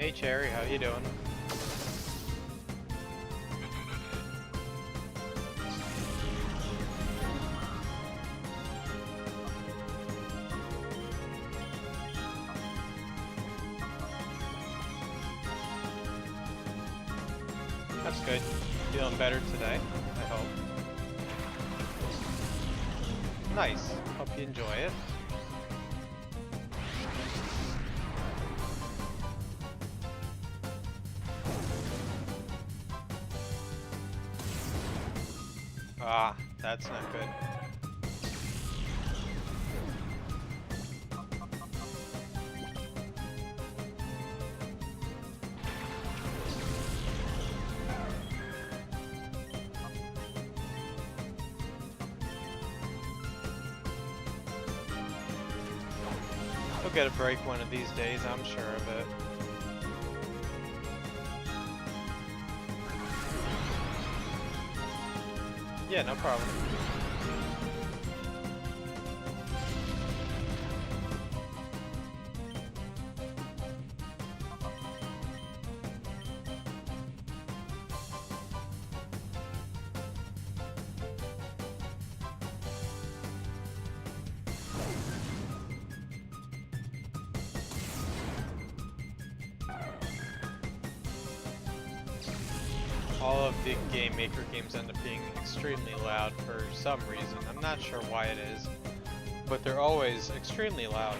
Hey Cherry, how you doing? That's good. Feeling better today, I hope. Nice. Hope you enjoy it. Ah, that's not good. We'll get a break one of these days, I'm sure of it. Yeah, no problem. All of the Game Maker games end up being extremely loud for some reason. I'm not sure why it is, but they're always extremely loud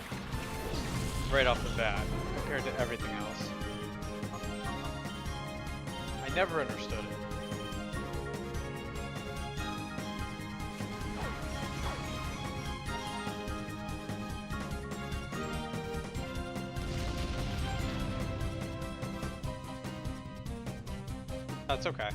right off the bat compared to everything else. I never understood it. That's okay.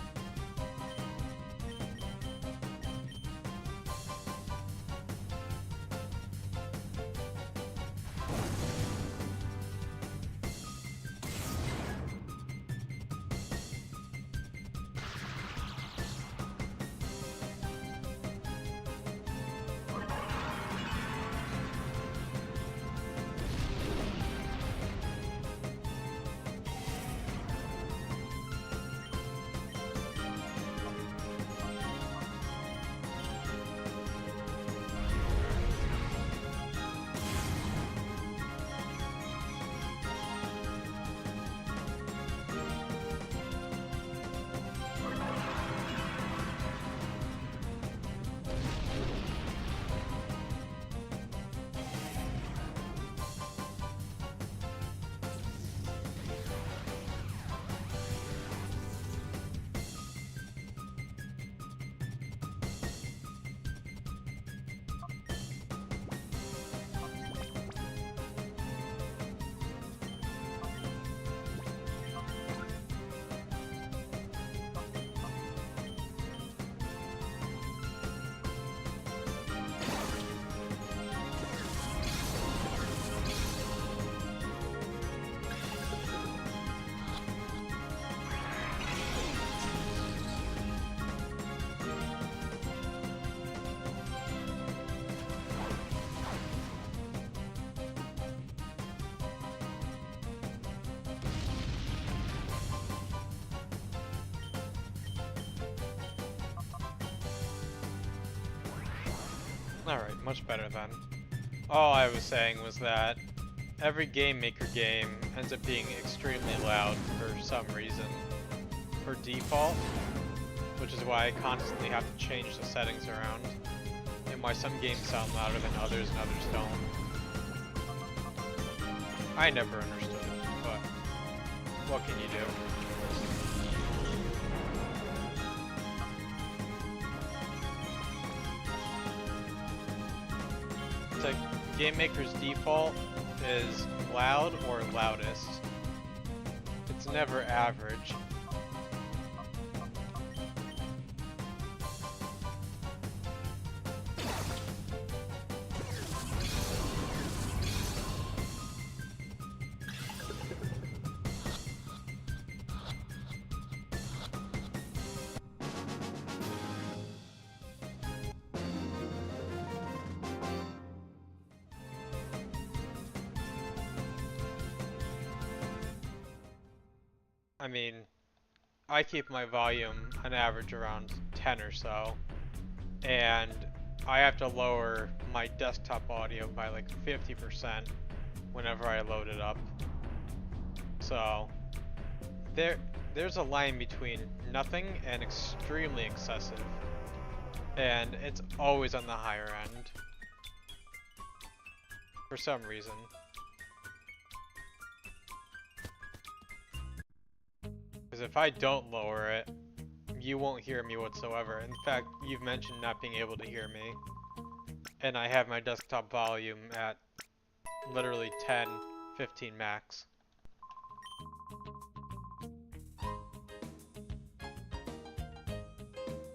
Alright, much better then. All I was saying was that every Game Maker game ends up being extremely loud for some reason. For default, which is why I constantly have to change the settings around, and why some games sound louder than others and others don't. I never understood it, but what can you do? It's like Game Maker's default is loud or loudest. It's never average. I mean, I keep my volume on average around 10 or so, and I have to lower my desktop audio by like 50% whenever I load it up. So there's a line between nothing and extremely excessive, and it's always on the higher end for some reason. Because if I don't lower it, you won't hear me whatsoever. In fact, you've mentioned not being able to hear me, and I have my desktop volume at literally 10, 15 max.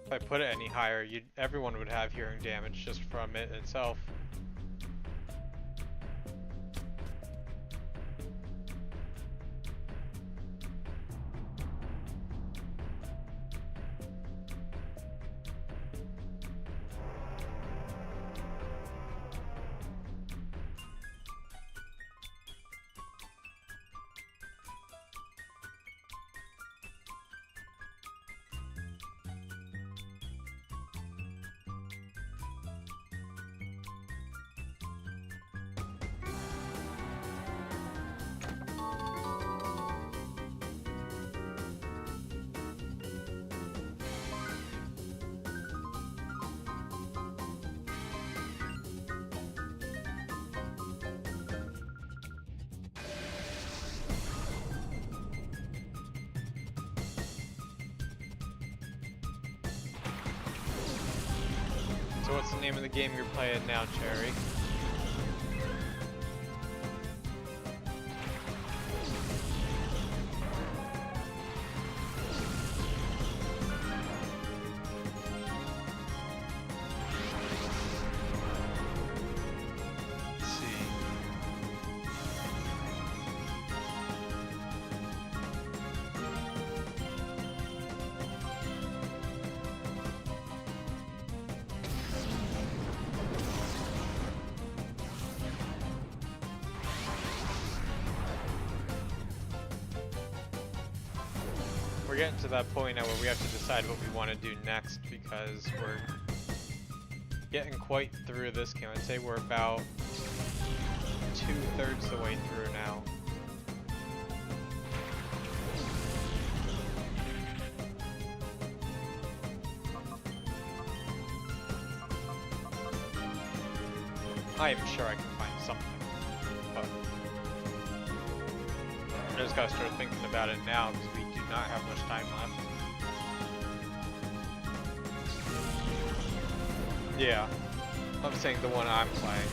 If I put it any higher, everyone would have hearing damage just from it itself. So what's the name of the game you're playing now, Cherry? Let's see. We're getting to that point now where we have to decide what we want to do next, because we're getting quite through this game. I'd say we're about 2/3 the way through now. I am sure I can find something, but I just gotta start thinking about it now because we do not have much time left. Yeah, I'm saying the one I'm playing.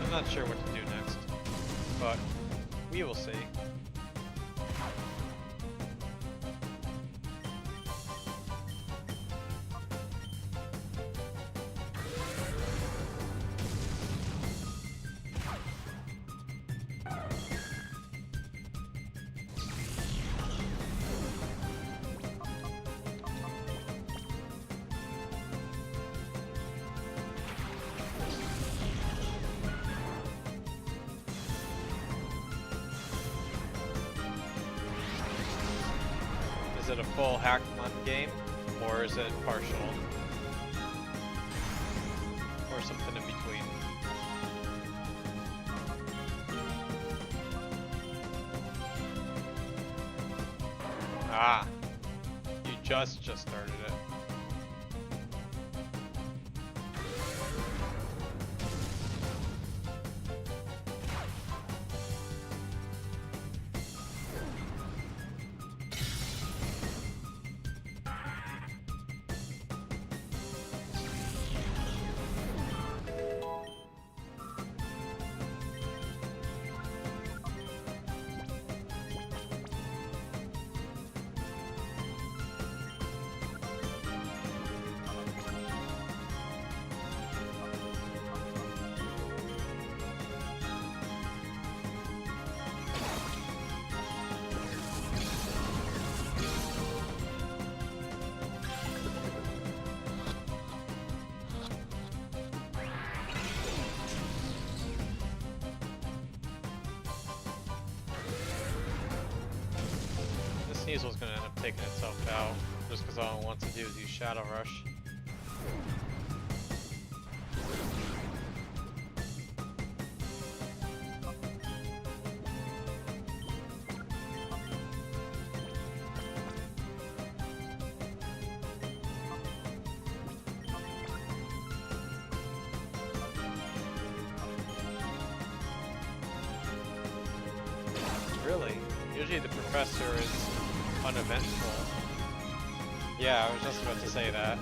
I'm not sure what to do next, but we will see. Is it a full Hackmon game, or is it partial? Or something in between? Ah, you just started it. Sneasel's gonna end up taking itself out, just because all it wants to do is use Shadow Rush. Really? Usually the professor is uneventful. Yeah, I was just about to say that.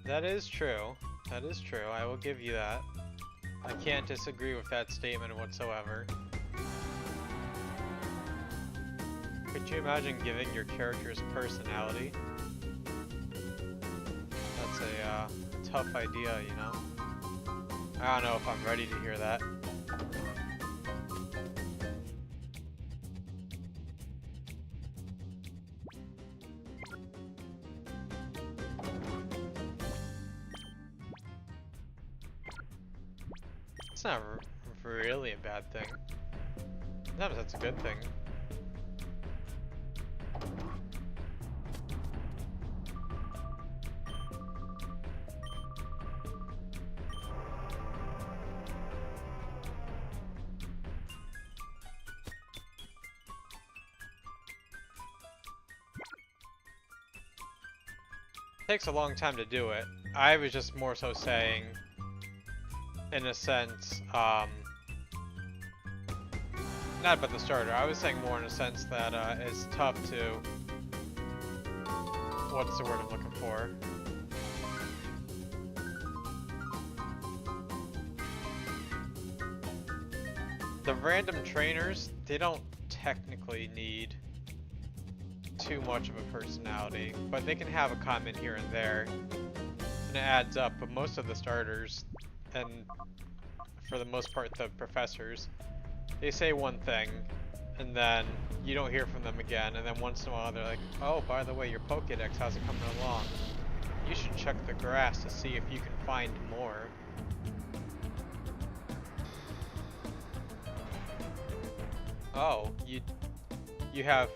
That is true. That is true. I will give you that. I can't disagree with that statement whatsoever. Could you imagine giving your character's personality? That's a tough idea, you know? I don't know if I'm ready to hear that. It's not really a bad thing. Sometimes that's a good thing. Takes a long time to do it. I was just more so saying, in a sense, not about the starter. I was saying more in a sense that it's tough to, what's the word I'm looking for? The random trainers, they don't technically need too much of a personality, but they can have a comment here and there, and it adds up. But most of the starters, and for the most part the professors, they say one thing, and then you don't hear from them again, and then once in a while they're like, oh, by the way, your Pokédex hasn't come along. You should check the grass to see if you can find more. Oh, you have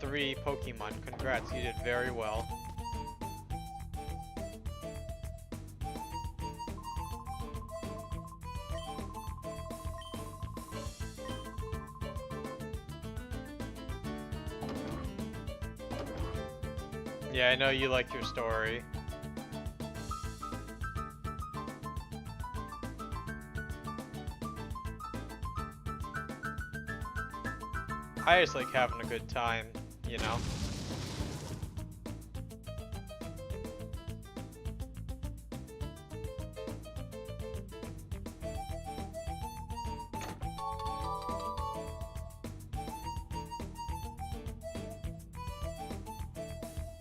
3 Pokemon. Congrats, you did very well. Yeah, I know you like your story. I just like having a good time, you know?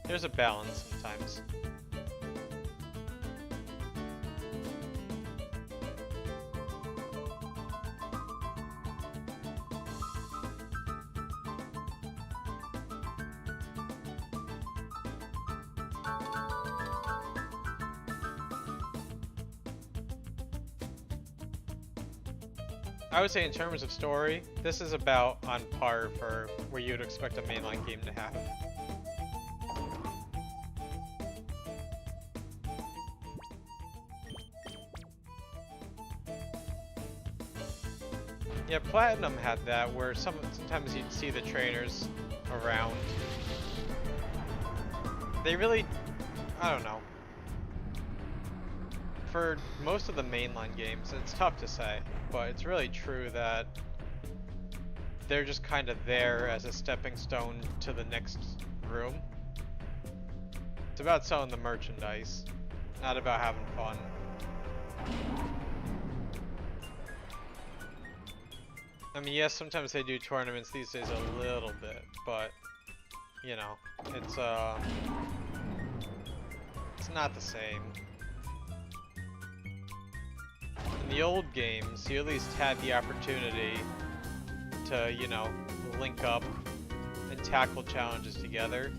There's a balance sometimes. I would say in terms of story, this is about on par for where you'd expect a mainline game to have. Yeah, Platinum had that, where sometimes you'd see the trainers around. They really, I don't know. For most of the mainline games, it's tough to say, but it's really true that they're just kind of there as a stepping stone to the next room. It's about selling the merchandise, not about having fun. I mean, yes, sometimes they do tournaments these days a little bit, but, you know, it's not the same. In the old games, you at least had the opportunity to, you know, link up and tackle challenges together.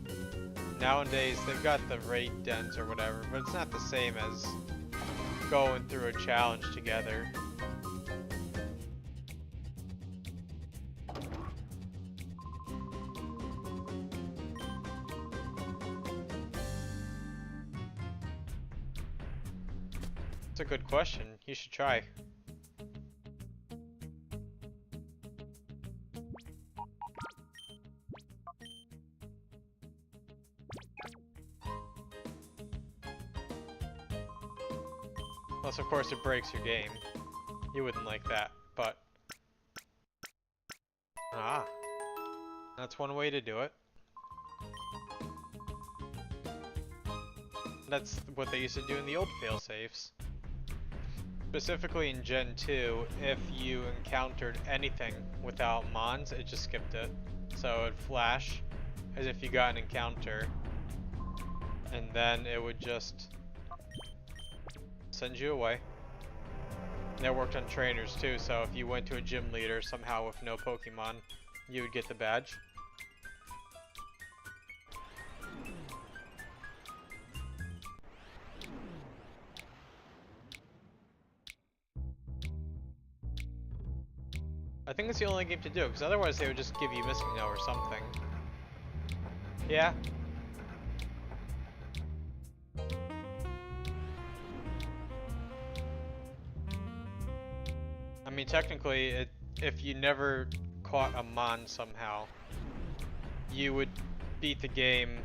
Nowadays, they've got the raid dens or whatever, but it's not the same as going through a challenge together. It's a good question. You should try. Unless, of course, it breaks your game. You wouldn't like that, but... Ah. That's one way to do it. That's what they used to do in the old failsafes. Specifically in Gen 2, if you encountered anything without mons, it just skipped it. So it would flash as if you got an encounter, and then it would just send you away. And that worked on trainers too, so if you went to a gym leader somehow with no Pokemon, you would get the badge. I think it's the only game to do, because otherwise they would just give you Missing No or something. Yeah. I mean, technically, if you never caught a Mon somehow, you would beat the game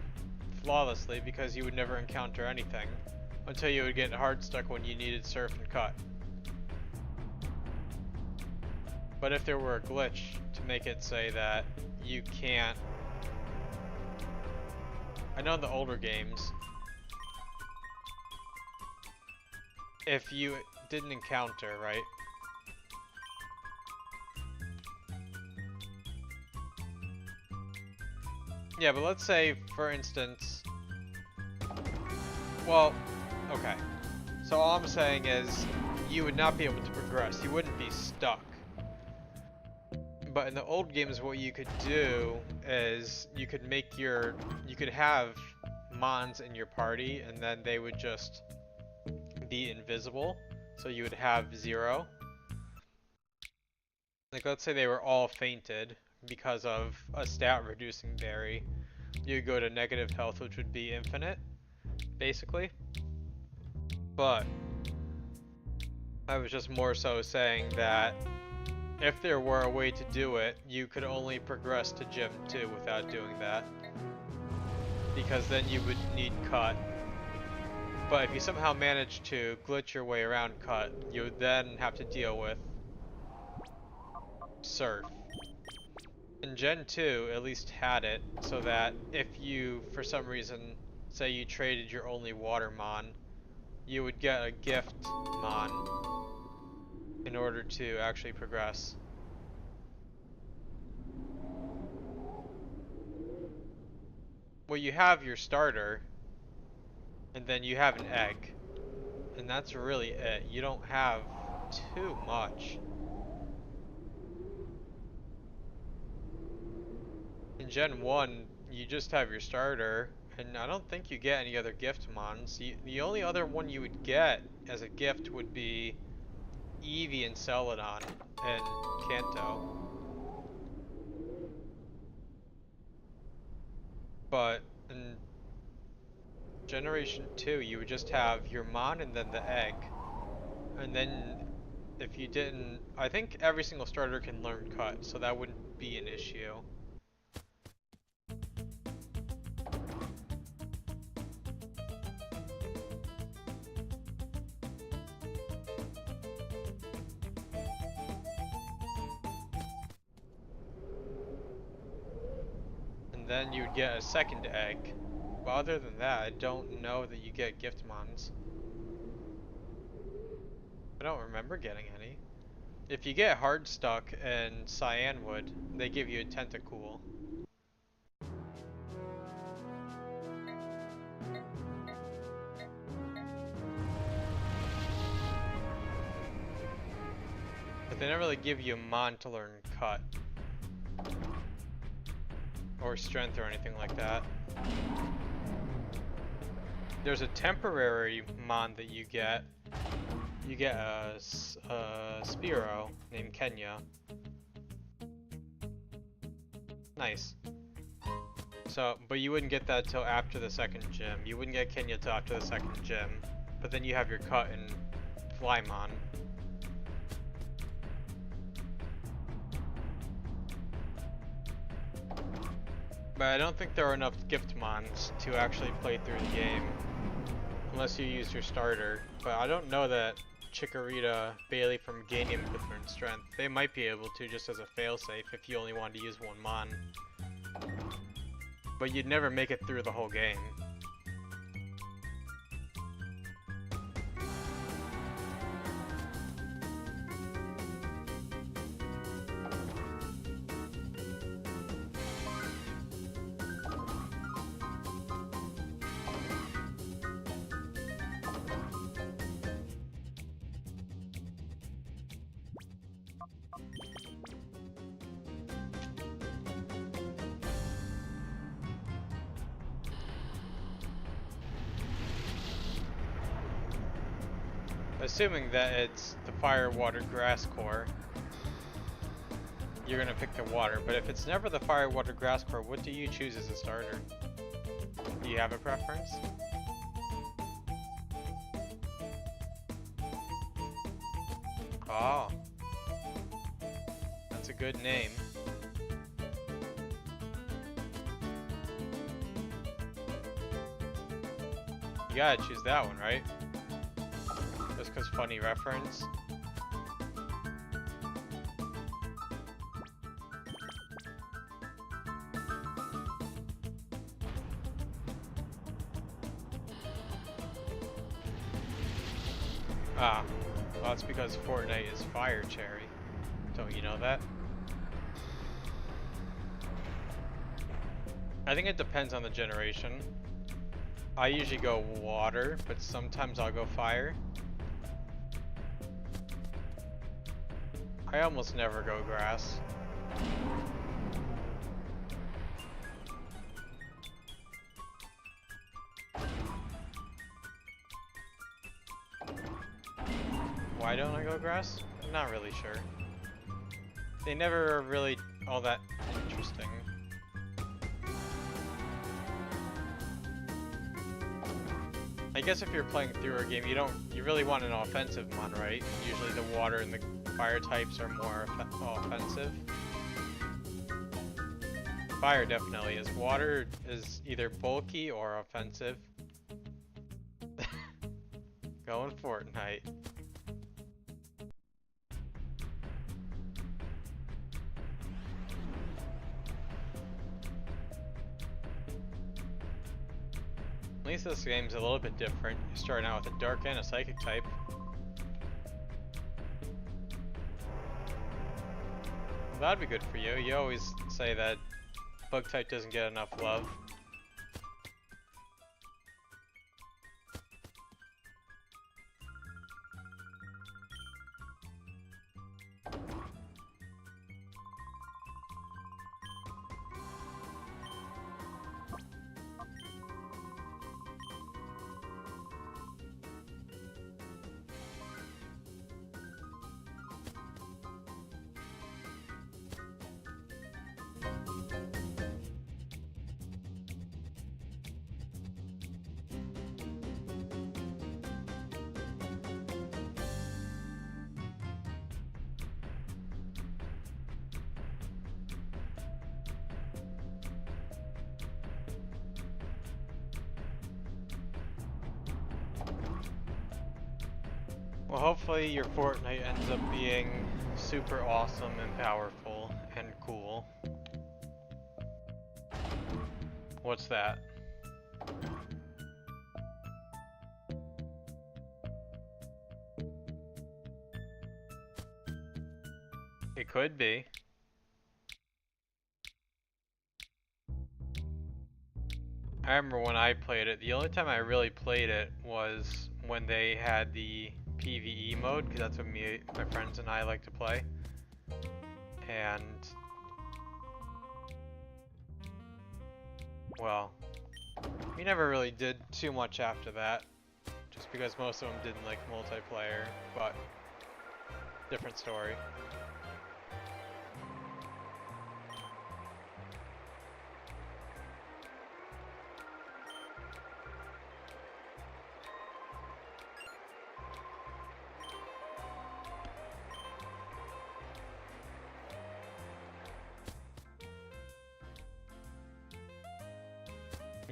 flawlessly because you would never encounter anything until you would get hard stuck when you needed Surf and Cut. But if there were a glitch to make it say that you can't... I know in the older games, if you didn't encounter, right? Yeah, but let's say, for instance... Well, okay. So all I'm saying is, you would not be able to progress. You wouldn't be stuck. But in the old games, what you could do is you could have Mons in your party, and then they would just be invisible. So you would have 0. Like, let's say they were all fainted because of a stat reducing berry. You go to negative health, which would be infinite, basically. But I was just more so saying that if there were a way to do it, you could only progress to Gym 2 without doing that. Because then you would need Cut. But if you somehow managed to glitch your way around Cut, you would then have to deal with Surf. And Gen 2 at least had it so that if you, for some reason, say you traded your only Water Mon, you would get a gift Mon in order to actually progress. Well, you have your starter, and then you have an egg, and that's really it. You don't have too much. In Gen 1, you just have your starter, and I don't think you get any other gift Mons. The only other one you would get as a gift would be Eevee and Celadon and Kanto. But in Generation 2, you would just have your Mon and then the egg. And then if you didn't... I think every single starter can learn Cut, so that wouldn't be an issue. then you'd get a second egg. But other than that, I don't know that you get gift mons. I don't remember getting any. If you get Hardstuck and Cyanwood, they give you a Tentacool. But they never really give you a Mon to learn Cut. Or Strength or anything like that. There's a temporary Mon that you get. You get a Spearow named Kenya. Nice. So, but you wouldn't get that till after the second gym. You wouldn't get Kenya till after the second gym. But then you have your Cut and Flymon. But I don't think there are enough gift mons to actually play through the game. Unless you use your starter. But I don't know that Chikorita, Bailey from Ganium could learn Strength. They might be able to just as a failsafe if you only wanted to use one Mon. But you'd never make it through the whole game. Assuming that it's the fire, water, grass core, you're gonna pick the water. But if it's never the fire, water, grass core, what do you choose as a starter? Do you have a preference? Oh, that's a good name. You gotta choose that one, right? Just cause funny reference. Ah, well that's because Fortnite is Fire Cherry. Don't you know that? I think it depends on the generation. I usually go water, but sometimes I'll go fire. I almost never go grass. Why don't I go grass? I'm not really sure. They never are really all that interesting. I guess if you're playing through a game, you really want an offensive Mon, right? Usually the water and the fire types are more offensive. Fire definitely is. Water is either bulky or offensive. Going Fortnite. At least this game's a little bit different. You're starting out with a dark and a psychic type. Well, that'd be good for you. You always say that bug type doesn't get enough love. Well, hopefully your Fortnite ends up being super awesome and powerful and cool. What's that? It could be. I remember when I played it, the only time I really played it was when they had the PvE mode, because that's what my friends and I like to play. And, well, we never really did too much after that, just because most of them didn't like multiplayer, but different story.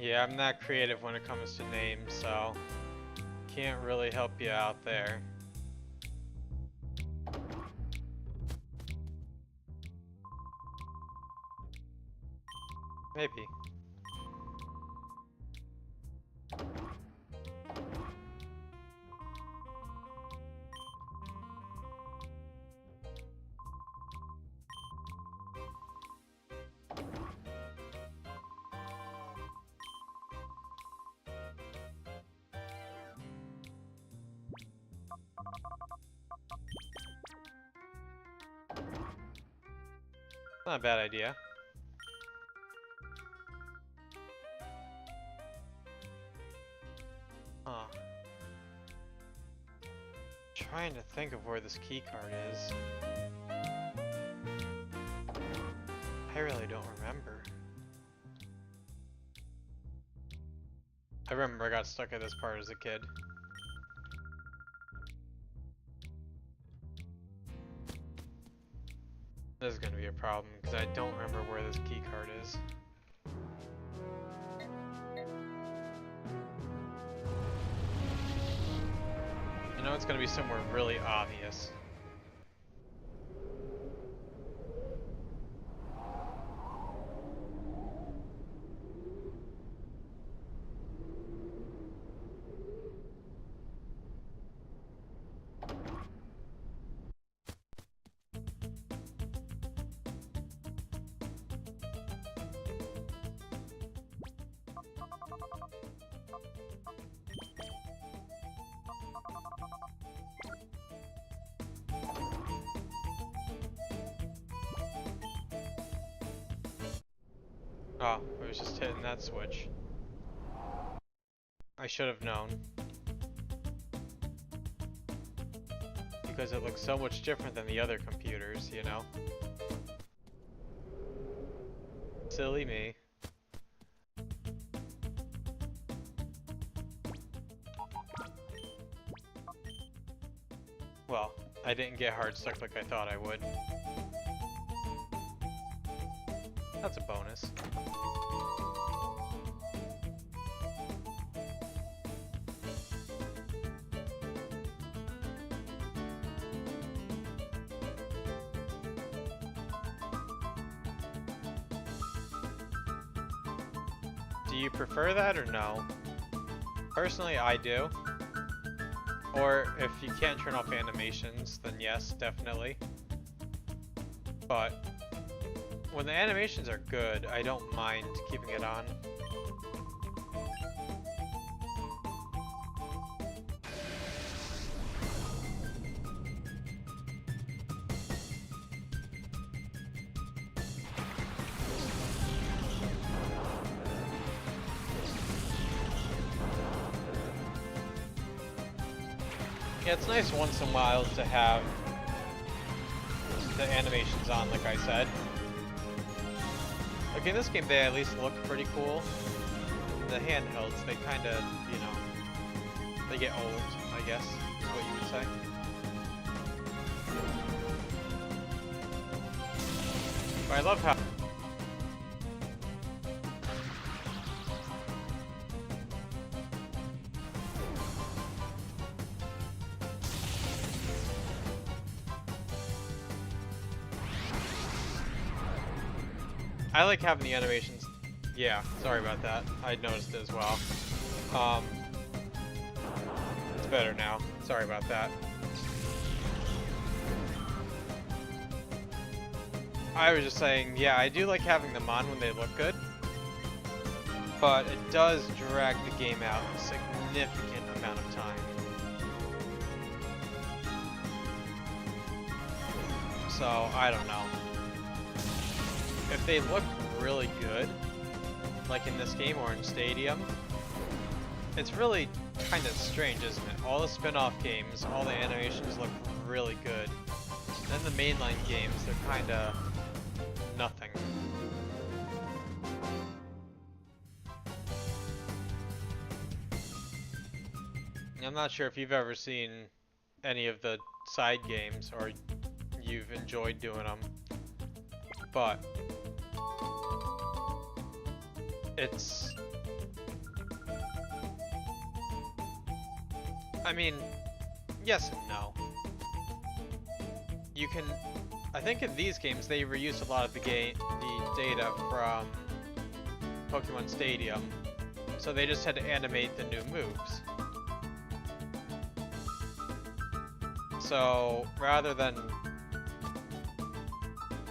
Yeah, I'm not creative when it comes to names, so can't really help you out there. Maybe. Not a bad idea. Huh. Trying to think of where this key card is. I really don't remember. I remember I got stuck at this part as a kid. This is gonna be a problem, because I don't remember where this key card is. I know it's gonna be somewhere really obvious. Oh, I was just hitting that switch. I should have known. Because it looks so much different than the other computers, you know? Silly me. Well, I didn't get hard stuck like I thought I would. That's a bonus. Do you prefer that or no? Personally, I do. Or if you can't turn off animations, then yes, definitely. But when the animations are good, I don't mind keeping it on. Yeah, it's nice once in a while to have the animations on, like I said. Like in this game, they at least look pretty cool. The handhelds, they kind of, you know, they get old, I guess, is what you would say. But I love how... I like having the animations, Yeah, sorry about that. I noticed it as well. It's better now. Sorry about that. I was just saying, yeah, I do like having them on when they look good, but it does drag the game out a significant amount of time. So, I don't know. If they look really good, like in this game or in Stadium, it's really kind of strange, isn't it? All the spin-off games, all the animations look really good. Then the mainline games, they're kind of nothing. I'm not sure if you've ever seen any of the side games or you've enjoyed doing them, but it's... I mean, yes and no. You can... I think in these games they reuse a lot of the data from Pokemon Stadium, so they just had to animate the new moves. So rather than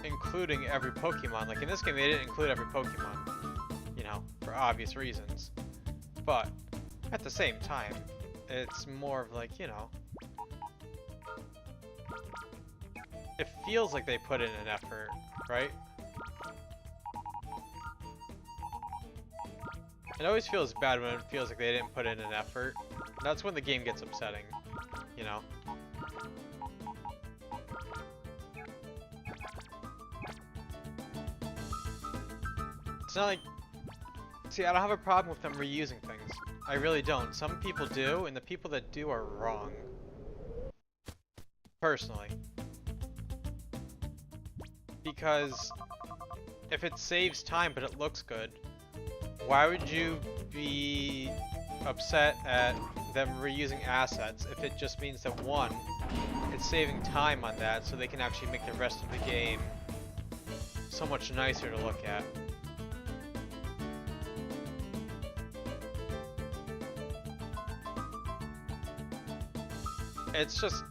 including every Pokemon, like in this game they didn't include every Pokemon, you know, for obvious reasons. But at the same time, it's more of like, you know, it feels like they put in an effort, right? It always feels bad when it feels like they didn't put in an effort. That's when the game gets upsetting, you know? It's not like... See, I don't have a problem with them reusing things. I really don't. Some people do, and the people that do are wrong. Personally. Because if it saves time but it looks good, why would you be upset at them reusing assets if it just means that, one, it's saving time on that so they can actually make the rest of the game so much nicer to look at? It's just,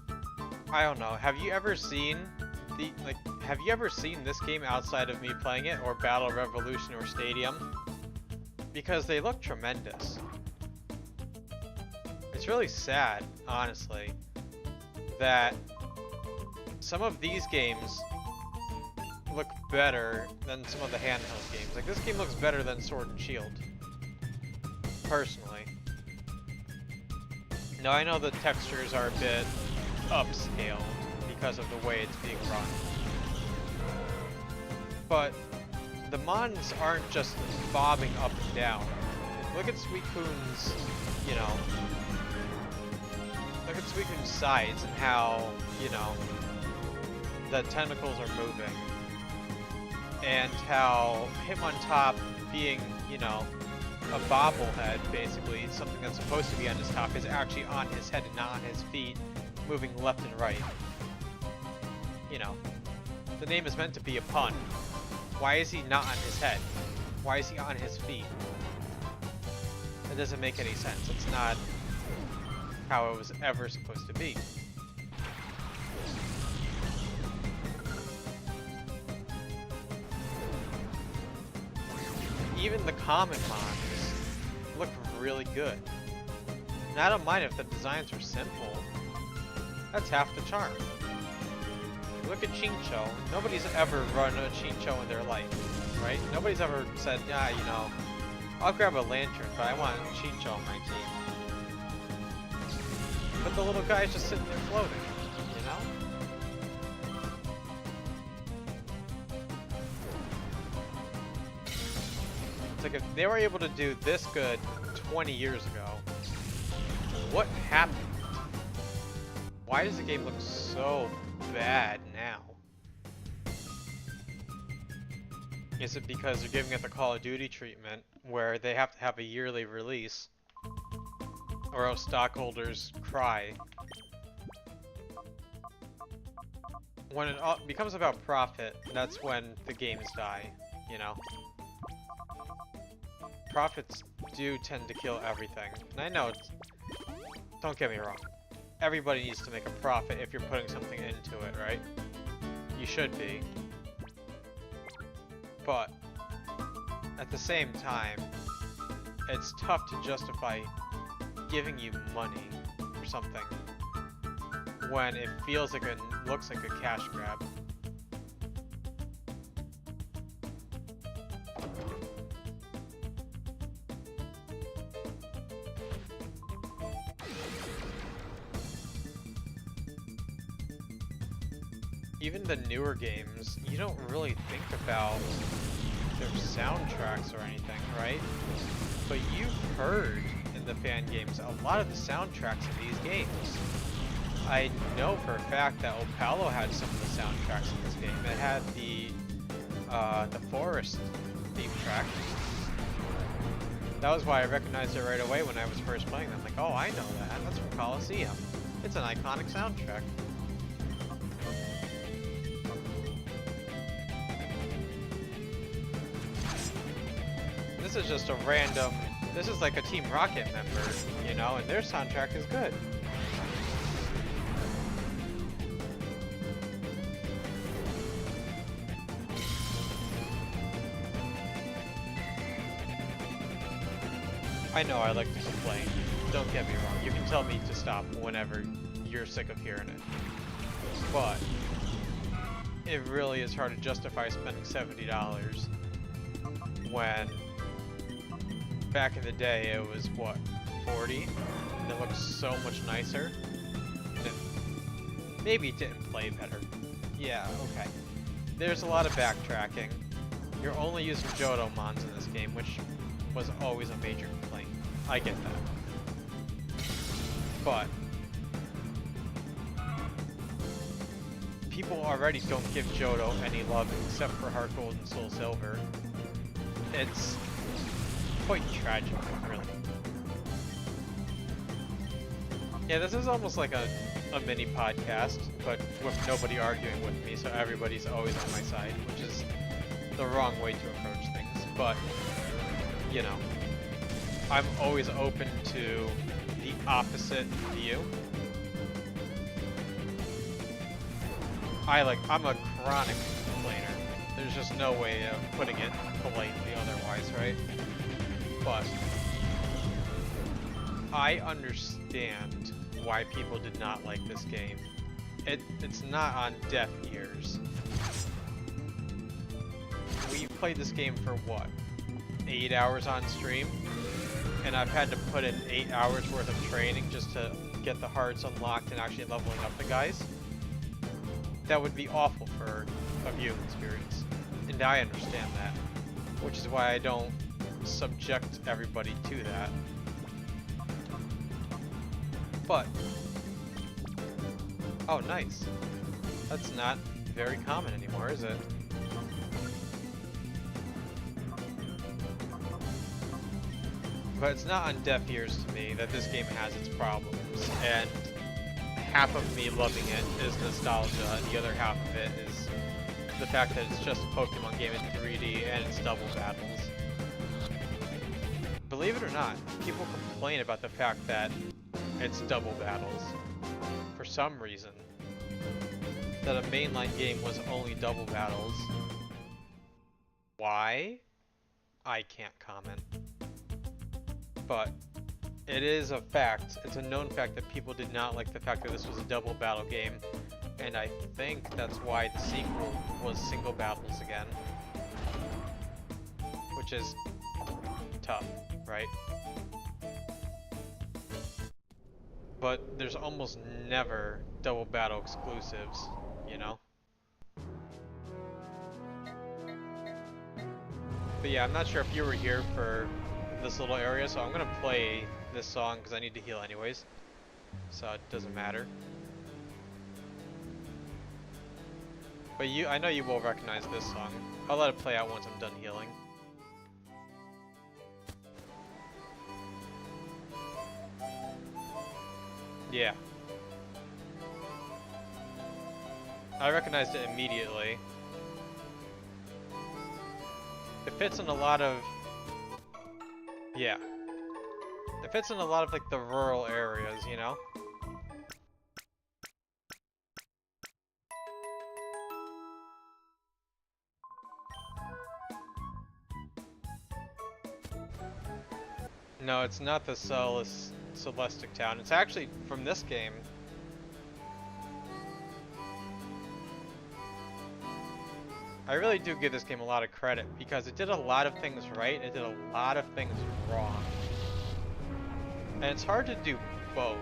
I don't know. Have you ever seen have you ever seen this game outside of me playing it, or Battle Revolution or Stadium? Because they look tremendous. It's really sad, honestly, that some of these games look better than some of the handheld games. Like, this game looks better than Sword and Shield, personally. Now, I know the textures are a bit upscaled because of the way it's being run. But the mons aren't just bobbing up and down. Look at Suicune's, you know, look at Suicune's sides and how, you know, the tentacles are moving. And how him on top being, you know, a bobblehead, basically, something that's supposed to be on his top, is actually on his head and not on his feet, moving left and right. You know, the name is meant to be a pun. Why is he not on his head? Why is he on his feet? It doesn't make any sense. It's not how it was ever supposed to be. Even the common mons look really good. And I don't mind if the designs are simple. That's half the charm. Look at Chincho. Nobody's ever run a Chincho in their life, right? Nobody's ever said, yeah, you know, I'll grab a lantern, but I want Chincho on my team. But the little guy's just sitting there floating, you know? It's like if they were able to do this good 20 years ago, what happened? Why does the game look so bad now? Is it because they're giving it the Call of Duty treatment, where they have to have a yearly release, or else stockholders cry? When it becomes about profit, that's when the games die, you know? profits do tend to kill everything. And I know it's... Don't get me wrong. Everybody needs to make a profit if you're putting something into it, right? You should be. But at the same time, it's tough to justify giving you money for something when it feels like it looks like a cash grab. Even the newer games, you don't really think about their soundtracks or anything, right? But you've heard in the fan games a lot of the soundtracks of these games. I know for a fact that Opalo had some of the soundtracks in this game. It had the Forest theme track. That was why I recognized it right away when I was first playing them. Like, oh, I know that. That's from Colosseum. It's an iconic soundtrack. This is just a random... This is like a Team Rocket member, you know, and their soundtrack is good. I know I like to complain. Don't get me wrong. You can tell me to stop whenever you're sick of hearing it. But it really is hard to justify spending $70 when back in the day it was what, 40, and it looked so much nicer. And maybe it didn't play better. Yeah, okay. There's a lot of backtracking. You're only using Johto mons in this game, which was always a major complaint. I get that. But people already don't give Johto any love except for Heart Gold and Soul Silver. It's quite tragic, really. Yeah, this is almost like a mini podcast, but with nobody arguing with me, so everybody's always on my side, which is the wrong way to approach things. But, you know, I'm always open to the opposite view. I'm a chronic complainer. There's just no way of putting it politely otherwise, right? But I understand why people did not like this game. It's not on deaf ears. We played this game for what? 8 hours on stream? And I've had to put in 8 hours worth of training just to get the hearts unlocked and actually leveling up the guys. That would be awful for a viewing experience. And I understand that. Which is why I don't subject everybody to that. But... oh, nice. That's not very common anymore, is it? But it's not on deaf ears to me that this game has its problems, and half of me loving it is nostalgia, and the other half of it is the fact that it's just a Pokemon game in 3D and it's double battles. Believe it or not, people complain about the fact that it's double battles for some reason. That a mainline game was only double battles. Why? I can't comment. But it is a fact, it's a known fact that people did not like the fact that this was a double battle game, and I think that's why the sequel was single battles again. Which is tough, right? But there's almost never double battle exclusives, you know? But yeah, I'm not sure if you were here for this little area, so I'm gonna play this song because I need to heal anyways, so it doesn't matter. But I know you will recognize this song. I'll let it play out once I'm done healing. Yeah. I recognized it immediately. It fits in a lot of Yeah. It fits in a lot of like the rural areas, you know? No, it's not the Celestic Town. It's actually from this game. I really do give this game a lot of credit because it did a lot of things right, it did a lot of things wrong. And it's hard to do both.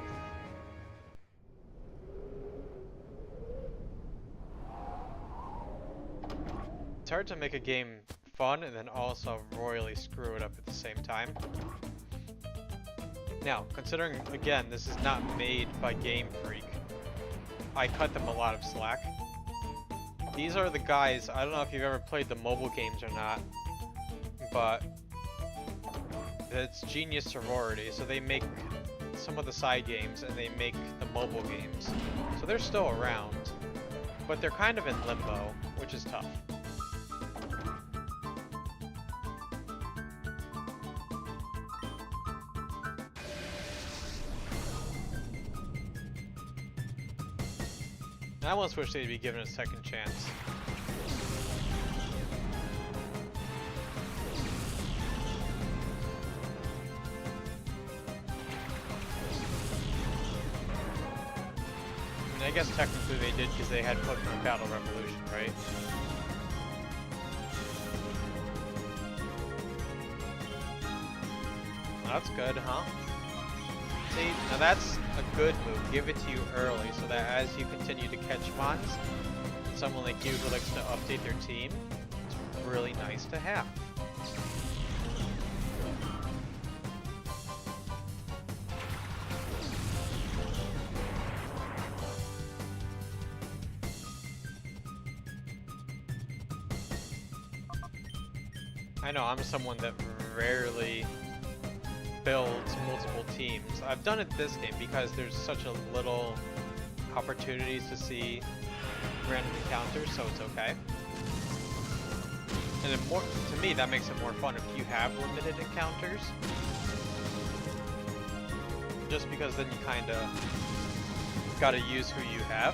It's hard to make a game fun and then also royally screw it up at the same time. Now, considering, again, this is not made by Game Freak, I cut them a lot of slack. These are the guys, I don't know if you've ever played the mobile games or not, but it's Genius Sorority, so they make some of the side games and they make the mobile games. So they're still around, but they're kind of in limbo, which is tough. I almost wish they'd be given a second chance. I mean, I guess technically they did because they had Pokemon Battle Revolution, right? That's good, huh? See, now that's a good move. Give it to you early so that as you continue to catch mons, someone like you who likes to update their team, it's really nice to have. I know, I'm someone that rarely builds multiple teams. I've done it this game because there's such a little opportunities to see random encounters, so it's okay. And it more, to me, that makes it more fun if you have limited encounters. Just because then you kind of gotta use who you have.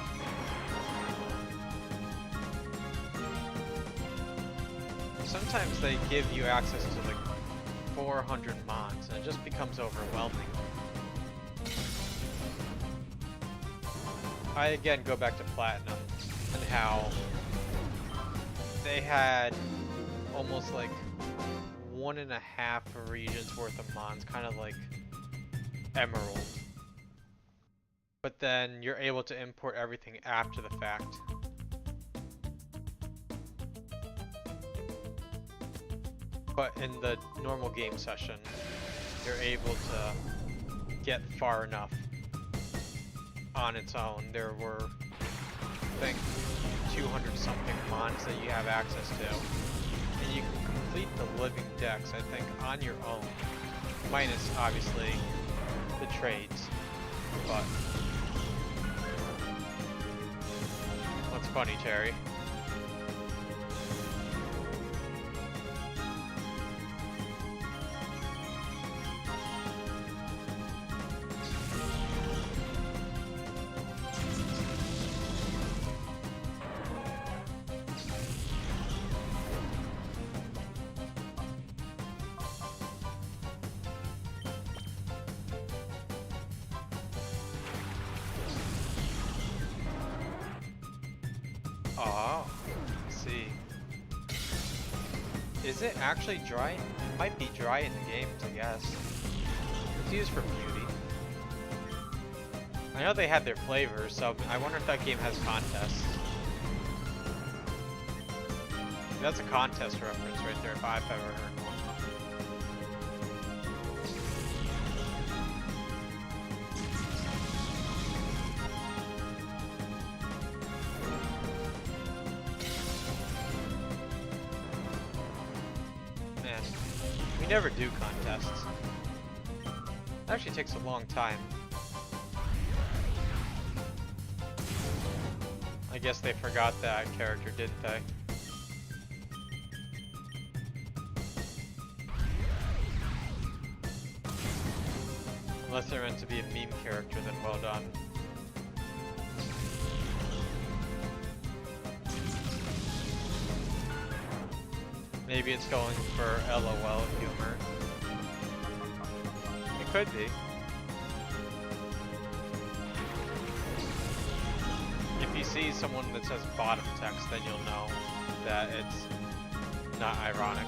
Sometimes they give you access to like 400 mons, and it just becomes overwhelming. I again go back to Platinum and how they had almost like 1.5 regions worth of mons, kind of like Emerald. But then you're able to import everything after the fact. But in the normal game session, you're able to get far enough on its own. There were, I think, 200 something mons that you have access to. And you can complete the living decks, I think, on your own. Minus, obviously, the trades. But what's funny, Terry? Oh, let's see. Is it actually dry? It might be dry in the games, I guess. It's used for beauty. I know they had their flavors, so I wonder if that game has contests. That's a contest reference right there, if I've ever heard one. Man, we never do contests. It actually takes a long time. I guess they forgot that character, didn't they? Unless they're meant to be a meme character, then well done. Maybe it's going for LOL humor. It could be. If you see someone that says bottom text, then you'll know that it's not ironic.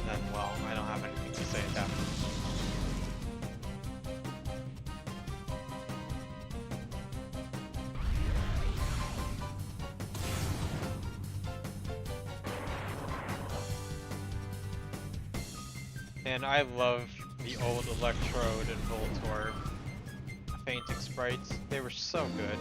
Then, well, I don't have anything to say at that point. And I love the old Electrode and Voltorb fainting sprites. They were so good.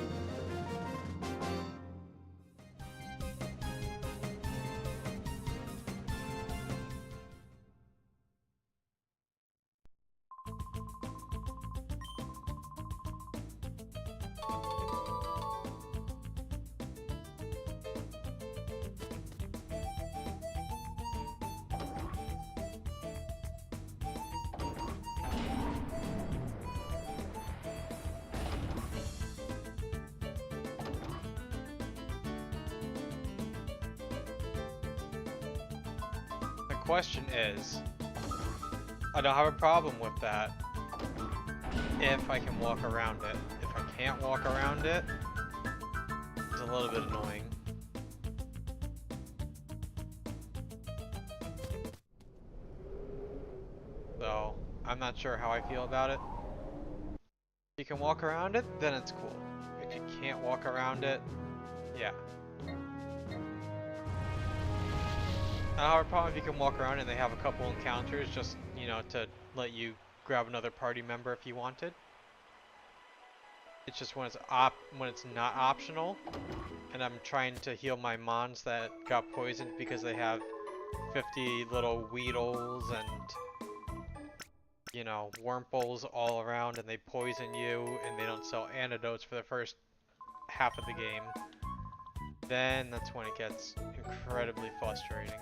The question is, I don't have a problem with that if I can walk around it. If I can't walk around it, it's a little bit annoying. So, I'm not sure how I feel about it. If you can walk around it, then it's cool. If you can't walk around it, yeah. I don't have a problem if you can walk around and they have a couple encounters just, you know, to let you grab another party member if you wanted. It's just when it's not optional, and I'm trying to heal my mons that got poisoned because they have 50 little Weedles and, you know, Wurmples all around, and they poison you, and they don't sell antidotes for the first half of the game. Then that's when it gets incredibly frustrating.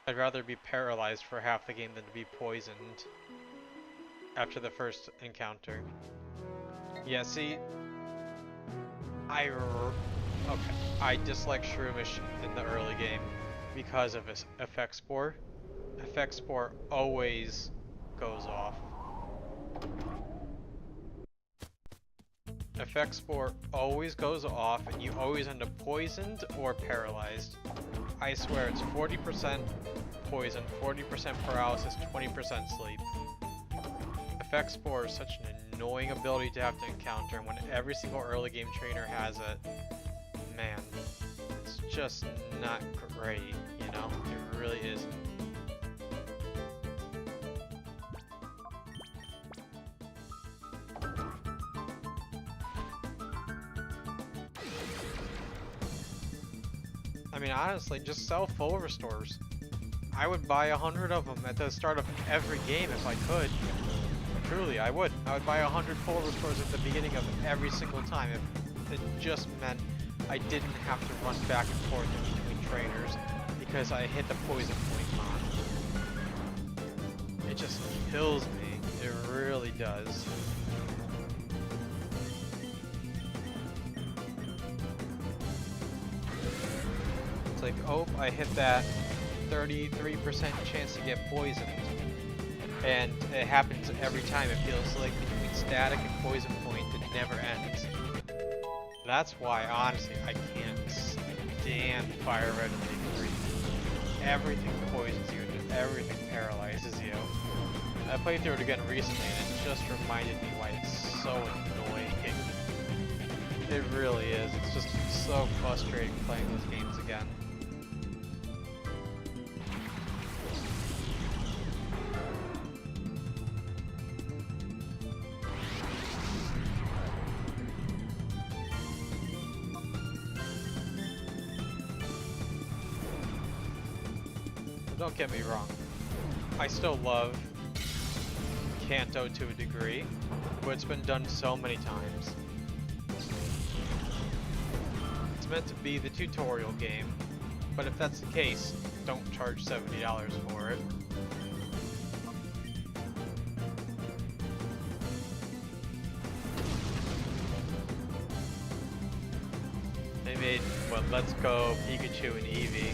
I'd rather be paralyzed for half the game than to be poisoned after the first encounter. Yeah, see, I dislike Shroomish in the early game because of his Effect Spore. Effect Spore always goes off. Effect Spore always goes off and you always end up poisoned or paralyzed. I swear it's 40% poison, 40% paralysis, 20% sleep. Effect Spore is such an annoying ability to have to encounter, and when every single early game trainer has it, man, it's just not great, you know? It really isn't. I mean, honestly, just sell full restores. I would buy 100 of them at the start of every game if I could. Truly, I would. I would buy 100 full restores at the beginning of every single time if it just meant I didn't have to run back and forth in between trainers because I hit the poison point on. It just kills me. It really does. It's like, oh, I hit that 33% chance to get poisoned. And it happens every time. It feels like between static and poison point, it never ends. That's why, honestly, I can't stand Fire Red and League 3. Everything poisons you and everything paralyzes you. I played through it again recently and it just reminded me why it's so annoying. It really is. It's just so frustrating playing those games again. Don't get me wrong, I still love Kanto to a degree, but it's been done so many times. It's meant to be the tutorial game, but if that's the case, don't charge $70 for it. made, what, Let's Go, Pikachu, and Eevee,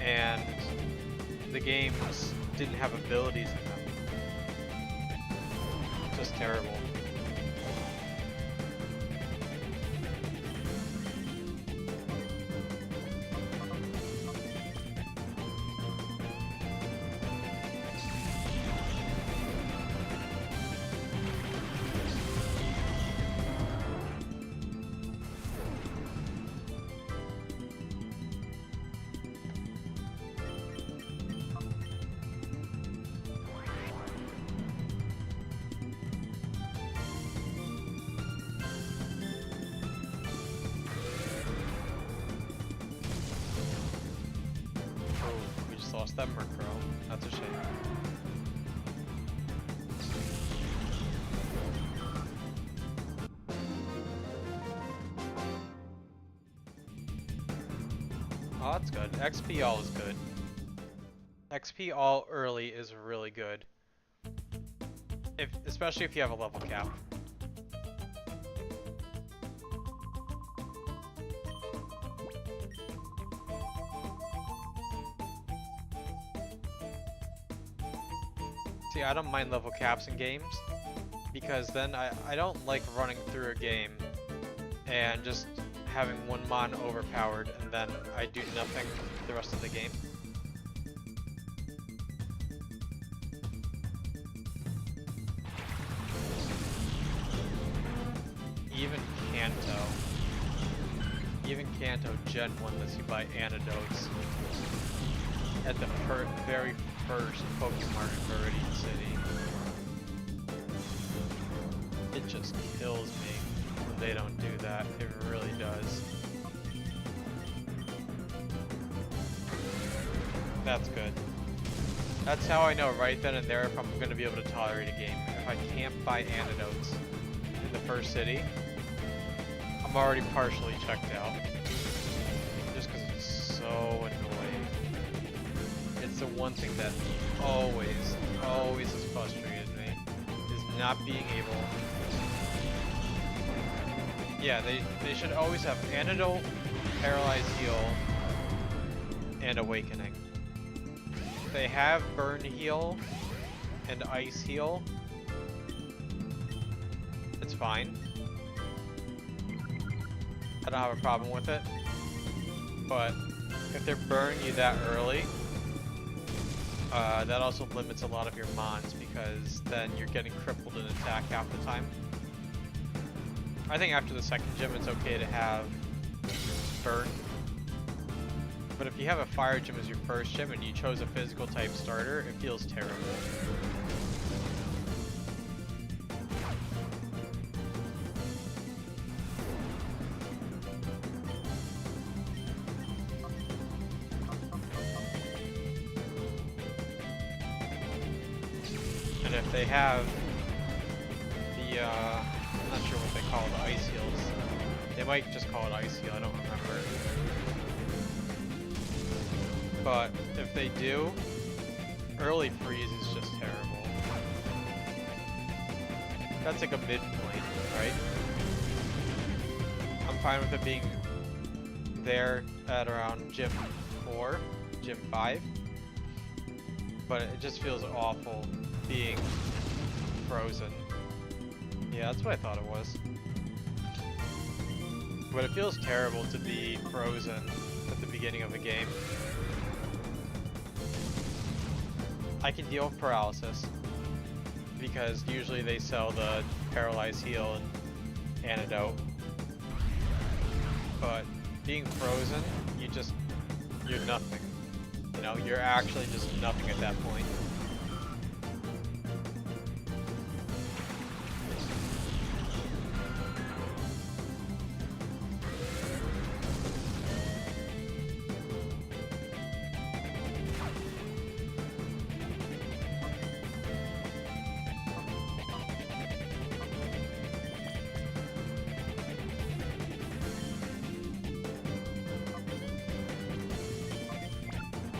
and the games didn't have abilities in them. Just terrible. Lost that Murkrow. That's a shame. Oh, that's good. XP all is good. XP all early is really good. Especially if you have a level cap. See, I don't mind level caps in games, because then I don't like running through a game and just having one mon overpowered and then I do nothing the rest of the game. Even Kanto Gen 1 lets you buy antidotes at the very first Pokemon in Viridian City. It just kills me when they don't do that. It really does. That's good. That's how I know right then and there if I'm going to be able to tolerate a game. If I can't buy antidotes in the first city, I'm already partially checked out. Just because it's so annoying. It's the one thing that always has frustrated me, is not being able... Yeah, they should always have Antidote, Paralyze Heal, and Awakening. If they have Burn Heal and Ice Heal, it's fine. I don't have a problem with it. But if they're burning you that early, that also limits a lot of your mons, because then you're getting crippled in attack half the time. I think after the second gym it's okay to have burn. But if you have a fire gym as your first gym and you chose a physical type starter, it feels terrible. And if they have the, I'm not sure what they call the ice heals. They might just call it ice heal, I don't remember. But if they do, early freeze is just terrible. That's like a midpoint, right? I'm fine with it being there at around gym 4, gym 5. But it just feels awful being frozen. Yeah, that's what I thought it was. But it feels terrible to be frozen at the beginning of a game. I can deal with paralysis, because usually they sell the Paralyze Heal and Antidote. But being frozen, you're nothing. You know, you're actually just nothing at that point.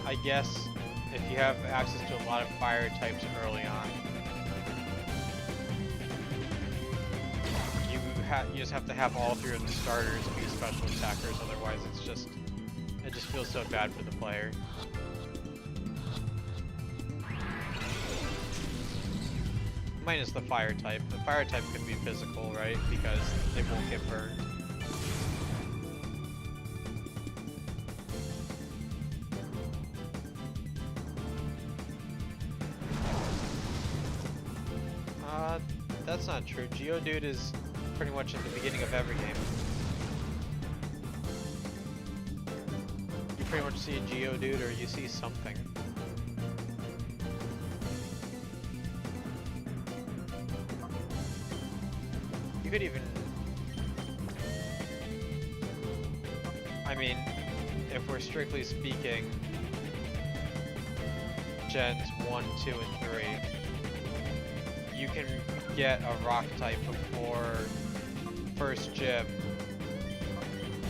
I guess if you have access to a lot of fire types early on, you you just have to have all three of the starters be special attackers, otherwise it just feels so bad for the player. Minus the fire type. The fire type can be physical, right? Because they won't get burned. That's not true. Geodude is pretty much in the beginning of every game. You pretty much see a Geodude or you see something. You could even... I mean, if we're strictly speaking, Gens 1, 2, and 3, you can get a rock type before first gym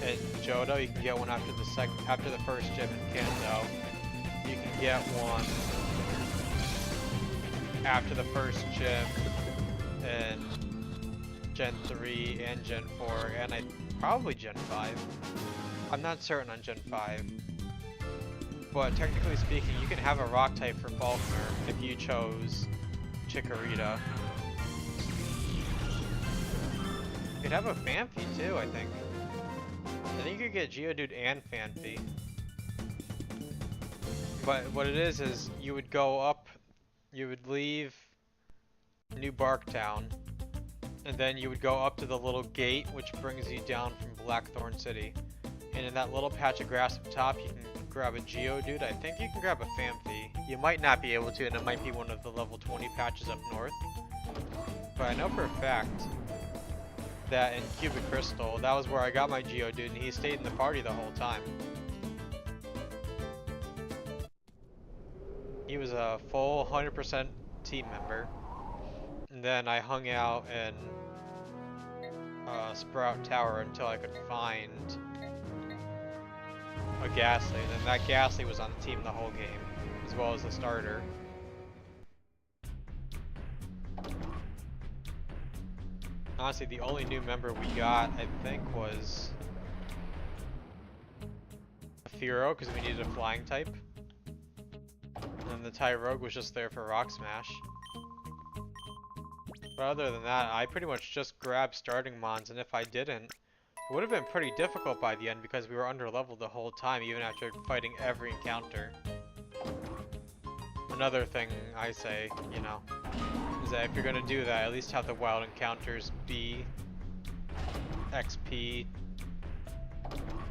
in Johto. You can get one after the first gym in Kanto. You can get one after the first gym in Gen 3 and Gen 4, and probably Gen 5. I'm not certain on Gen 5. But technically speaking, you can have a rock type for Falkner if you chose Chikorita. You could have a Phanpy too, I think. I think you could get Geodude and Phanpy. But what it is you would go up, you would leave New Barktown, and then you would go up to the little gate which brings you down from Blackthorn City. And in that little patch of grass up top, you can grab a Geodude. I think you can grab a Phanpy. You might not be able to, and it might be one of the level 20 patches up north. But I know for a fact that in Cubic Crystal, that was where I got my Geodude, and he stayed in the party the whole time. He was a full 100% team member. And then I hung out in Sprout Tower until I could find a Ghastly, and then that Ghastly was on the team the whole game, as well as the starter. Honestly, the only new member we got, I think, was Fearow, because we needed a flying type. And the Tyrogue was just there for Rock Smash. But other than that, I pretty much just grabbed starting mons, and if I didn't, it would have been pretty difficult by the end because we were under-leveled the whole time, even after fighting every encounter. Another thing I say, you know, is that if you're gonna do that, at least have the wild encounters be XP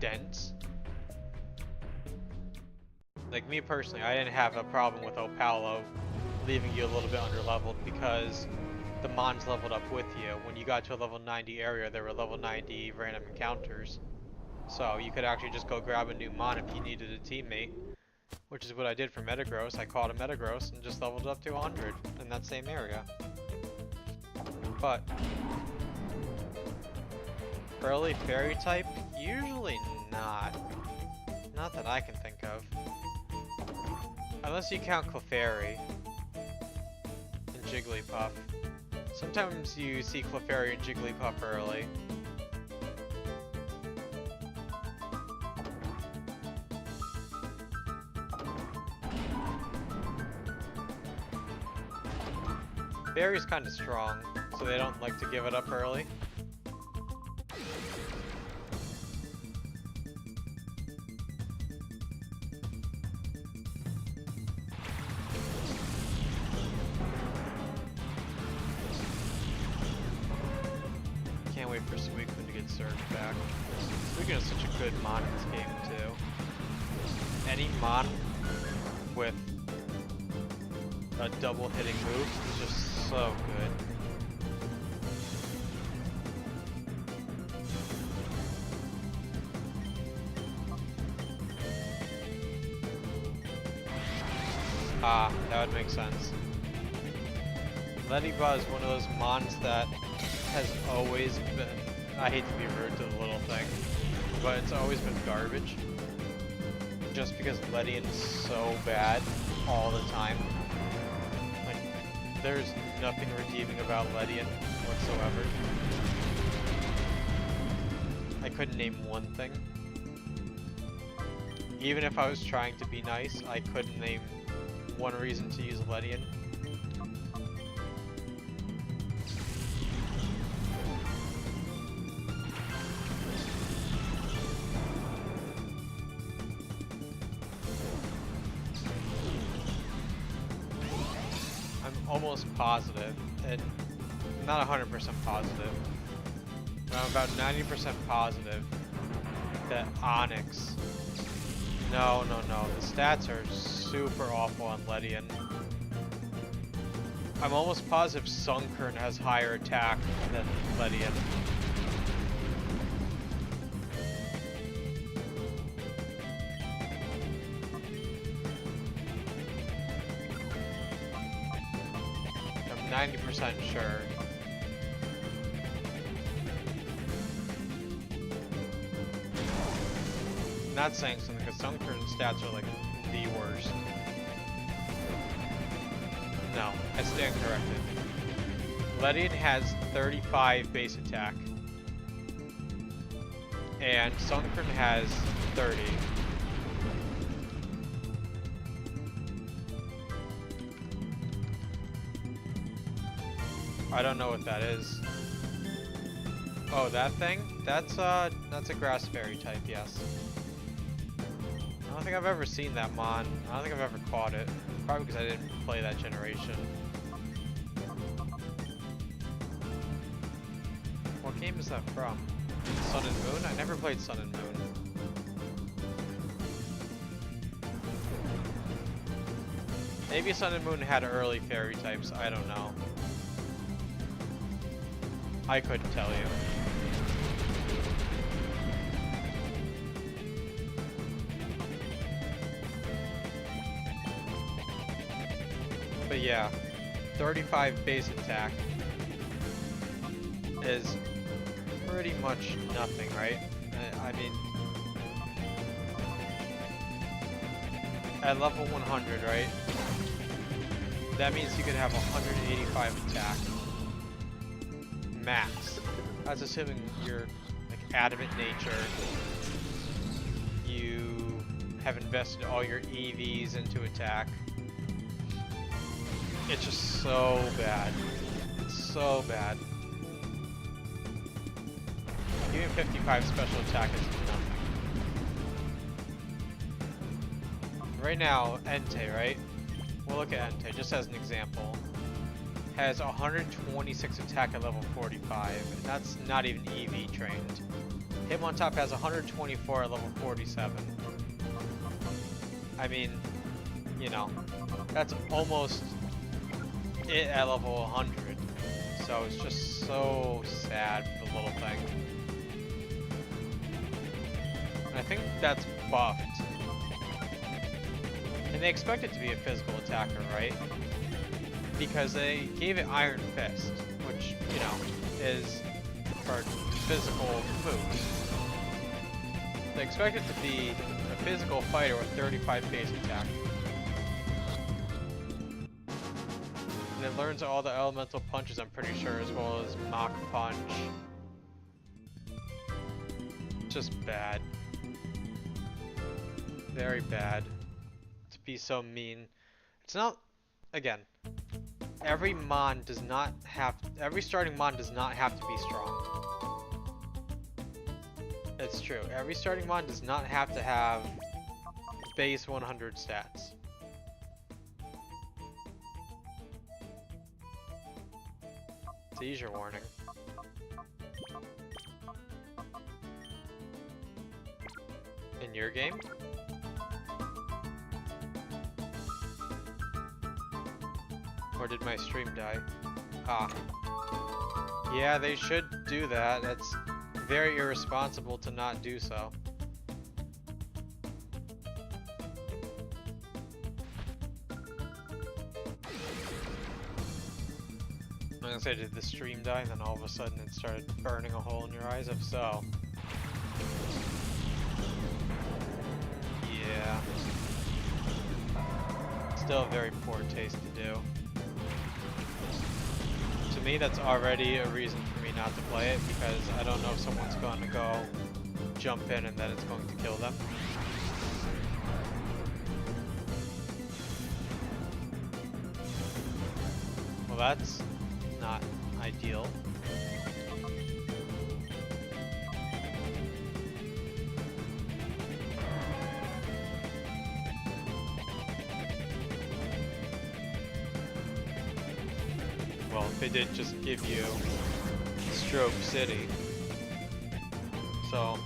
dense. Like me personally, I didn't have a problem with Opalo leaving you a little bit under-leveled because the mons leveled up with you. When you got to a level 90 area, there were level 90 random encounters. So you could actually just go grab a new mon if you needed a teammate, which is what I did for Metagross. I caught a Metagross and just leveled up to 100 in that same area. But early fairy type, usually not. Not that I can think of. Unless you count Clefairy and Jigglypuff. Sometimes you see Clefairy and Jigglypuff early. Fairy's kind of strong, so they don't like to give it up early. Can't wait for Suicune to get Surge back. Suicune is such a good mon in this game too. Any mon with a double hitting move is just so good. Ah, that would make sense. Ladybug is one of those mons that has always been, I hate to be rude to the little thing, but it's always been garbage. Just because Ledian is so bad all the time. Like, there's nothing redeeming about Ledian whatsoever. I couldn't name one thing. Even if I was trying to be nice, I couldn't name one reason to use Ledian. I'm almost positive, and not 100% positive, but I'm about 90% positive that Onyx. No, the stats are super awful on Ledian. I'm almost positive Sunkern has higher attack than Ledian. I'm 90% sure. Not saying something because Sunkern's stats are like the worst. No, I stand corrected. Ledian has 35 base attack. And Sunkern has 30. I don't know what that is. Oh, that thing? That's a grass fairy type, yes. I don't think I've ever seen that mon. I don't think I've ever caught it. Probably because I didn't play that generation. What game is that from? Sun and Moon? I never played Sun and Moon. Maybe Sun and Moon had early fairy types, I don't know. I couldn't tell you. But yeah, 35 base attack is pretty much nothing, right? I mean, at level 100, right? That means you could have 185 attack. Max. That's assuming you're like adamant nature. You have invested all your EVs into attack. It's just so bad. It's so bad. Even 55 special attack is nothing. Right now, Entei, right? We'll look at Entei just as an example. Has 126 attack at level 45, and that's not even EV trained. Hitmontop has 124 at level 47. I mean, you know, that's almost it at level 100. So it's just so sad for the little thing. And I think that's buffed. And they expect it to be a physical attacker, right? Because they gave it Iron Fist, which, you know, is for physical moves. They expect it to be a physical fighter with 35 base attack. And it learns all the elemental punches, I'm pretty sure, as well as Mach Punch. Just bad. Very bad. To be so mean. It's not, again, every mon does not have, every starting mon does not have to be strong. It's true. Every starting mon does not have to have base 100 stats. Seizure warning. In your game? Or did my stream die? Ah. Yeah, they should do that. That's very irresponsible to not do so. I'm gonna say, did the stream die and then all of a sudden it started burning a hole in your eyes? If so. Yeah. Still a very poor taste to do. To me, that's already a reason for me not to play it, because I don't know if someone's going to go jump in and then it's going to kill them. Well, that's not ideal. Well, if they did just give you Strobe City. So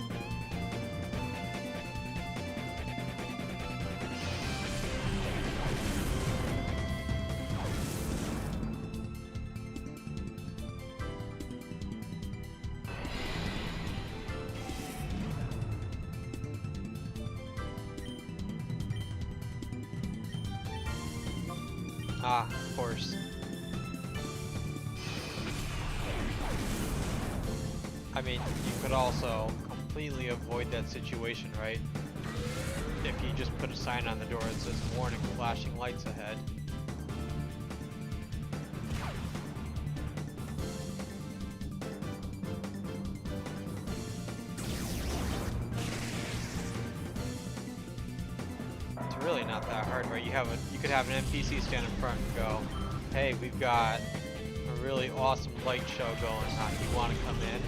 of course. I mean, you could also completely avoid that situation, right? If you just put a sign on the door that says warning, flashing lights ahead. It's really not that hard, right? You could have an NPC stand in front and go, hey, we've got a really awesome light show going on. You want to come in?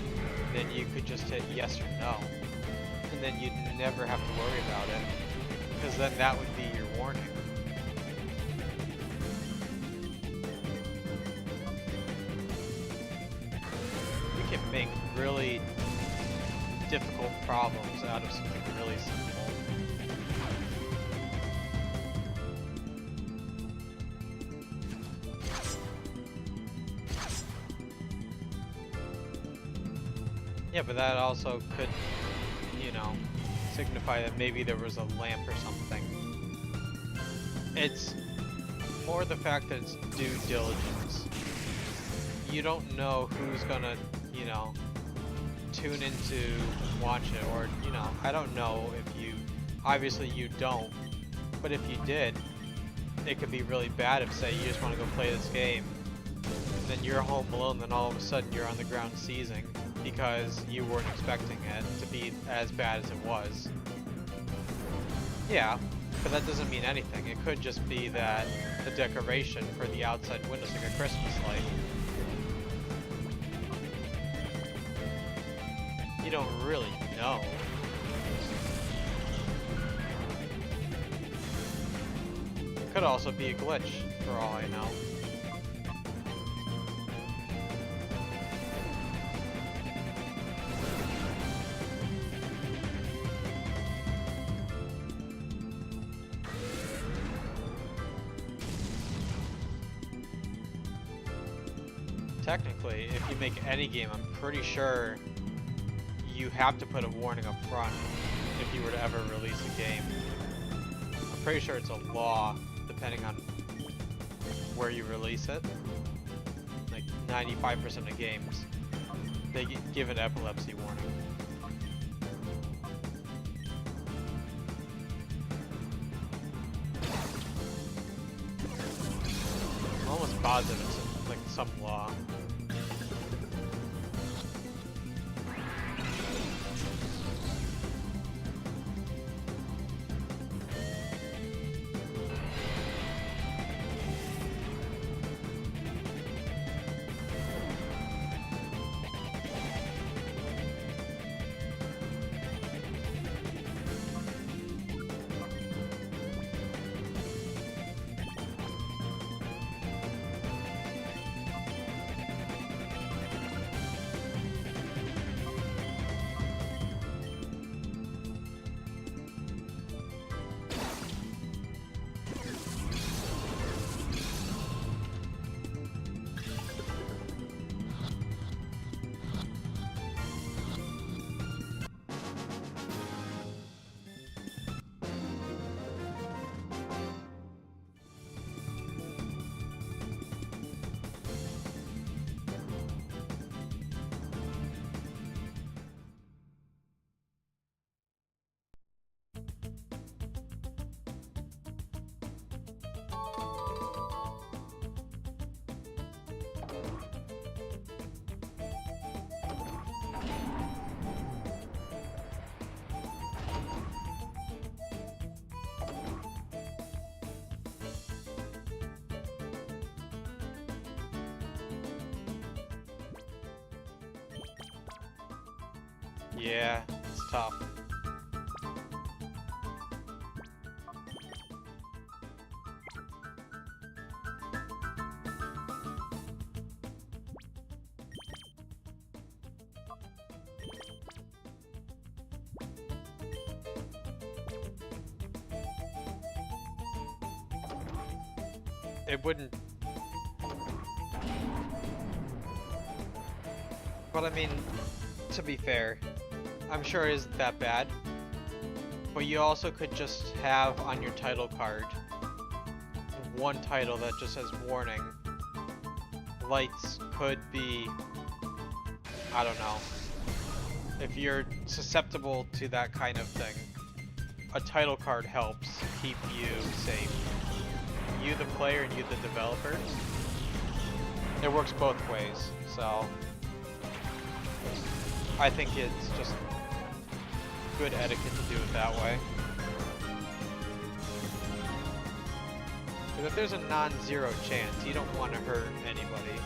Then you could just hit yes or no. And then you'd never have to worry about it. Because then that would be your warning. We can make really difficult problems out of something really simple. Yeah, but that also could, you know, signify that maybe there was a lamp or something. It's more the fact that it's due diligence. You don't know who's gonna, you know, tune in to watch it, or, you know, I don't know if you, obviously you don't, but if you did, it could be really bad if, say, you just want to go play this game, and then you're home alone, then all of a sudden you're on the ground seizing, because you weren't expecting it to be as bad as it was. Yeah, but that doesn't mean anything. It could just be that the decoration for the outside windows like a Christmas light. You don't really know. It could also be a glitch, for all I know. Technically, if you make any game, I'm pretty sure you have to put a warning up front if you were to ever release a game. I'm pretty sure it's a law, depending on where you release it. Like 95% of games, they give an epilepsy warning. I'm almost positive it's like some law. Yeah, it's tough. It wouldn't. But I mean, to be fair, I'm sure it isn't that bad. But you also could just have on your title card one title that just says warning. Lights could be, I don't know. If you're susceptible to that kind of thing, a title card helps keep you safe. You the player and you the developer. It works both ways, so I think it's just good etiquette to do it that way. Because if there's a non-zero chance, you don't want to hurt anybody.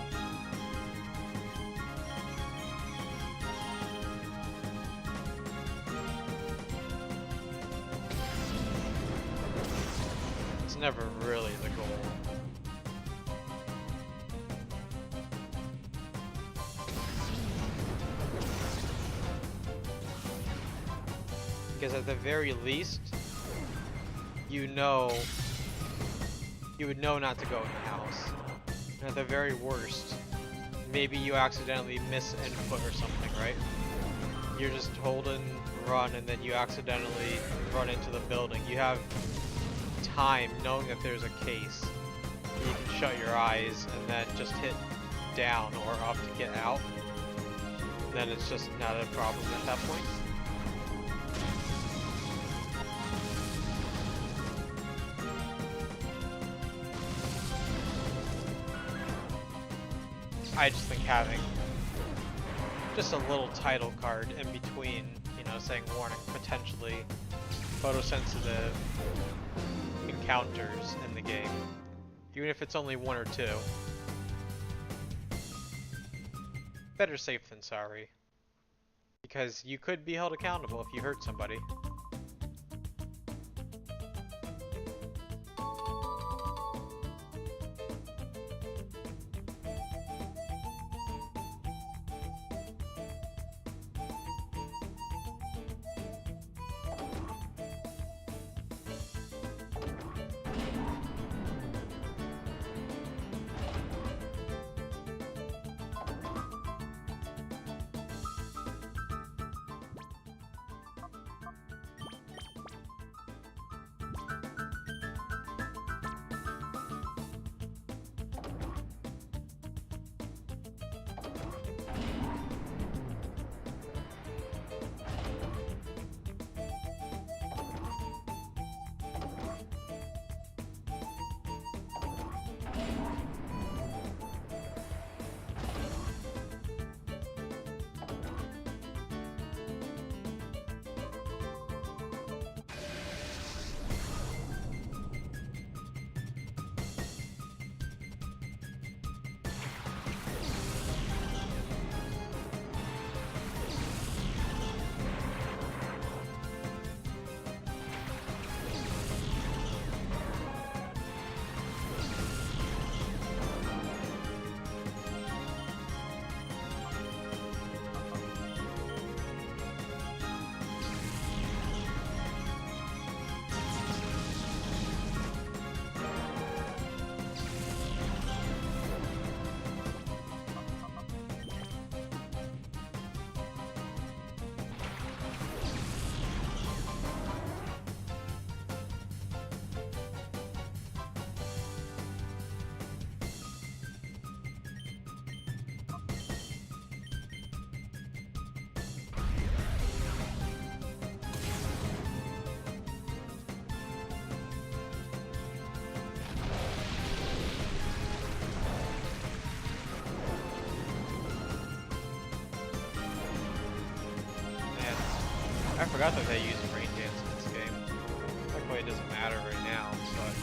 It's never really the goal. Because at the very least, you would know not to go in the house. And at the very worst, maybe you accidentally miss input or something, right? You're just holding run and then you accidentally run into the building. You have time knowing that there's a case. You can shut your eyes and then just hit down or up to get out. Then it's just not a problem at that point. I just think having just a little title card in between, you know, saying warning, potentially photosensitive encounters in the game, even if it's only one or two. Better safe than sorry, because you could be held accountable if you hurt somebody. I forgot that they use rain dance in this game. Luckily it doesn't matter right now, but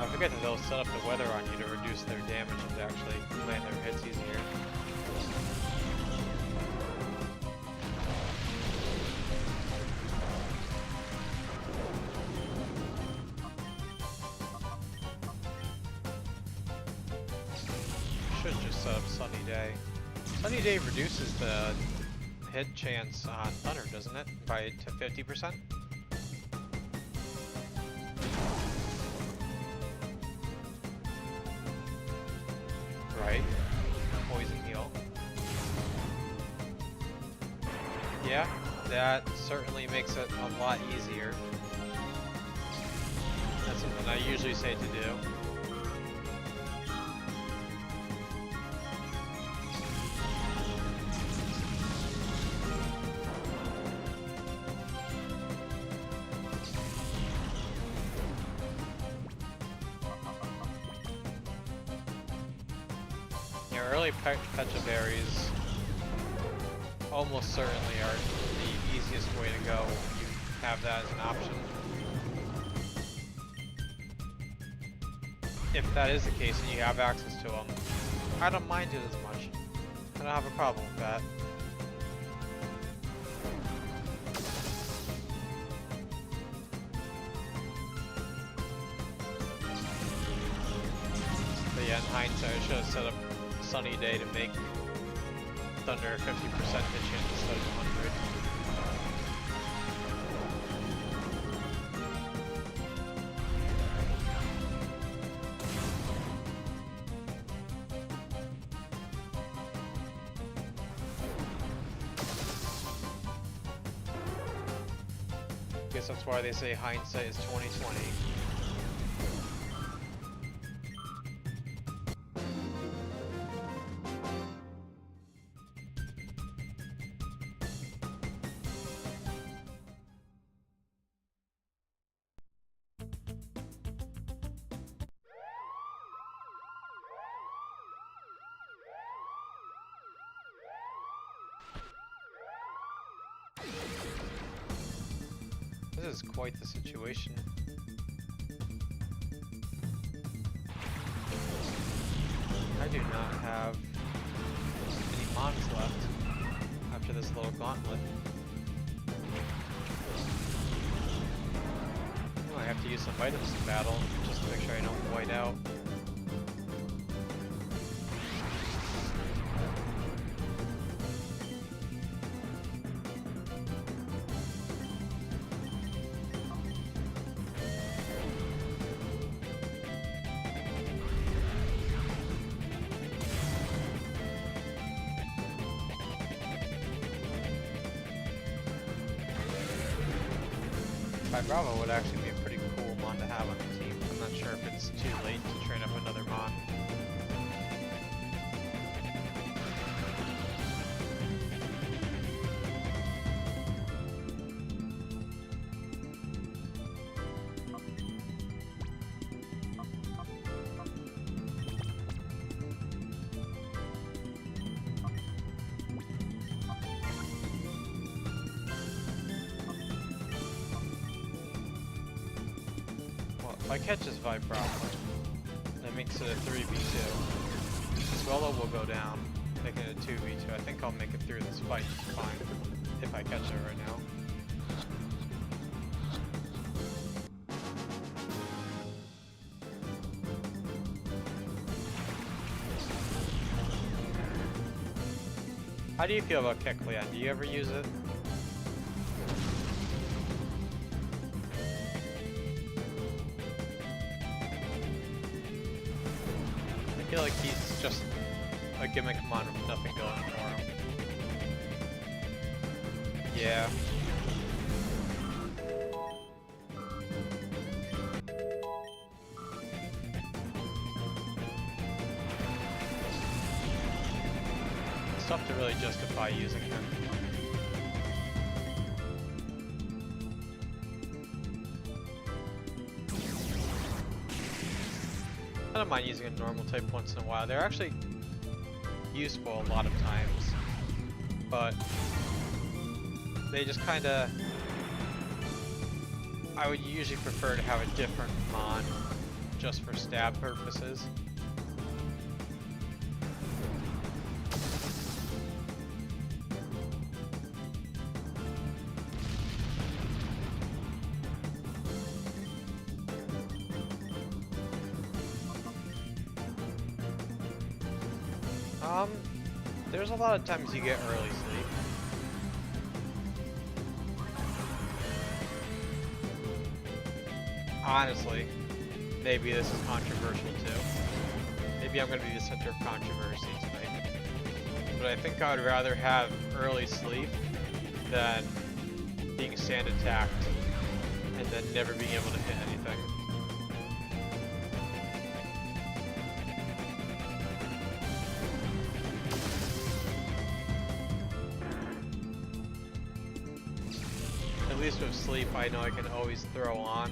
I forget that they'll set up the weather on you to reduce their damage and to actually land their hits easier. should just set up Sunny Day. Sunny Day reduces the hit chance on Thunder, doesn't it? To 50%? Right. Poison heal. Yeah, that certainly makes it a lot easier. That's something I usually say to do. Early Pecha berries almost certainly are the easiest way to go when you have that as an option. If that is the case and you have access to them, I don't mind it as much. I don't have a problem with that. But yeah, in hindsight, I should have set up Sunny Day to make Thunder 50% hit chance instead of 100. Guess that's why they say hindsight is 20/20. This is quite the situation. I do not have any mons left after this little gauntlet. Oh, I have to use some items in battle just to make sure I don't white out. Bravo would actually be a pretty cool mon to have on the team. I'm not sure if it's too late to train up another mon. If I catch this Vibrava, that makes it a 3v2. Swellow will go down, making it a 2v2. I think I'll make it through this fight just fine, if I catch it right now. How do you feel about Kecleon? Do you ever use it? I feel like he's just a gimmick mon with nothing going for him. Yeah. It's tough to really justify using him. I don't mind using a normal type once in a while. They're actually useful a lot of times, but they just kind of... I would usually prefer to have a different mon just for stab purposes. There's a lot of times you get early sleep. Honestly, maybe this is controversial too. Maybe I'm gonna be the center of controversy tonight. But I think I would rather have early sleep than being sand attacked and then never being able to hit anything. At least with sleep, I know I can always throw on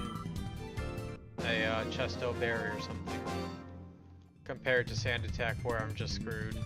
a chesto berry or something, compared to sand attack where I'm just screwed.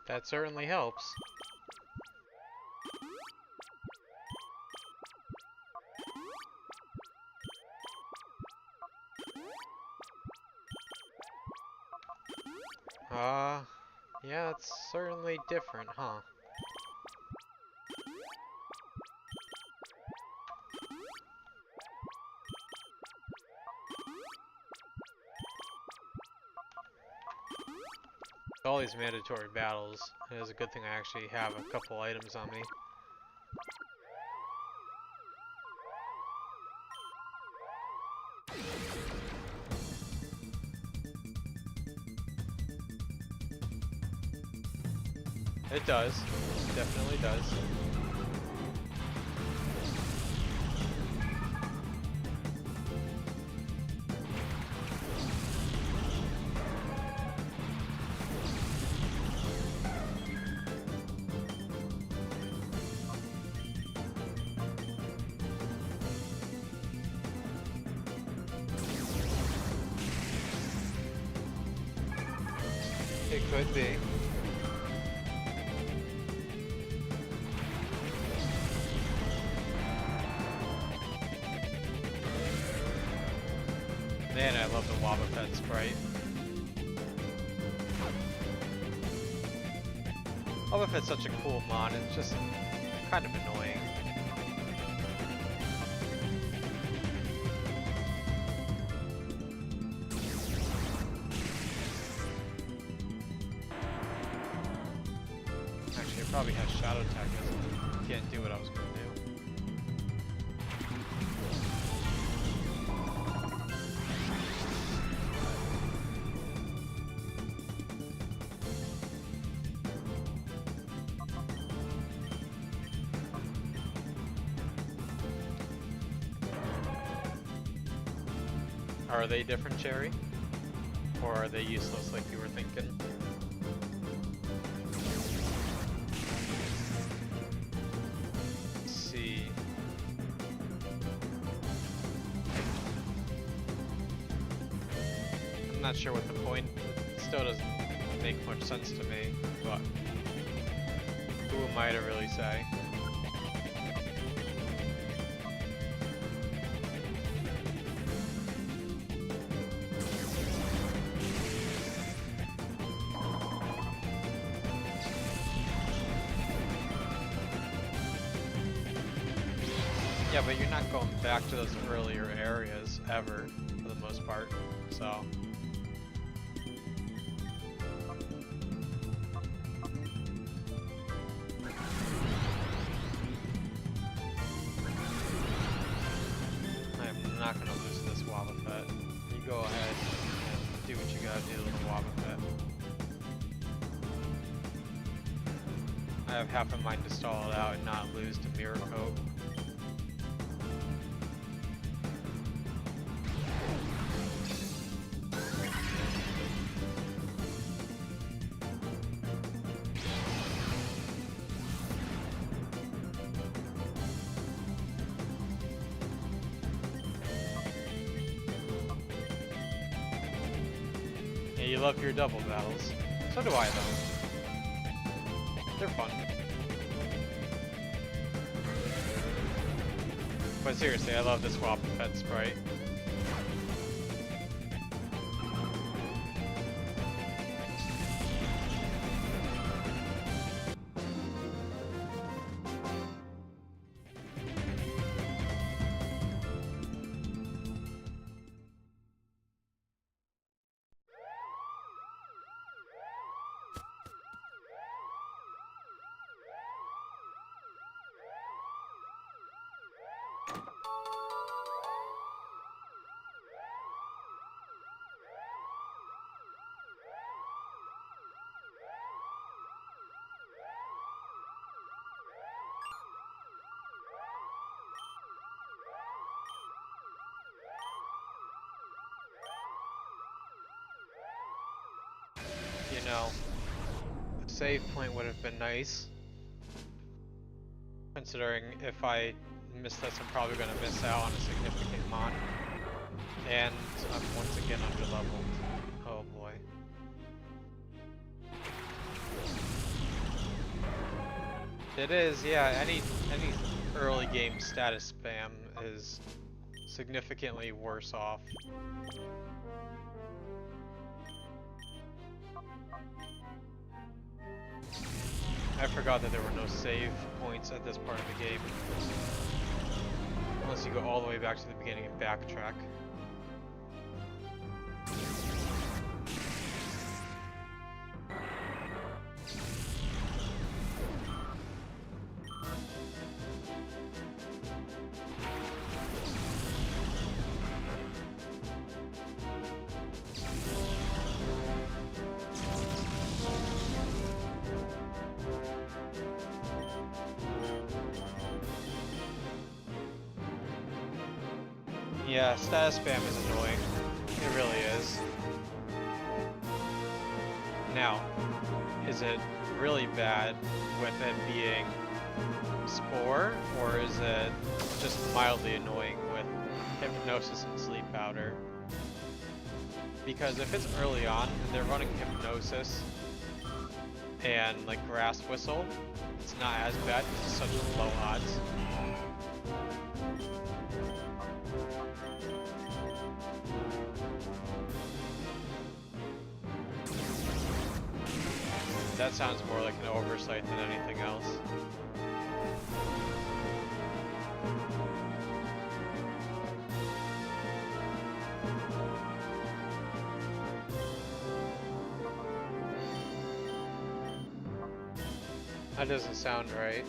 That certainly helps. Yeah, it's certainly different, huh? All these mandatory battles, it is a good thing I actually have a couple items on me. It does. It definitely does. It could be. Man, I love the Lava Fett sprite. Lava Fett's such a cool mod, it's just kind of annoying. Actually, it probably has Shadow Tag, doesn't it? Can't do what I was going to do. Are they different, Cherry? Or are they useless like you were thinking? Let's see. I'm not sure what the point, it still doesn't make much sense to me, but who am I to really say? Yeah, but you're not going back to those earlier areas ever, for the most part, so. I'm not gonna lose this Lava Fett. You go ahead and do what you gotta do with the Lava Fett. I have half a mind to stall it out and not lose to Mirror Coat. love your double battles. So do I, though. They're fun. But seriously, I love the swap pet sprite. You know, a save point would have been nice. Considering if I miss this, I'm probably going to miss out on a significant amount. And I'm once again underleveled. Oh boy. It is, yeah, any early game status spam is significantly worse off. I forgot that there were no save points at this part of the game. Unless you go all the way back to the beginning and backtrack. Yeah, status spam is annoying. It really is. Now, is it really bad with it being Spore, or is it just mildly annoying with Hypnosis and Sleep Powder? Because if it's early on and they're running Hypnosis and like Grass Whistle, it's not as bad because it's such low odds. That sounds more like an oversight than anything else. That doesn't sound right.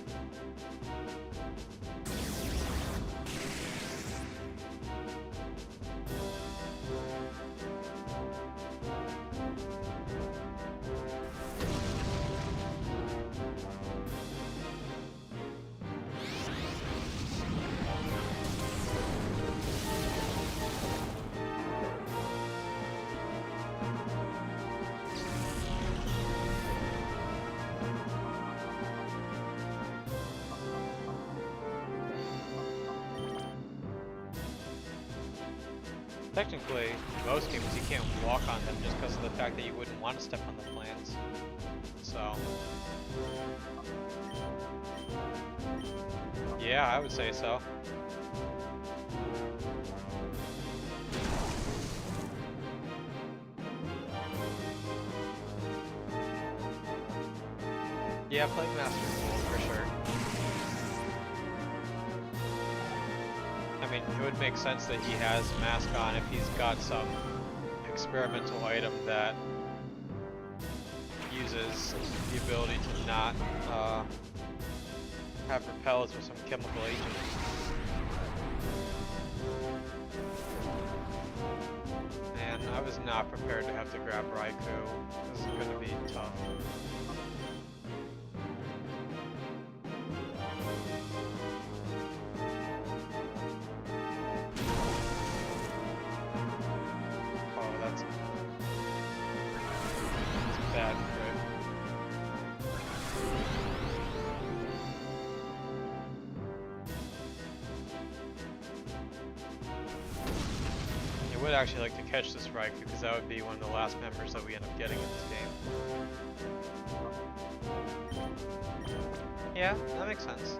Technically, in most games you can't walk on them just because of the fact that you wouldn't want to step on the plants. So... yeah, I would say so. Yeah, Plague Master is cool, for sure. I mean, it would make sense that he has Mask on if he's got some experimental item that uses the ability to not have repels or some chemical agent. Man, I was not prepared to have to grab Raikou. This is going to be tough. Bad, right? would actually like to catch this Raikou because that would be one of the last members that we end up getting in this game. Yeah, that makes sense.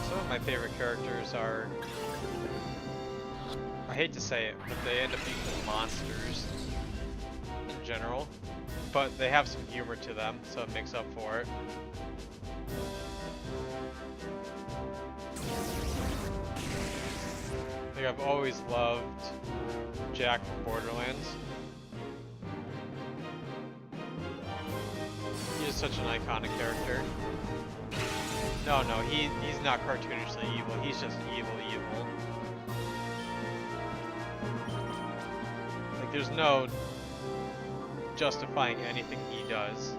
Some of my favorite characters are, I hate to say it, but they end up being the monsters in general. But they have some humor to them, so it makes up for it. I think I've always loved Jack from Borderlands. He is such an iconic character. No, he's not cartoonishly evil, he's just evil. Like, there's no justifying anything he does.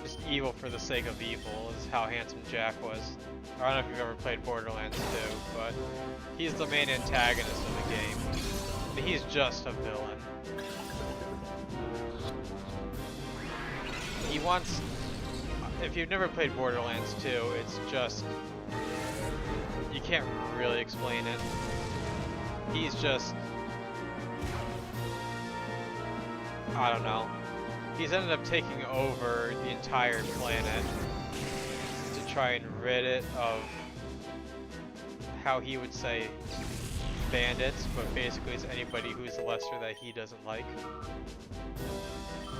Just evil for the sake of evil is how handsome Jack was. I don't know if you've ever played Borderlands 2, but he's the main antagonist of the game. And he's just a villain. He wants... If you've never played Borderlands 2, it's just... You can't really explain it. He's just... I don't know. He's ended up taking over the entire planet to try and rid it of, how he would say, bandits, but basically it's anybody who's lesser that he doesn't like.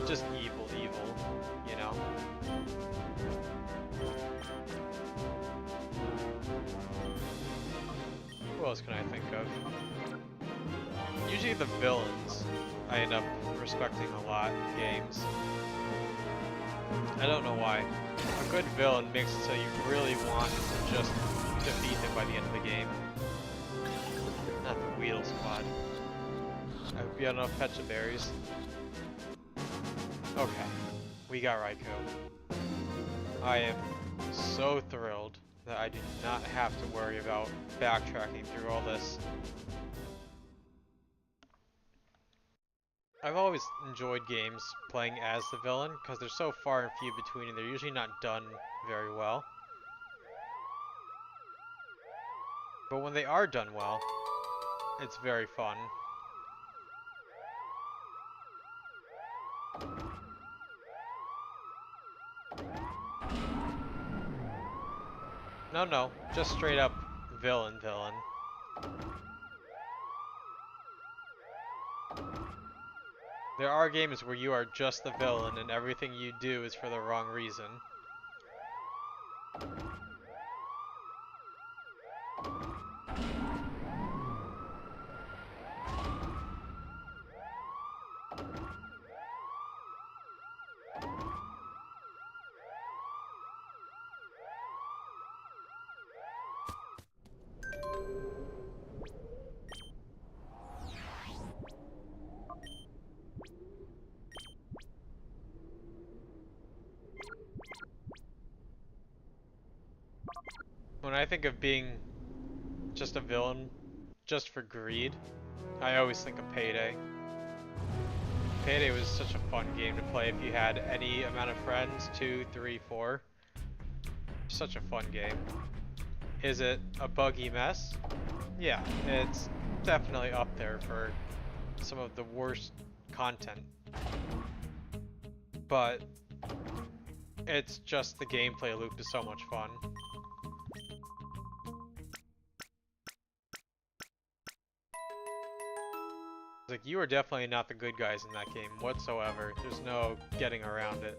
Just evil, you know? Who else can I think of? Usually the villains I end up respecting a lot in games. I don't know why. A good villain makes it so you really want to just defeat him by the end of the game. Not the Weedle Squad. I hope you have enough Pecha Berries. Okay, we got Raikou. I am so thrilled that I do not have to worry about backtracking through all this. I've always enjoyed games playing as the villain because they're so far and few between and they're usually not done very well. But when they are done well, it's very fun. No, just straight up villain. There are games where you are just the villain and everything you do is for the wrong reason. When I think of being just a villain, just for greed, I always think of Payday. Payday was such a fun game to play if you had any amount of friends, 2, 3, 4. Such a fun game. Is it a buggy mess? Yeah, it's definitely up there for some of the worst content. But it's just the gameplay loop is so much fun. Like, you are definitely not the good guys in that game whatsoever. There's no getting around it.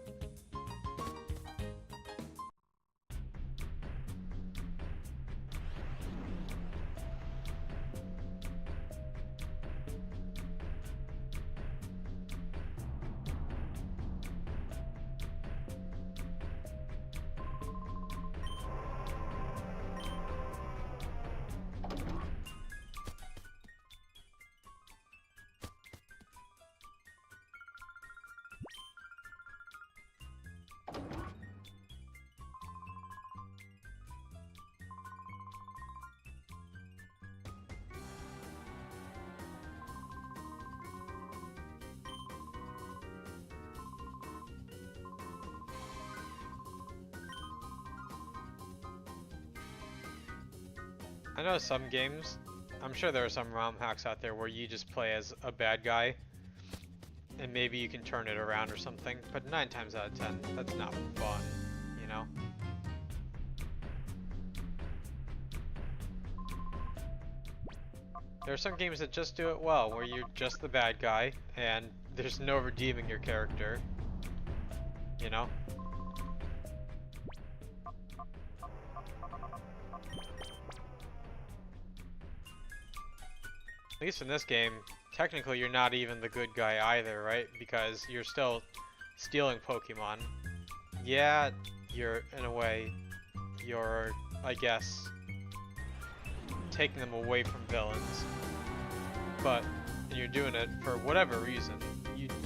I know some games, I'm sure there are some ROM hacks out there where you just play as a bad guy and maybe you can turn it around or something, but 9 times out of 10, that's not fun, you know? There are some games that just do it well, where you're just the bad guy and there's no redeeming your character, you know? At least in this game, technically you're not even the good guy either, right? Because you're still stealing Pokemon. Yeah, you're, in a way, you're, I guess, taking them away from villains. But you're doing it for whatever reason.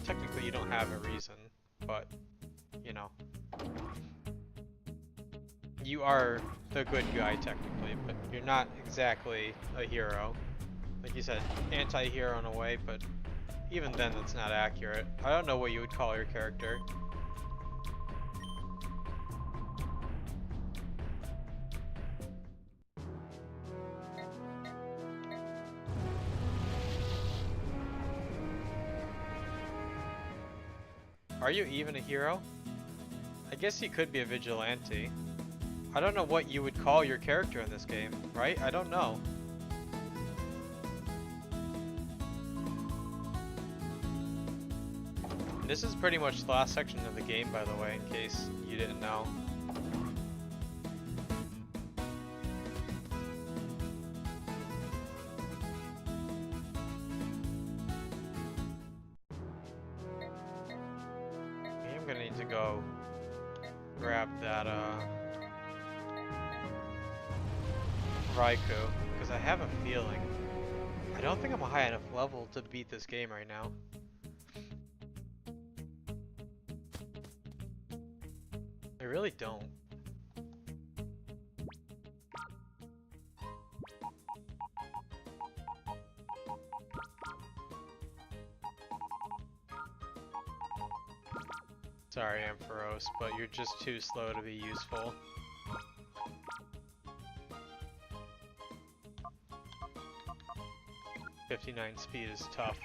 Technically you don't have a reason, but, you know. You are the good guy technically, but you're not exactly a hero. Like you said, anti-hero in a way, but even then that's not accurate. I don't know what you would call your character. Are you even a hero? I guess you could be a vigilante. I don't know what you would call your character in this game, right? I don't know. This is pretty much the last section of the game, by the way, in case you didn't know. I'm gonna need to go grab that Raikou, because I have a feeling I don't think I'm a high enough level to beat this game right now. I really don't. Sorry, Ampharos, but you're just too slow to be useful. .59 speed is tough.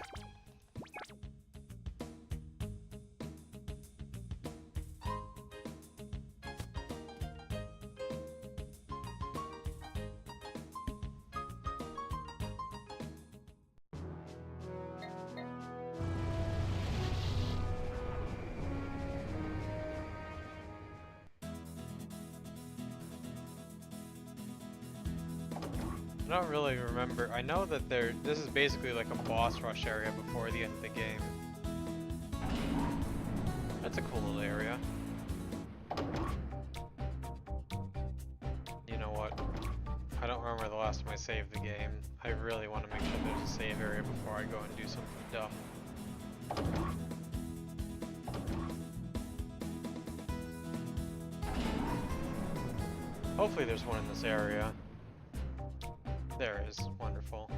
I don't really remember. I know that this is basically like a boss rush area before the end of the game. That's a cool little area. You know what? I don't remember the last time I saved the game. I really want to make sure there's a save area before I go and do something dumb. Hopefully there's one in this area. There is. Wonderful.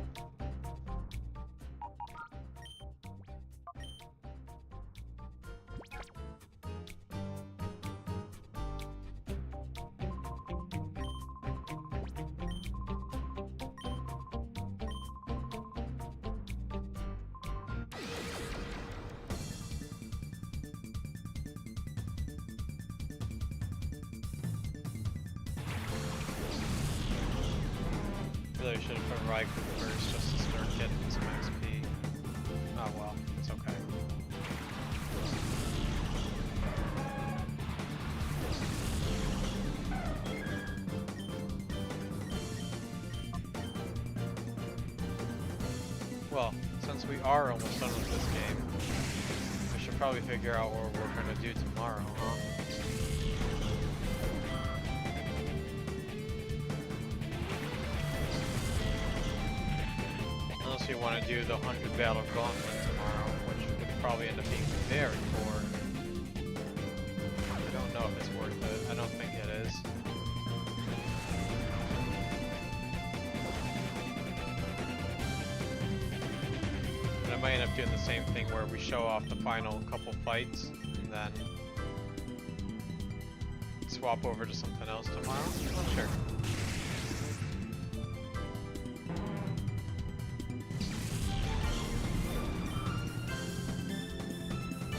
Really should have put Raikou first just to start getting some XP. Oh well, it's okay. Well, since we are almost done with this game, we should probably figure out what we're gonna do tomorrow, huh? Unless you want to do the 100 battle gauntlet tomorrow, which would probably end up being very boring. I don't know if it's worth it. I don't think it is. And I might end up doing the same thing where we show off the final couple fights and then swap over to something else tomorrow. I'm not sure.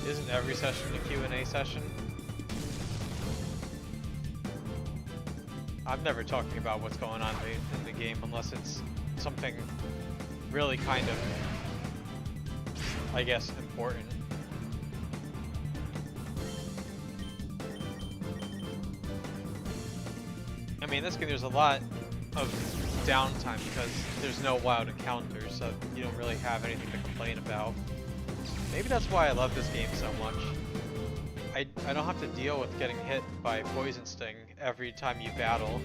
Isn't every session a Q&A session? I'm never talking about what's going on in the game unless it's something really kind of, I guess, important. I mean, in this game there's a lot of downtime because there's no wild encounters, so you don't really have anything to complain about. Maybe that's why I love this game so much. I don't have to deal with getting hit by Poison Sting every time you battle.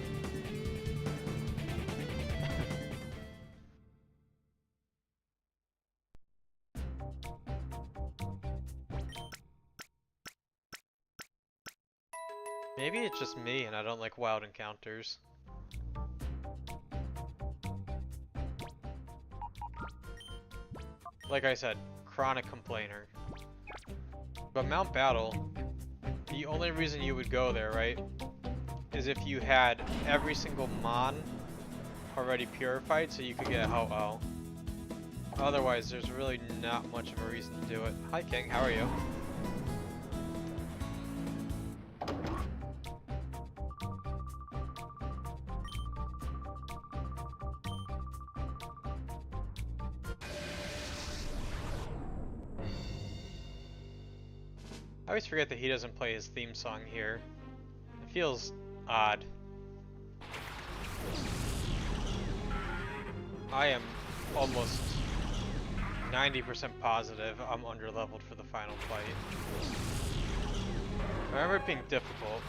Maybe it's just me and I don't like wild encounters. Like I said, chronic complainer. But Mount Battle, the only reason you would go there, right, is if you had every single Mon already purified so you could get a Ho-Oh. Otherwise, there's really not much of a reason to do it. Hi King, how are you? I always forget that he doesn't play his theme song here. It feels odd. I am almost 90% positive I'm underleveled for the final fight. I remember it being difficult.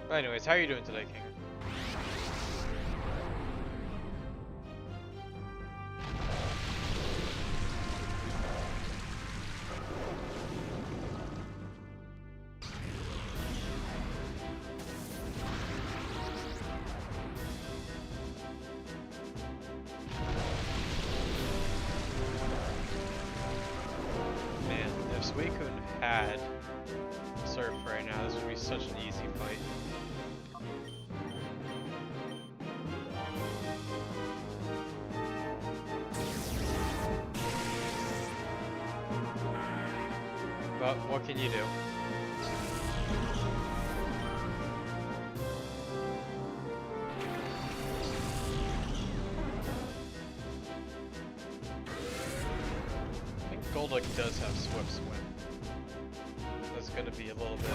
But anyways, how are you doing today, King? Man, if Suicune had Surf right now, this would be such an easy fight. But what can you do? I think Golduck does have Swift Swim. That's gonna be a little bit...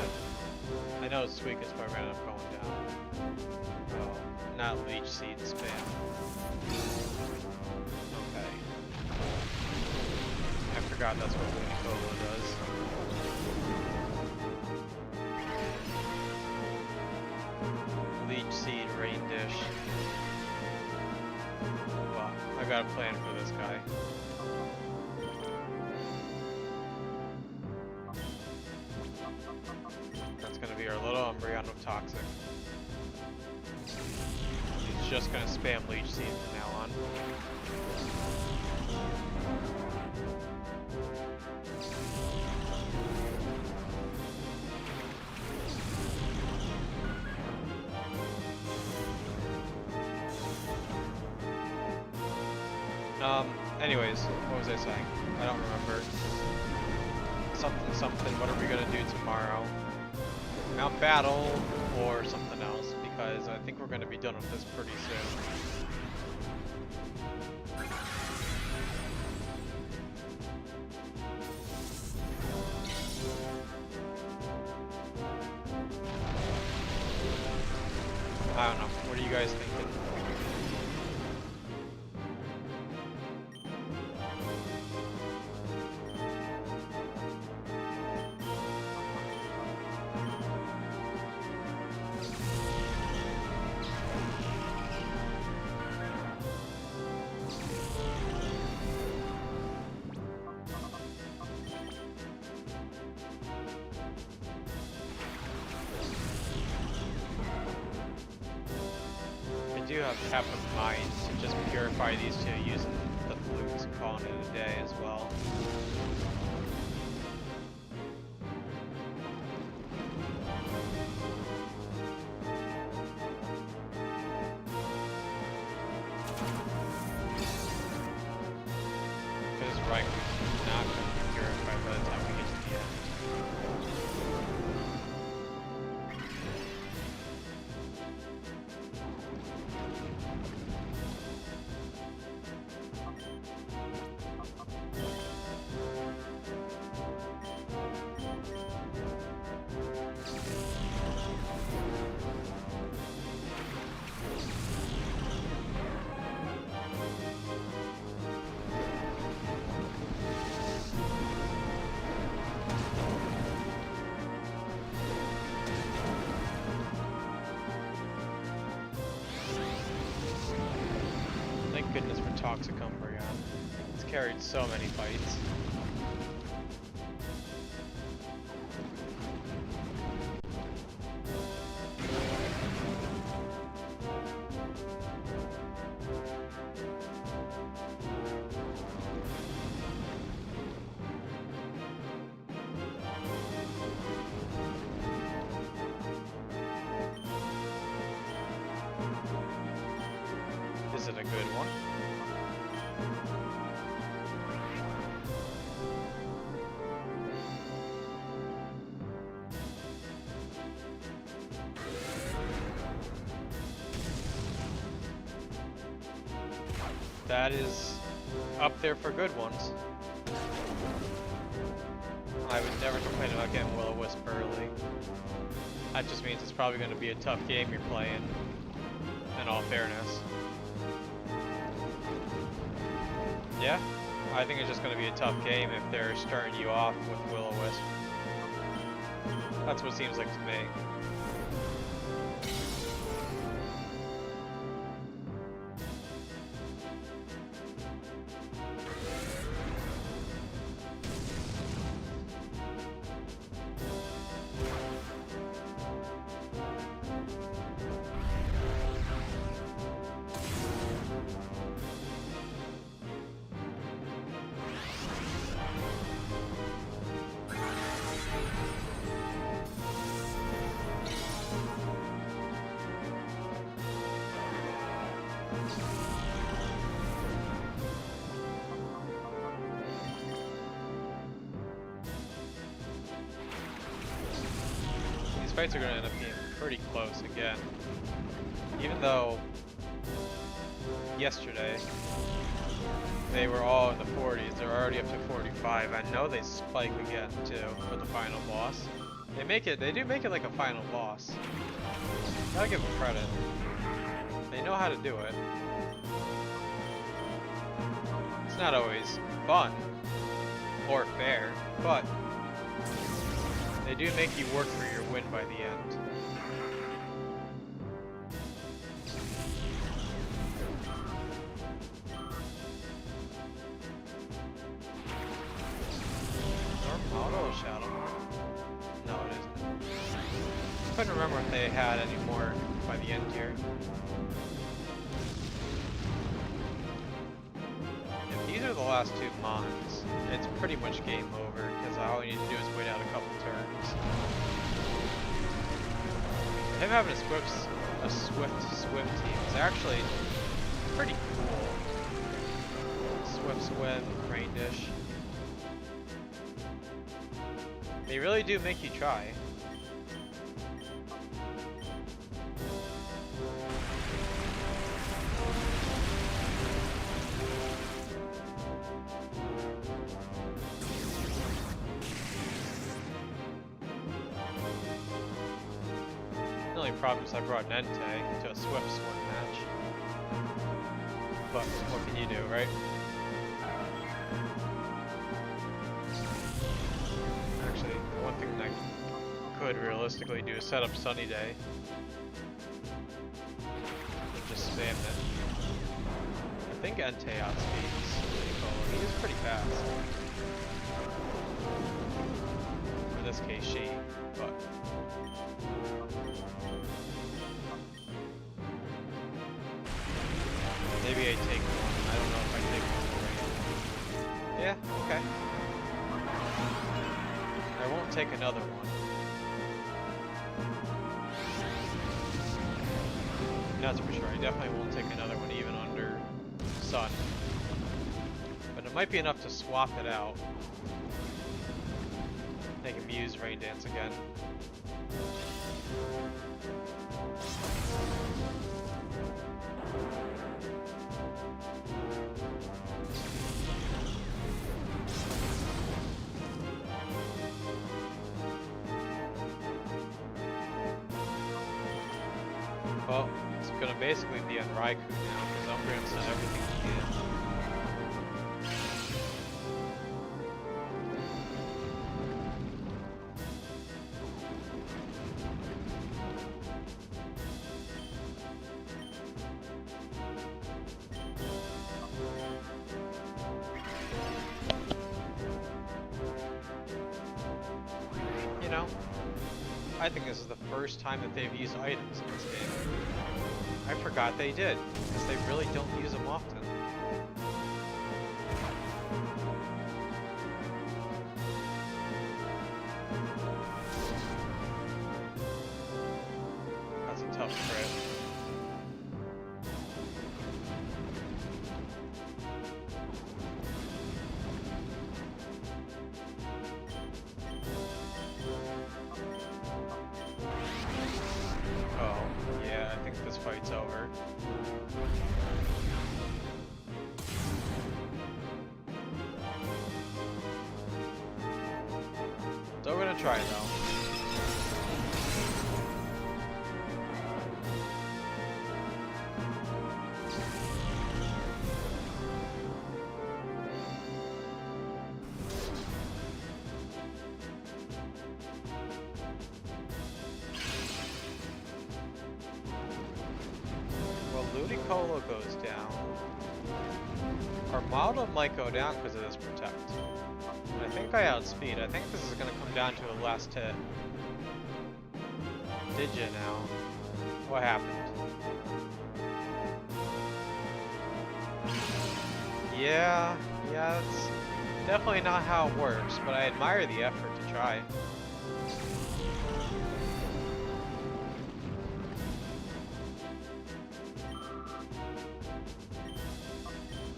I know Suicune's probably gonna end up going down. Oh, not Leech Seed spam. Okay. I forgot that's what Winnie does. Leech Seed, Rain Dish. Well, I got a plan for this guy. That's gonna be our little Umbreon with Toxic. He's just gonna spam Leech Seed from now on. Anyways, what was I saying? I don't remember. Something, what are we gonna do tomorrow? Mount Battle or something else, because I think we're gonna be done with this pretty soon. I don't know, what are you guys thinking? I do have half of mind to just purify these two using the flutes and calling it a day as well. like who's not going to be purified by the time we get to the end. Thank goodness for Toxic Umbreon. It's carried so many fights. Is it a good one? That is up there for good ones. I would never complain about getting Will-O-Wisp early. That just means it's probably going to be a tough game you're playing, in all fairness. Yeah, I think it's just going to be a tough game if they're starting you off with Will-O-Wisp. That's what it seems like to me. These fights are going to end up being pretty close again. Even though yesterday they were all in the 40s, they're already up to 45. I know they spike again too for the final boss. They do make it like a final boss. Gotta give them credit. They know how to do it. It's not always fun or fair, but they do make you work for your win by the end. Auto or Shadow? No, it isn't. I couldn't remember if they had any more by the end here. If these are the last two mons, it's pretty much game over, because all you need to do is wait out a couple turns. Him having a swift swim team is actually pretty cool. Swift swim, rain dish. They really do make you try. The only problem is I brought Nente to a Swift Swim match. But what can you do, right? Actually, one thing that I could realistically do is set up Sunny Day. And just spam it. I think Entei outspeeds Nicola. He is pretty fast. In this case, she, but... Maybe I take one. I don't know if I take one. Yeah, okay. I won't take another one. That's for sure. I definitely won't take another one even under Sun. But it might be enough to swap it out. Make him use Rain Dance again. Well, it's gonna basically be on Raikou now, because Umbreon's done everything he can. You know, I think this is the first time that they've used items in this game. I forgot they did, because they really don't use them often. That's a tough crit. This fight's over. So we're gonna try it though. Ludicolo goes down. Our model might go down because of this protect. I think I outspeed. I think this is going to come down to a last hit. Did you now? What happened? Yeah, that's definitely not how it works, but I admire the effort to try.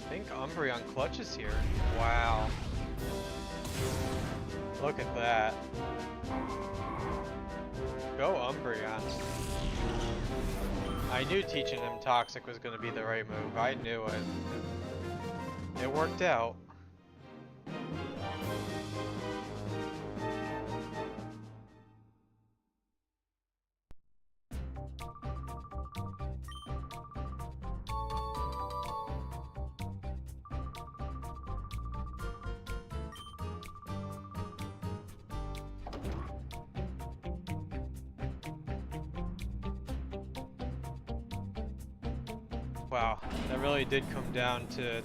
I think Umbreon clutches here. Wow. Look at that. Go Umbreon. I knew teaching him Toxic was going to be the right move. I knew it. It worked out. Wow, that really did come down to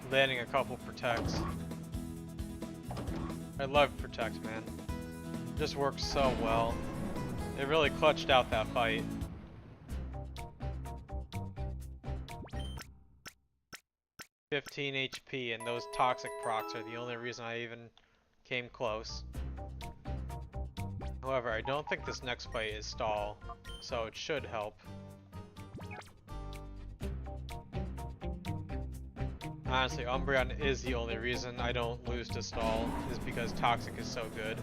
landing a couple protects. I love protect, man. It just works so well. It really clutched out that fight. $15 HP, and those toxic procs are the only reason I even came close. However, I don't think this next fight is stall, so it should help. Honestly, Umbreon is the only reason I don't lose to stall, is because Toxic is so good.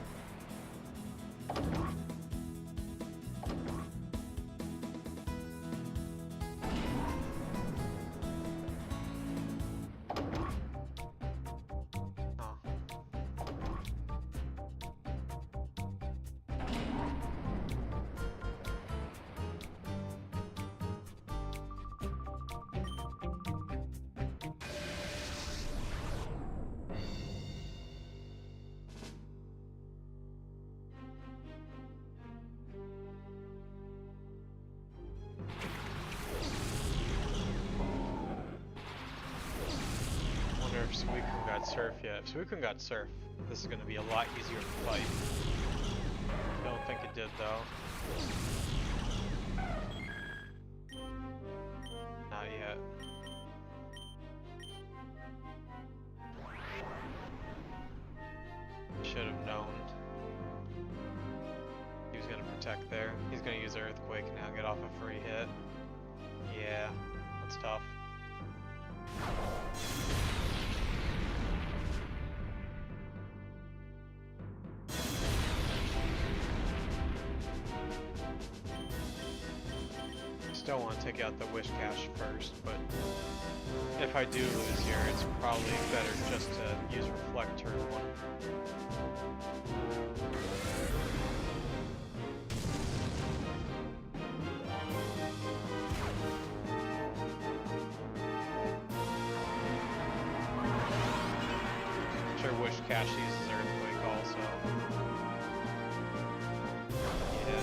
If Suicune got Surf yet. If Suicune got Surf, this is going to be a lot easier to fight. Don't think it did though. Not yet. Should have known. He was going to protect there. He's going to use Earthquake now, get off a free hit. Yeah, that's tough. still want to take out the wish cache first, but if I do lose here, it's probably better just to use reflect turn 1. Wish cache uses earthquake also. Yeah.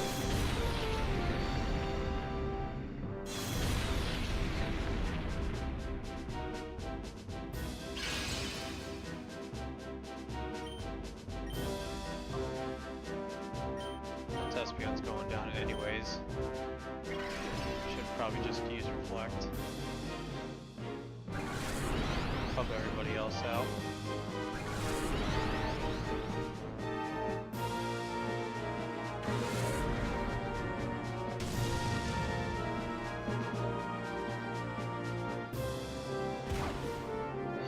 Tespion's going down anyways. Should probably just use reflect. Help everybody else out.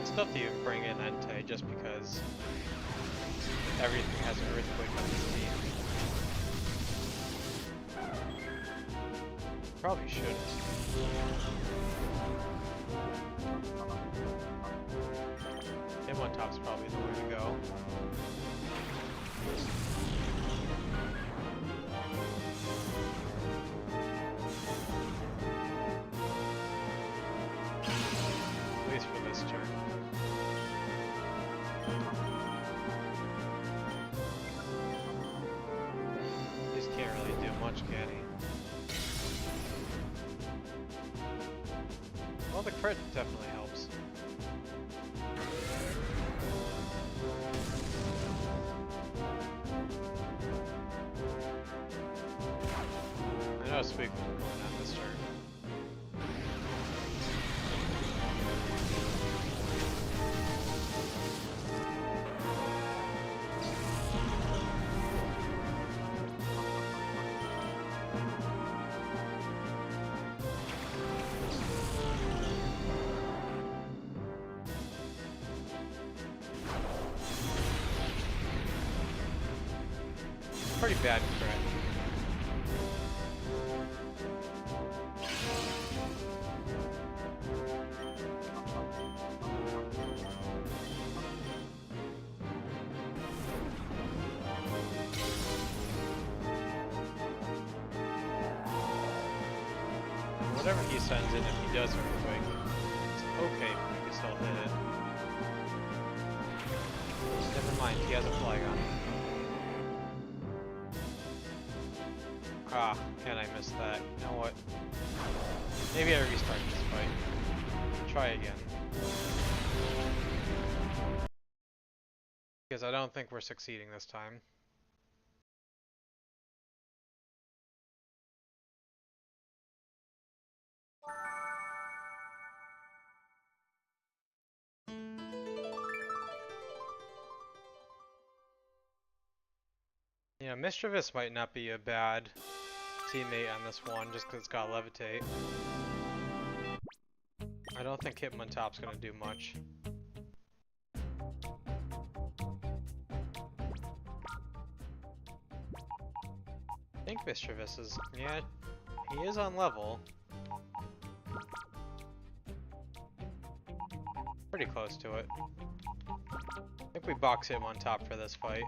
Stuff to even bring in Entei just because everything has an earthquake on this team. Probably shouldn't. Him on top's probably the way to go. At least for this turn. He just can't really do much, can he? Well, the crit definitely helps. I know Speak was going on this turn. Pretty bad crit. Whatever he sends in, if he does earthquake, it's okay because he'll hit it. Never mind, he has a flag on. Ah, and I missed that. You know what? Maybe I restart this fight. Try again. Because I don't think we're succeeding this time. Yeah, Mischievous might not be a bad teammate on this one just because it's got Levitate. I don't think Hitmontop's gonna do much. I think Mischievous is, yeah, he is on level. Pretty close to it. I think we box Hitmontop for this fight.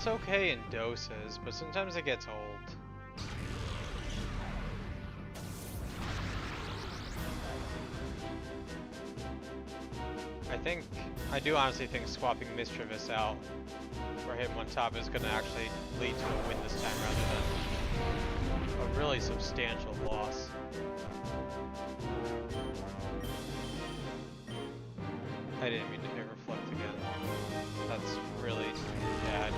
It's okay in doses, but sometimes it gets old. I do honestly think swapping Mischievous out for him on top is going to actually lead to a win this time rather than a really substantial loss. I didn't mean to hit reflect again. That's really bad.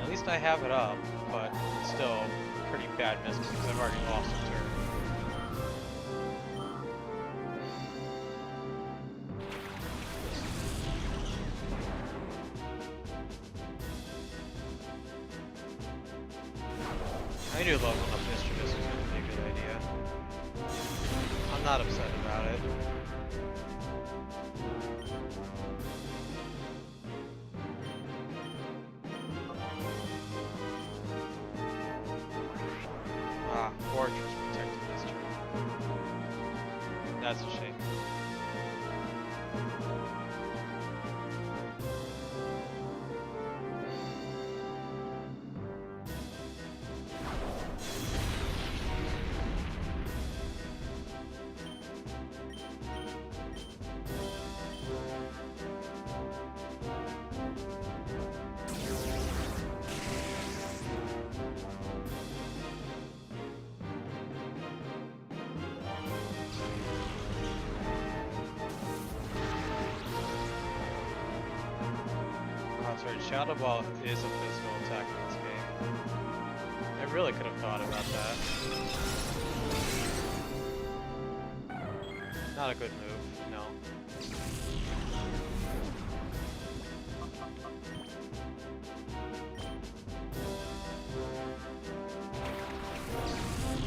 At least I have it up, but it's still a pretty bad miss because I've already lost a turn. I knew leveling up Mischievous was going to be a good idea. I'm not upset about it. Ah, Fortress protected this turn. That's a shame. Shadow Ball is a physical attack in this game. I really could have thought about that. Not a good move, no.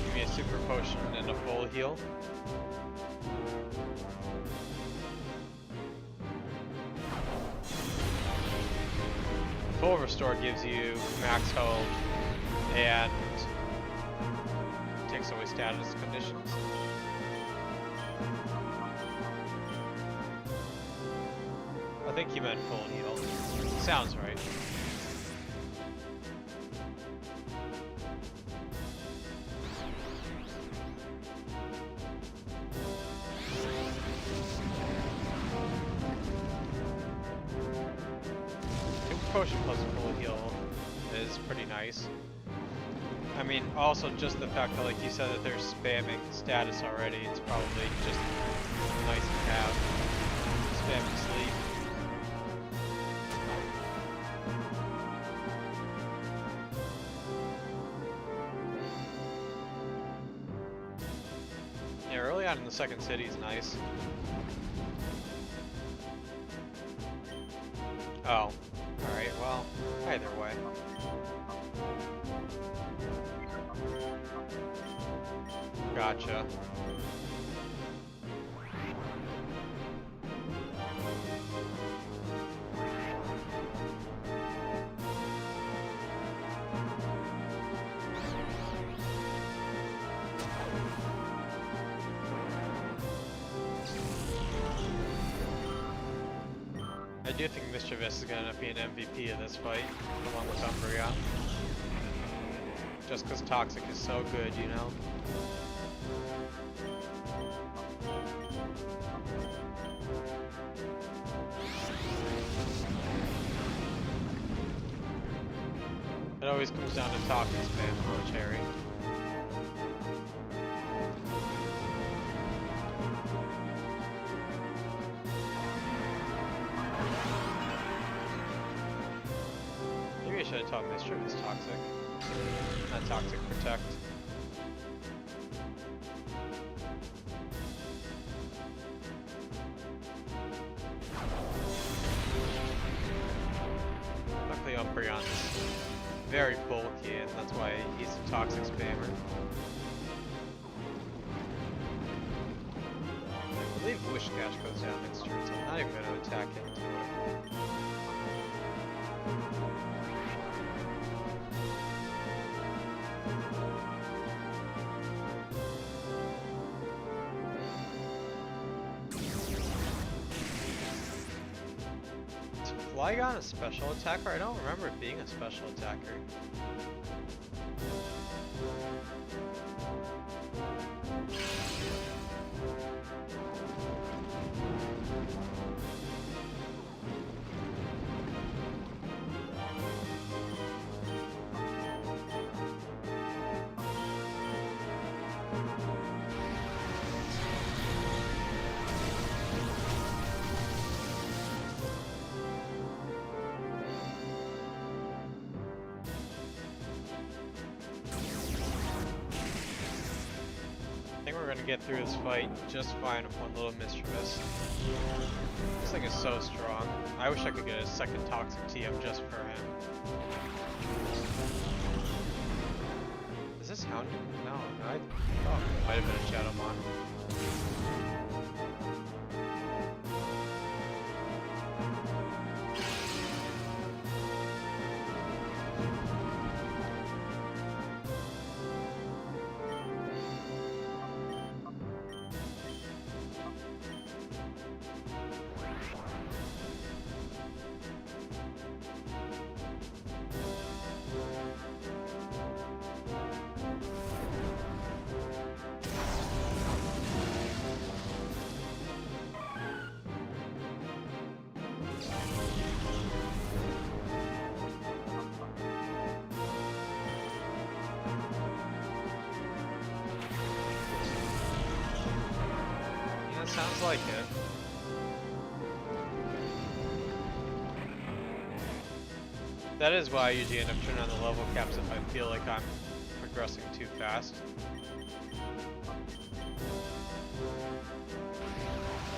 Give me a super potion and a full heal. Full Restore gives you max health and takes away status conditions. I think he meant full heal. Sounds right. Potion plus full heal is pretty nice. I mean, also just the fact that, like you said, that they're spamming status already, it's probably just nice to have. Spamming sleep. Yeah, early on in the second city is nice. Oh. Alright, well, either way. Gotcha. I do think Mischievous is going to be an MVP of this fight, along with Umbreon. Just because Toxic is so good, you know? It always comes down to Toxic spam on Cherry. Maybe I should have taught Mischievous Toxic. Not Toxic Protect. Luckily Umbreon's very bulky, and that's why he's a Toxic spammer. I believe Wish Cash goes down next turn, so I'm not even going to attack into it. Flygon a special attacker? I don't remember it being a special attacker. I think we're gonna get through this fight just fine with one little Mischievous. This thing is so strong. I wish I could get a second Toxic TM just for him. Is this Houndoom? No, I thought it might have been a Shadowmon. Sounds like it. That is why I usually end up turning on the level caps if I feel like I'm progressing too fast.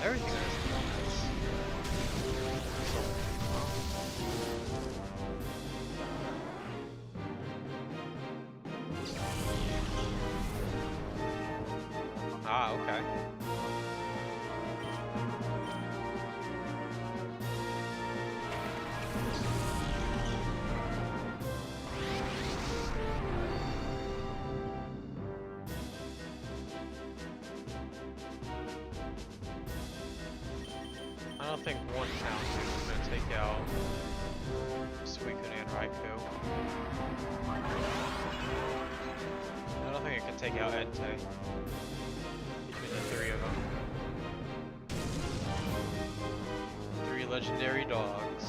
Everything is nice. Ah, okay. I don't think one Houndoom is going to take out Suicune and Raikou. I don't think it can take out Entei. Between the three of them. 3 legendary dogs.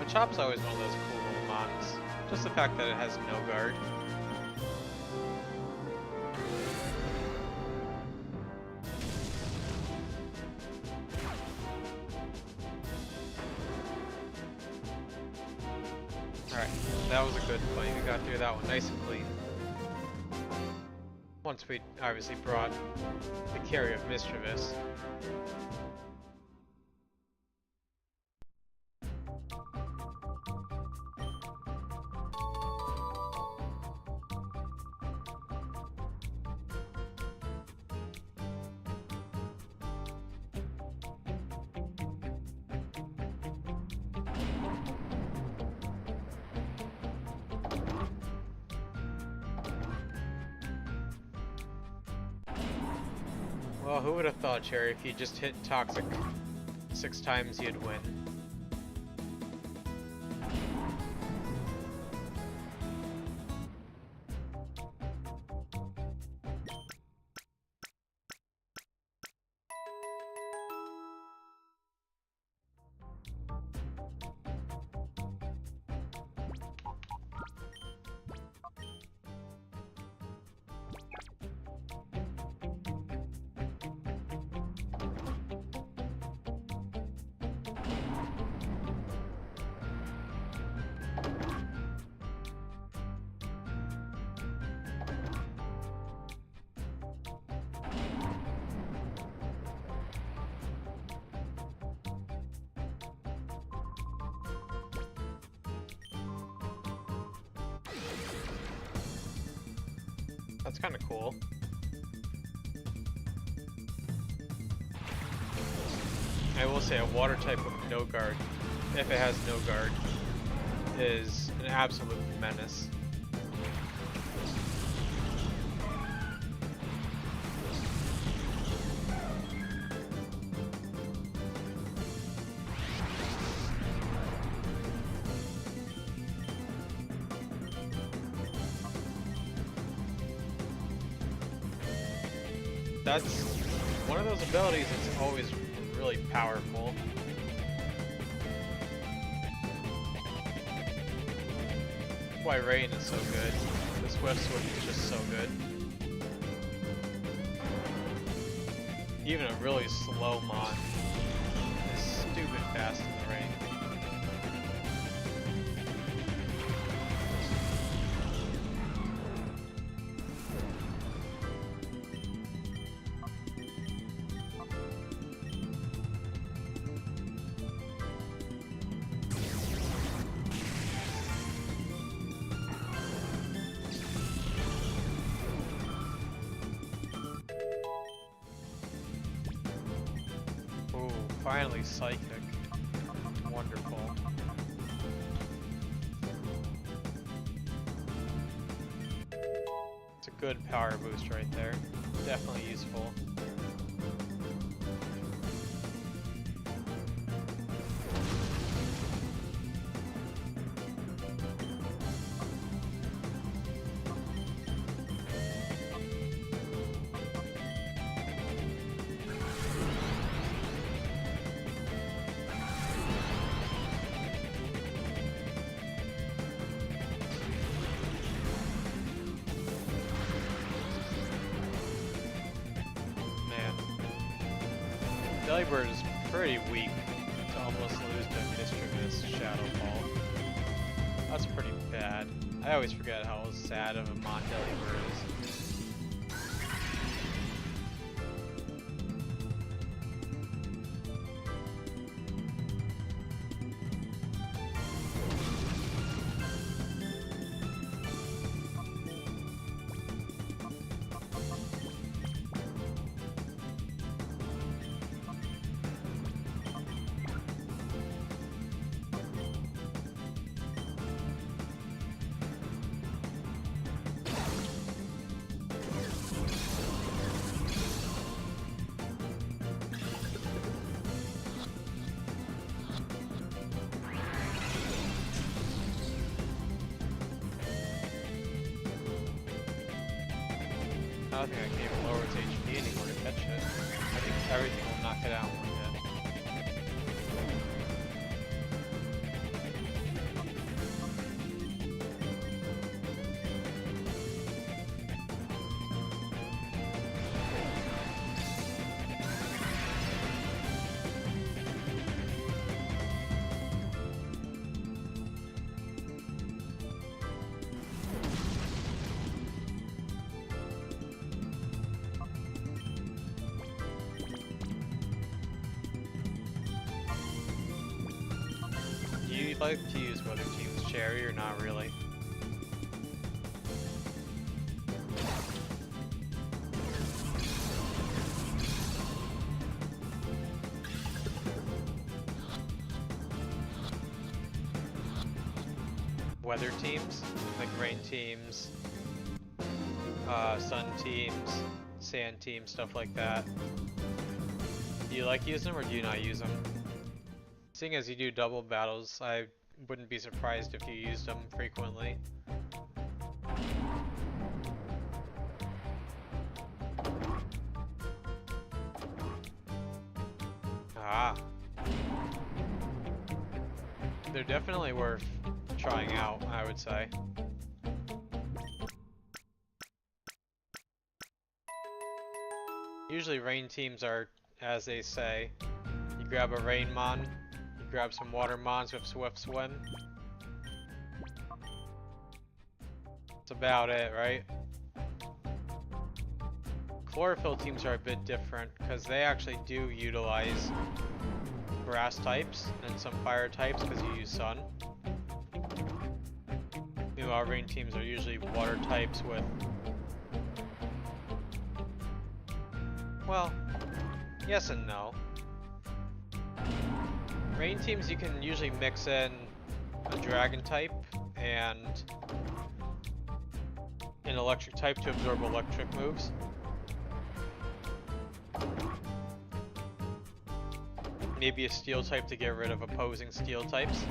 Machop's always one of those cool little mons. Just the fact that it has no guard. Alright, that was a good fight. We got through that one nice and clean. Once we obviously brought the carry of Mischievous. Well, who would have thought, Cherry, if you just hit Toxic 6 times, you'd win. That's kind of cool. I will say a water type with no guard, if it has no guard, is an absolute menace. That's one of those abilities that's always really powerful. That's why Rain is so good. The Swift Switch is just so good. Even a really slow mon is stupid fast in the rain. Ooh, finally Psychic. Wonderful. It's a good power boost right there. Definitely useful. Delibird is pretty weak to almost lose to Mischievous Shadowfall. That's pretty bad. I always forget how sad of a mon Delibird is. I don't think I can even lower its HP anymore to catch it. I think everything will knock it out in one hit. Do you like to use Weather Team's Cherry or not really? Weather teams, like rain teams, sun teams, sand teams, stuff like that. Do you like using them or do you not use them? Seeing as you do double battles, I wouldn't be surprised if you used them frequently. Ah. They're definitely worth trying out, I would say. Usually rain teams are, as they say, you grab a rain mon, you grab some water mons with Swift Swim. That's about it, right? Chlorophyll teams are a bit different because they actually do utilize grass types and some fire types because you use sun. Meanwhile, rain teams are usually water types with, well, yes and no. Rain teams, you can usually mix in a dragon type and an electric type to absorb electric moves. Maybe a steel type to get rid of opposing steel types.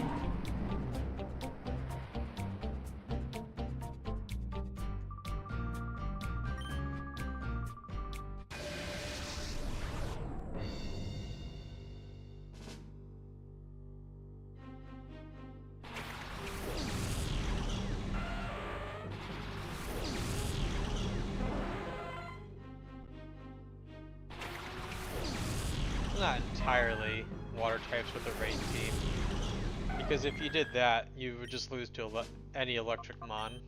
not entirely water types with a rain team. Because if you did that, you would just lose to any electric mon.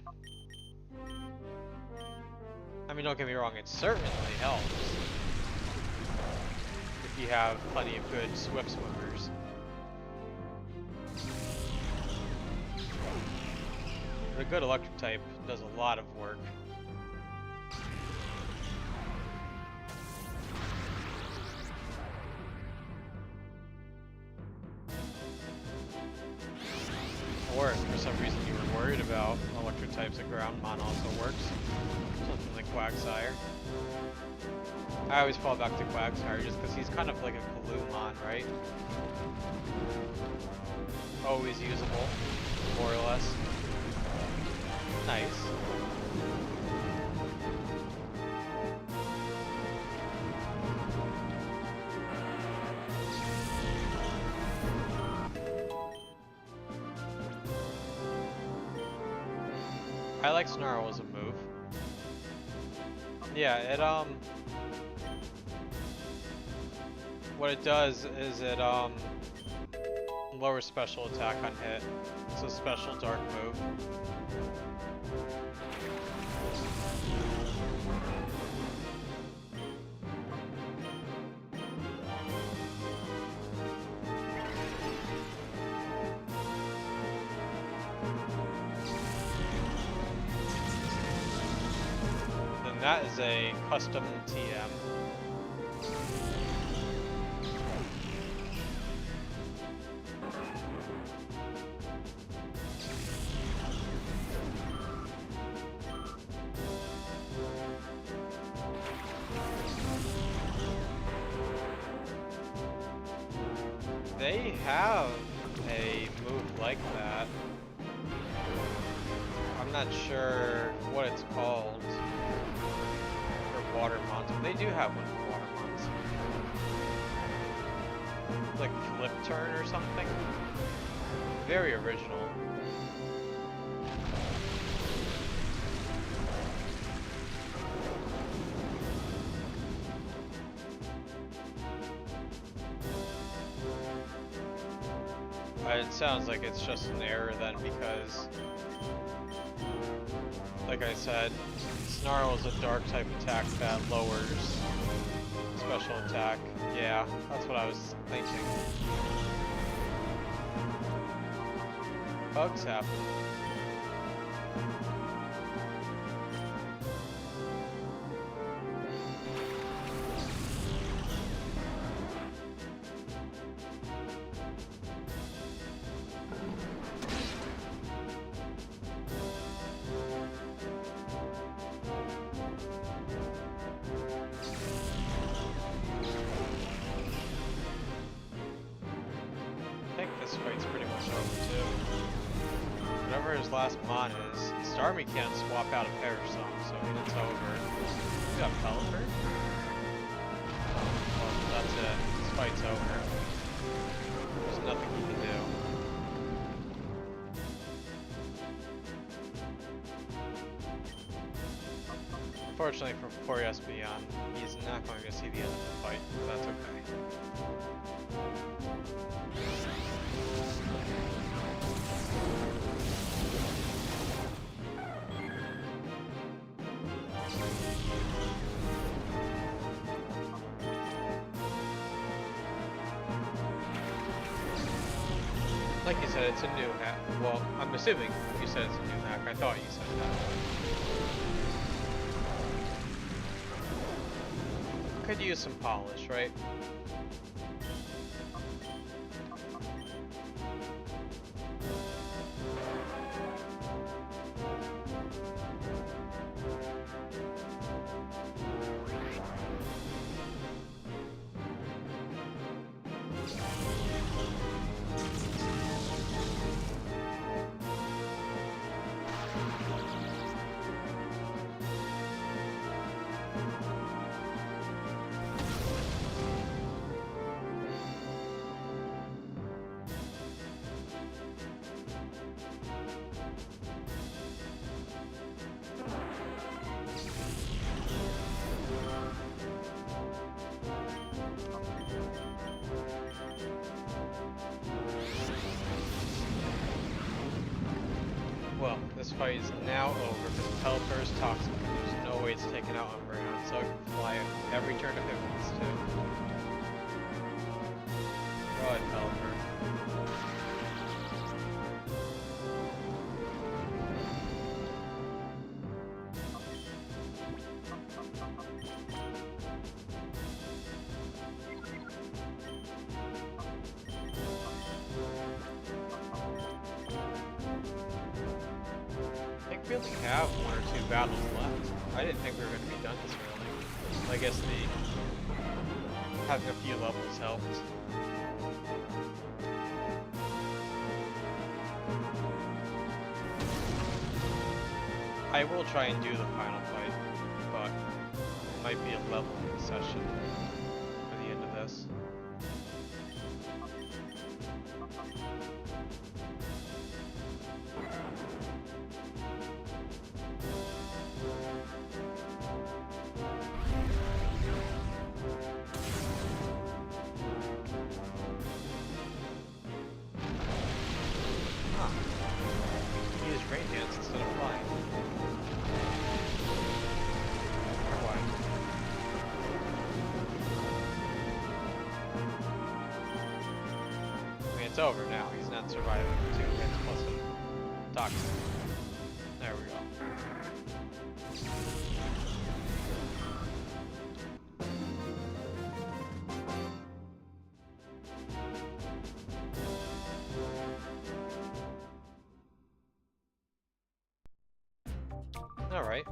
I mean, don't get me wrong, it certainly helps if you have plenty of good swift swimmers. But a good electric type does a lot of work. Or if for some reason you were worried about electric types, a ground mon also works. Something like Quagsire. I always fall back to Quagsire just because he's kind of like a Gloomon, right? Always usable, more or less. Nice. I like Snarl as a move. Yeah, it what it does is it lowers special attack on hit. It's a special dark move. And that is a custom TM. They have a move like that. I'm not sure what it's called for water mons, but they do have one for water mons. Like flip turn or something. Very original. It sounds like it's just an error then, because, like I said, Snarl is a dark type attack that lowers special attack. Yeah, that's what I was thinking. Bugs happen. This fight's pretty much over too. Whatever his last mon is, Starmie can't swap out a Perish Song, so I mean it's over. You got Pelipper? Well, that's it. This fight's over. There's nothing he can do. Unfortunately for Furious Beyond, he's not going to see the end of the fight, but that's okay. Like you said, it's a new hack. Well, I'm assuming you said it's a new hack. I thought you said that. Could use some polish, right? this fight is now over because Pelipper is toxic. There's no way it's taken out on Brown, so it can fly every turn if it wants to. Go ahead, Pelipper. We only have 1 or 2 battles left. I didn't think we were going to be done this early. I guess having a few levels helped. I will try and do the final fight, but it might be a level session for the end of this. Use rain dance instead of flying. Or why? I mean, it's over now. He's not surviving 2 hits plus a toxic. There we go. Alright.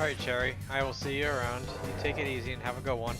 Alright, Cherry. I will see you around. You take it easy and have a good one.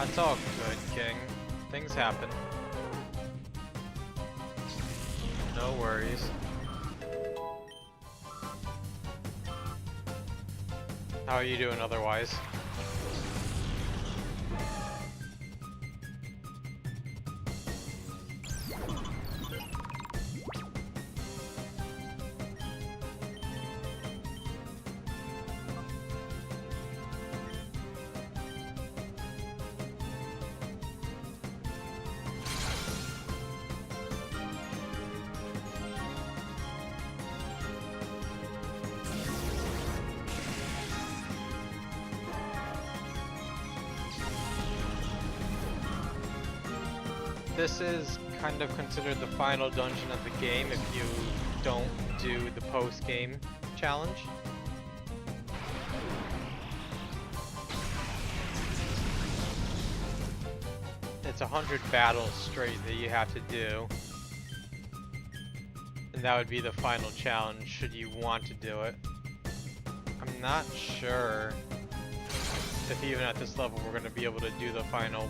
It's all good, King. Things happen. No worries. How are you doing otherwise? This is kind of considered the final dungeon of the game if you don't do the post-game challenge. It's 100 battles straight that you have to do. And that would be the final challenge should you want to do it. I'm not sure if even at this level we're going to be able to do the final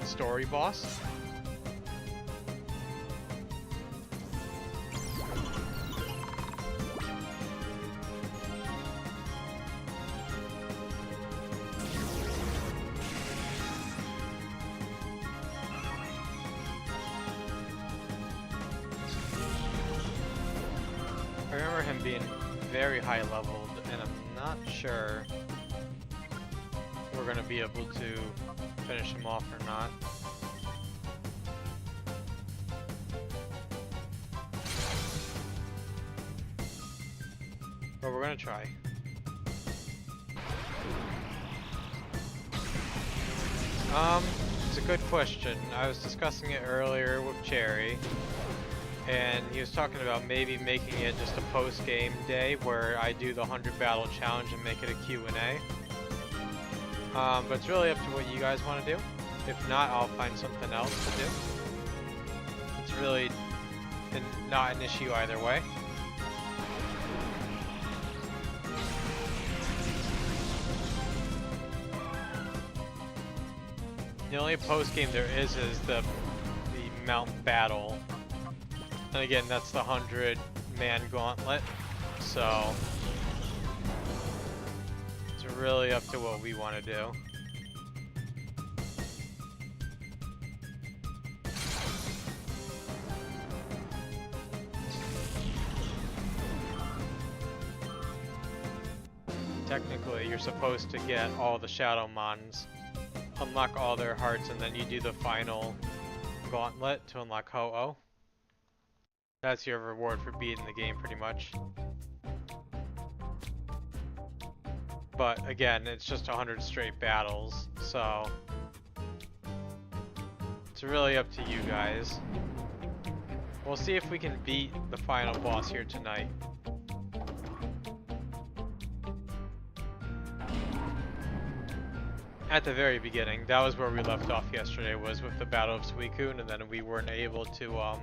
story boss. I remember him being very high leveled, and I'm not sure we're going to be able to finish him off or not. But we're going to try. It's a good question. I was discussing it earlier with Cherry, and he was talking about maybe making it just a post-game day where I do the 100 battle challenge and make it a Q&A. But it's really up to what you guys want to do. If not, I'll find something else to do. It's really and not an issue either way. The only post game there is the mount battle, and again that's the 100-man gauntlet. So it's really up to what we want to do. Technically, you're supposed to get all the Shadow Mons, unlock all their hearts, and then you do the final gauntlet to unlock Ho-Oh. That's your reward for beating the game, pretty much. But again, it's just 100 straight battles, so it's really up to you guys. We'll see if we can beat the final boss here tonight. At the very beginning, that was where we left off yesterday, was with the Battle of Suicune, and then we weren't able to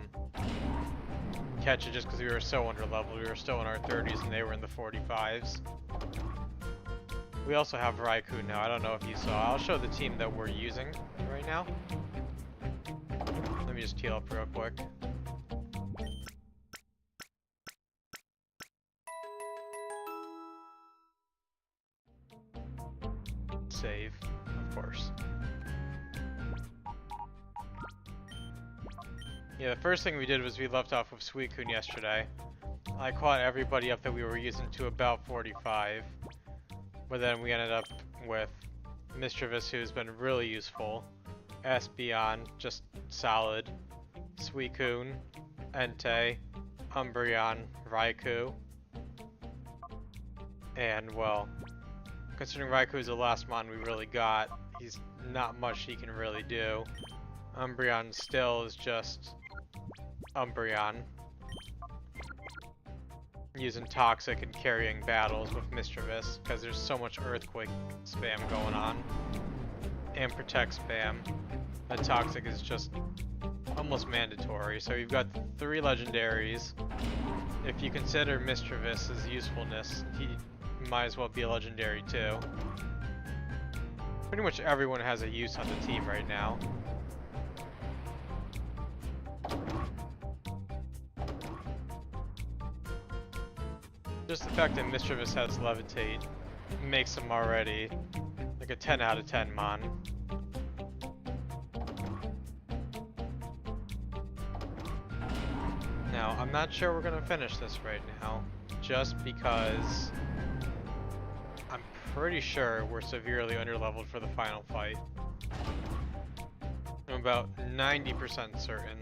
catch it just because we were so underleveled. We were still in our 30s and they were in the 45s. We also have Raikou now. I don't know if you saw. I'll show the team that we're using right now. Let me just heal up real quick. Save, of course. Yeah, the first thing we did was we left off with Suicune yesterday. I caught everybody up that we were using to about 45. But then we ended up with Mischievous, who's been really useful. Espeon, just solid. Suicune, Entei, Umbreon, Raikou. And well, considering Raikou is the last mon we really got, he's not much he can really do. Umbreon still is just Umbreon, using Toxic and carrying battles with Mischievous because there's so much Earthquake spam going on and Protect spam. The Toxic is just almost mandatory. So you've got 3 legendaries. If you consider Mischievous's usefulness, he might as well be a legendary too. Pretty much everyone has a use on the team right now. Just the fact that Mischievous has Levitate makes him already like a 10 out of 10 mon. Now, I'm not sure we're gonna finish this right now, just because I'm pretty sure we're severely underleveled for the final fight. I'm about 90% certain.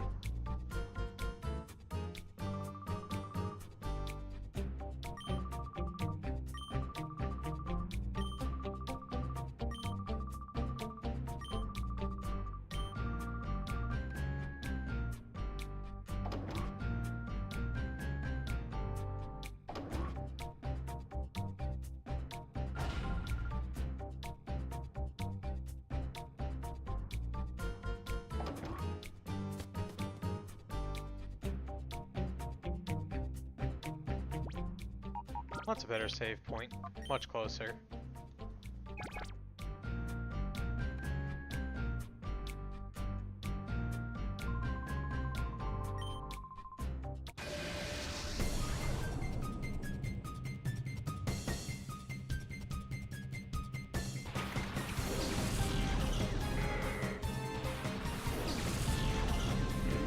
That's a better save point. Much closer.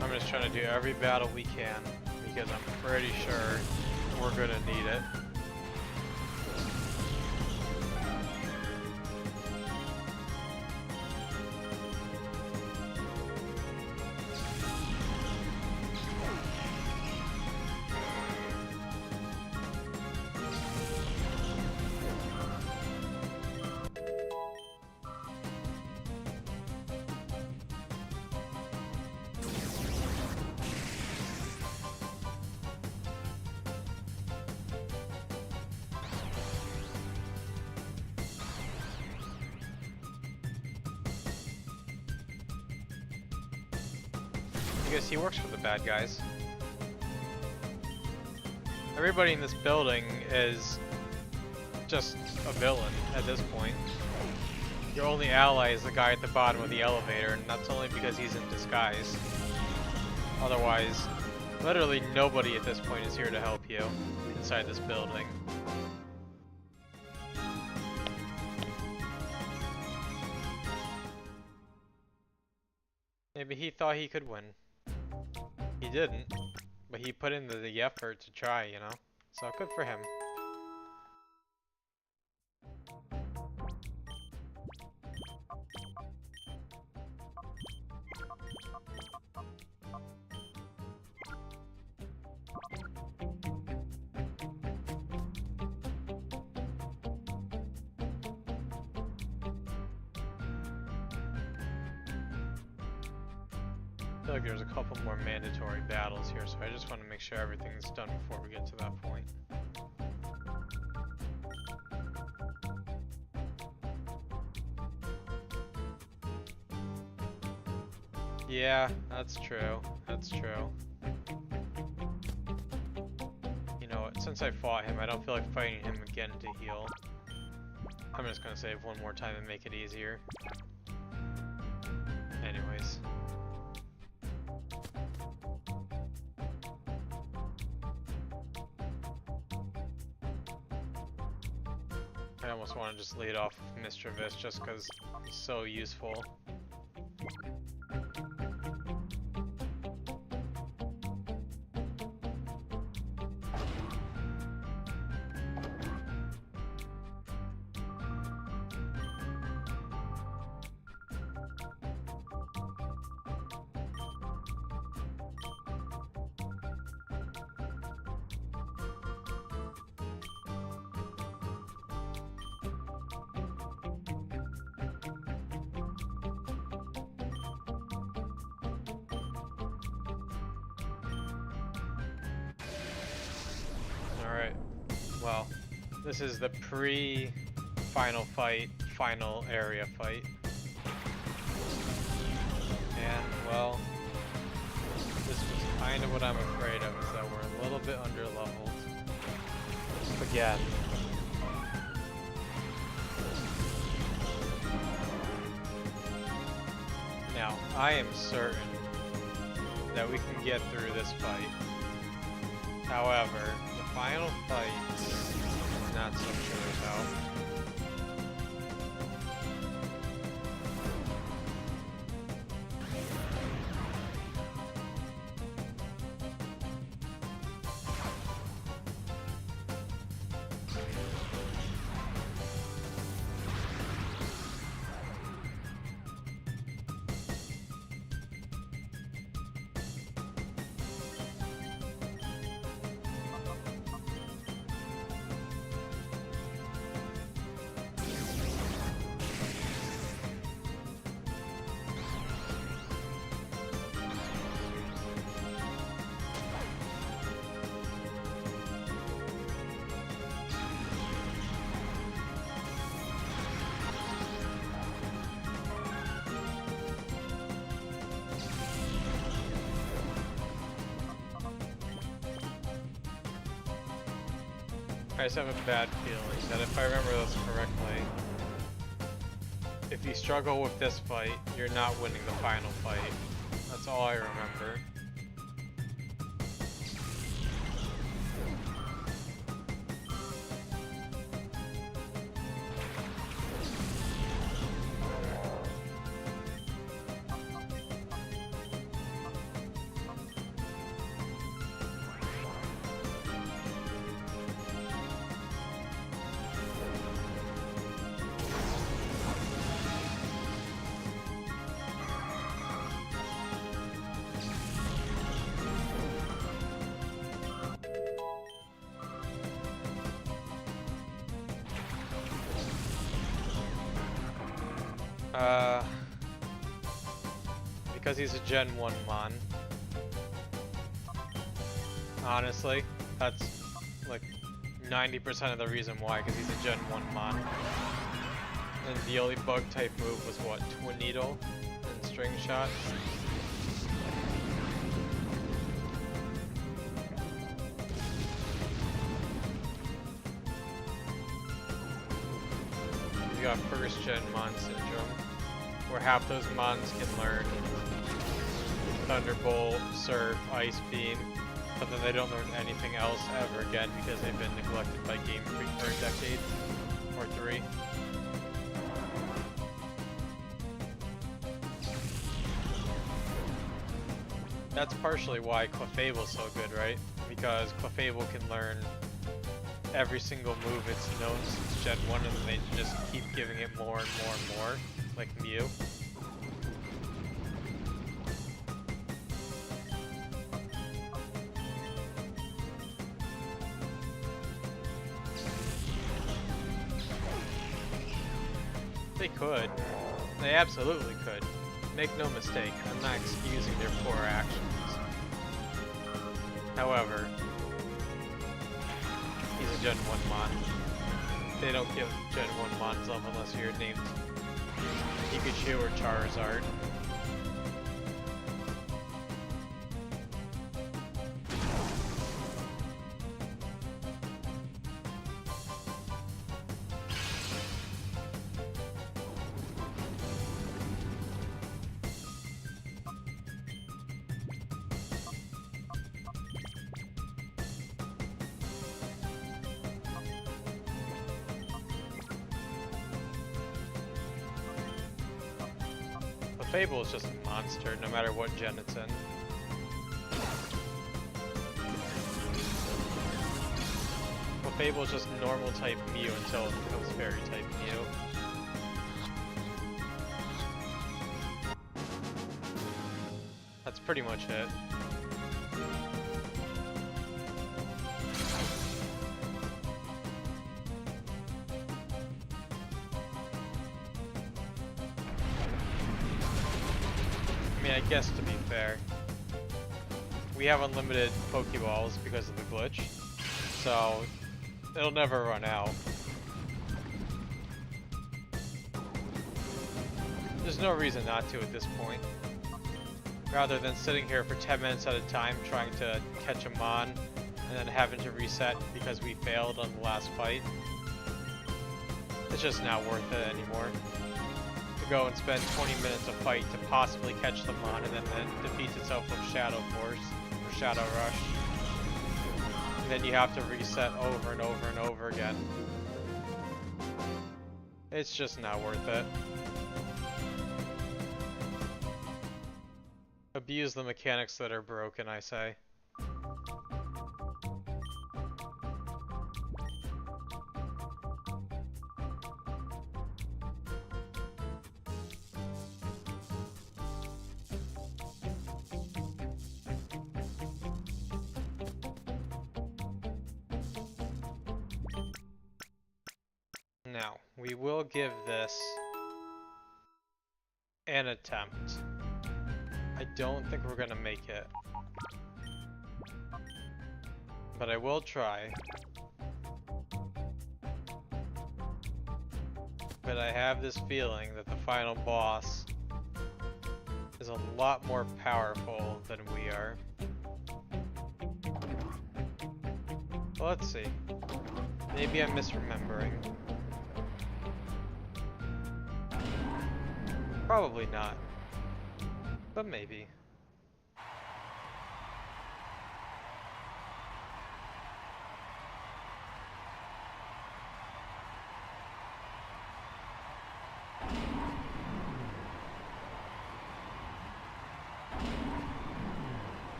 I'm just trying to do every battle we can because I'm pretty sure we're gonna need it. I guess he works for the bad guys. Everybody in this building is just a villain at this point. Your only ally is the guy at the bottom of the elevator, and that's only because he's in disguise. Otherwise, literally nobody at this point is here to help you inside this building. Maybe he thought he could win. He didn't, but he put in the effort to try, you know? So good for him. I feel like there's a couple more mandatory battles here, so I just want to make sure everything's done before we get to that point. Yeah, that's true. That's true. You know what, since I fought him, I don't feel like fighting him again to heal. I'm just gonna save one more time and make it easier. Anyways. I almost want to just lead off with Mr. Vish just because he's so useful. Alright, well, this is the pre-final fight, final area fight. And, well, this was kind of what I'm afraid of, is that we're a little bit under-leveled. Again. Now, I am certain that we can get through this fight. However, the final fight, not so sure about. I just have a bad feeling that if I remember this correctly, if you struggle with this fight, you're not winning the final fight. That's all I remember. Because he's a Gen 1 Mon. Honestly, that's like 90% of the reason why, because he's a Gen 1 Mon. And the only bug type move was what? Twin Needle and String Shot. you got first gen Mon syndrome, where half those Mons can learn Thunderbolt, Surf, Ice Beam, but then they don't learn anything else ever again because they've been neglected by Game Freak for a decade or 3. That's partially why Clefable's so good, right? Because Clefable can learn every single move it's known since Gen 1, and then they just keep giving it more and more and more, like Mew. They could. They absolutely could. Make no mistake, I'm not excusing their poor actions. However, he's a Gen 1 Mon. They don't give Gen 1 Mons love unless you're named Pikachu or Charizard. Fable is just a monster, no matter what gen it's in. Well, Fable is just normal type Mew until it becomes fairy type Mew. That's pretty much it. I mean, I guess to be fair, we have unlimited Pokeballs because of the glitch, so it'll never run out. There's no reason not to at this point. Rather than sitting here for 10 minutes at a time trying to catch a Mon and then having to reset because we failed on the last fight. It's just not worth it anymore. To go and spend 20 minutes a fight to possibly catch the Mon and then it defeats itself with Shadow Force or Shadow Rush. And then you have to reset over and over and over again. It's just not worth it. Abuse the mechanics that are broken, I say. Now, we will give this an attempt. I don't think we're gonna make it, but I will try. But I have this feeling that the final boss is a lot more powerful than we are. Well, let's see. Maybe I'm misremembering. Probably not. But maybe.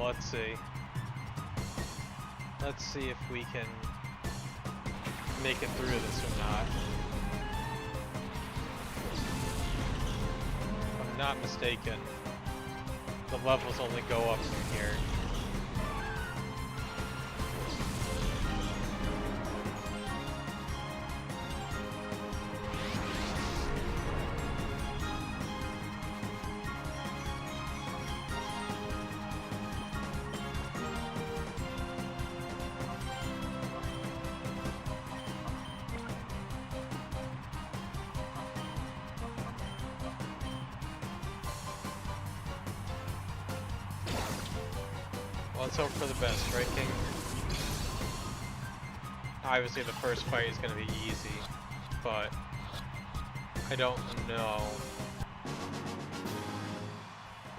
Let's see. Let's see if we can make it through this or not. If I'm not mistaken, the levels only go up from here. let's hope for the best, right, King? Obviously, the first fight is going to be easy, but I don't know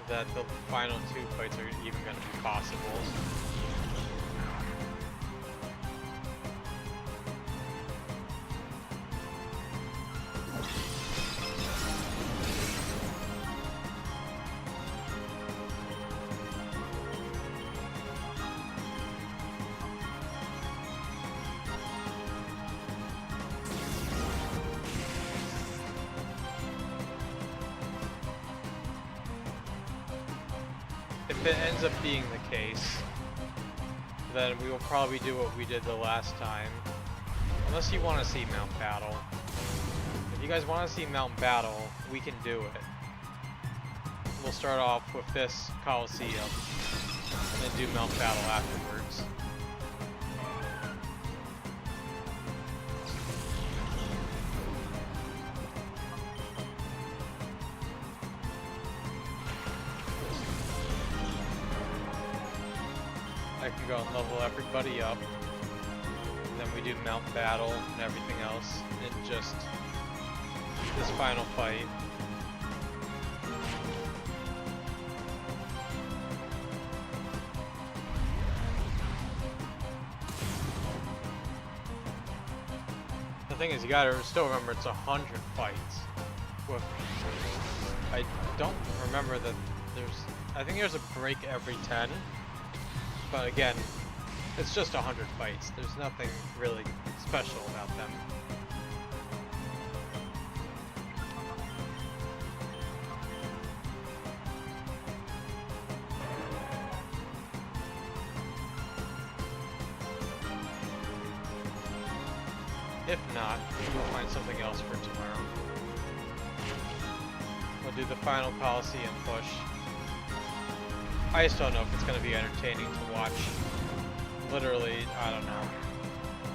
that the final two fights are even going to be possible. If it ends up being the case, then we will probably do what we did the last time. Unless you want to see Mount Battle. If you guys want to see Mount Battle, we can do it. We'll start off with this Colosseum, and then do Mount Battle afterwards. I can go and level everybody up, and then we do Mount Battle and everything else in just this final fight. The thing is, you gotta still remember it's 100 fights. With, I don't remember that I think there's a break every 10. But again, it's just 100 fights. There's nothing really special about them. If not, we'll find something else for tomorrow. We'll do the final Colosseum push. I just don't know if it's going to be entertaining to watch literally, I don't know,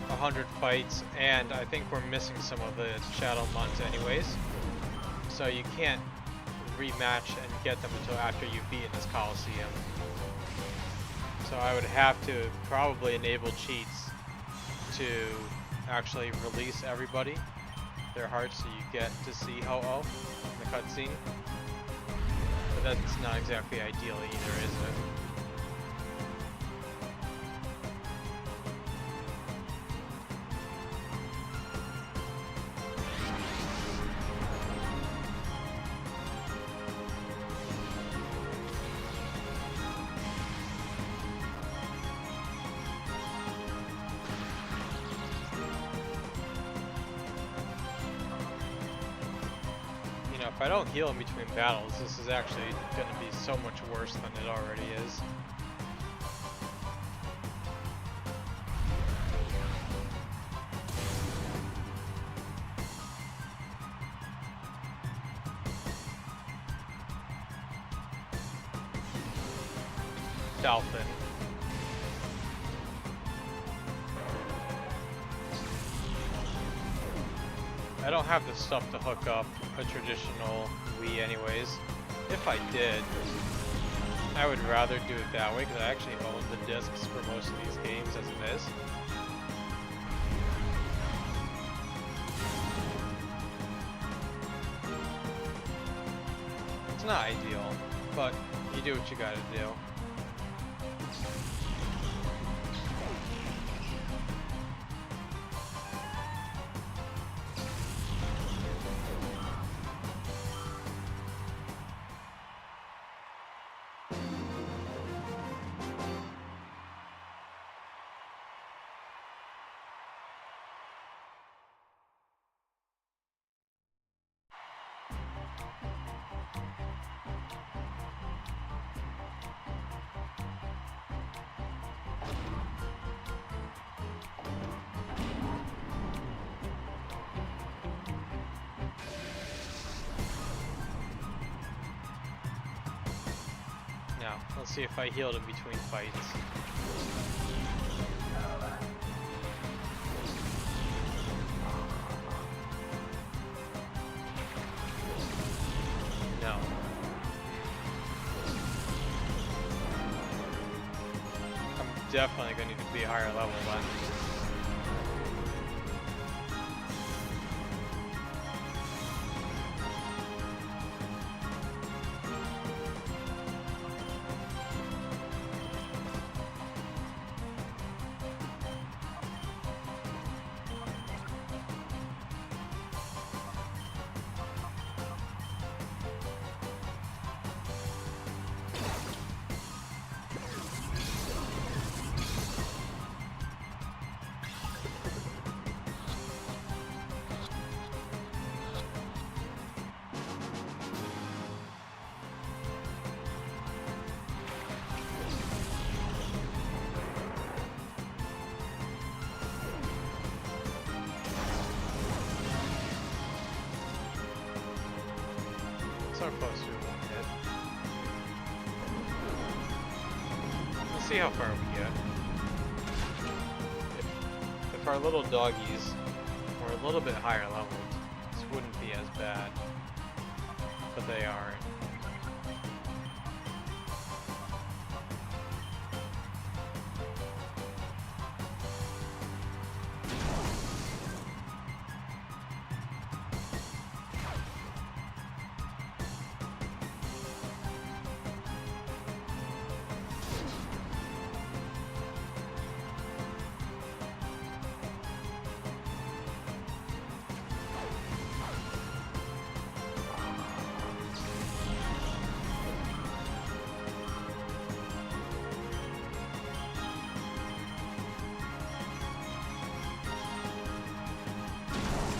100 fights, and I think we're missing some of the Shadow Mons anyways, so you can't rematch and get them until after you've beaten this Colosseum. So I would have to probably enable cheats to actually release everybody, their hearts, so you get to see Ho-Oh in the cutscene. But that's not exactly ideal either, is it? If I don't heal in between battles, this is actually going to be so much worse than it already is. Dolphin. I don't have the stuff to hook up a traditional Wii anyways. If I did, I would rather do it that way because I actually own the discs for most of these games as it is. It's not ideal, but you do what you gotta do. Now, let's see if I healed in between fights. No. definitely gonna need to be higher level then. So close to one hit. Let's see how far we get. If our little doggies were a little bit higher leveled, this wouldn't be as bad. But they aren't.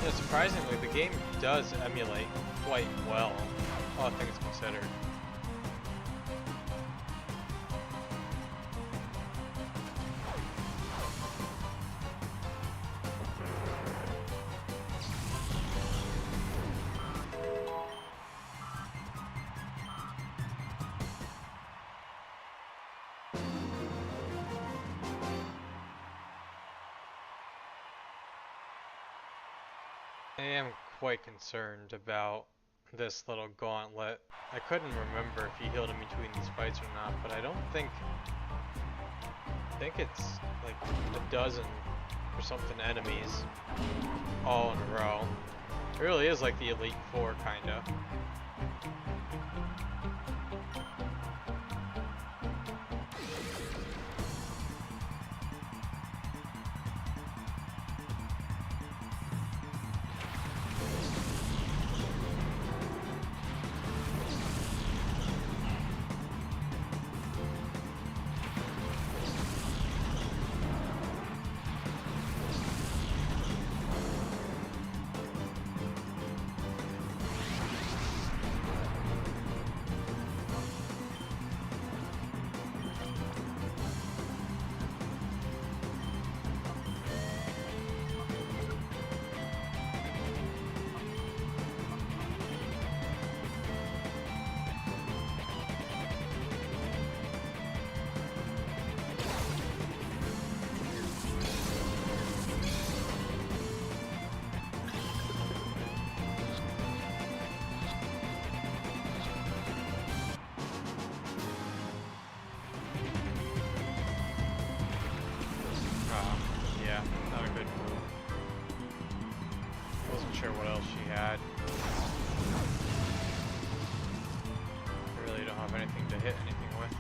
Yeah, surprisingly, the game does emulate quite well, all things considered. I am quite concerned about this little gauntlet. I couldn't remember if he healed in between these fights or not, but I don't think... I think it's like a dozen or something enemies all in a row. It really is like the Elite Four, kinda. Yeah, not a good move. Wasn't sure what else she had. I really don't have anything to hit anything with.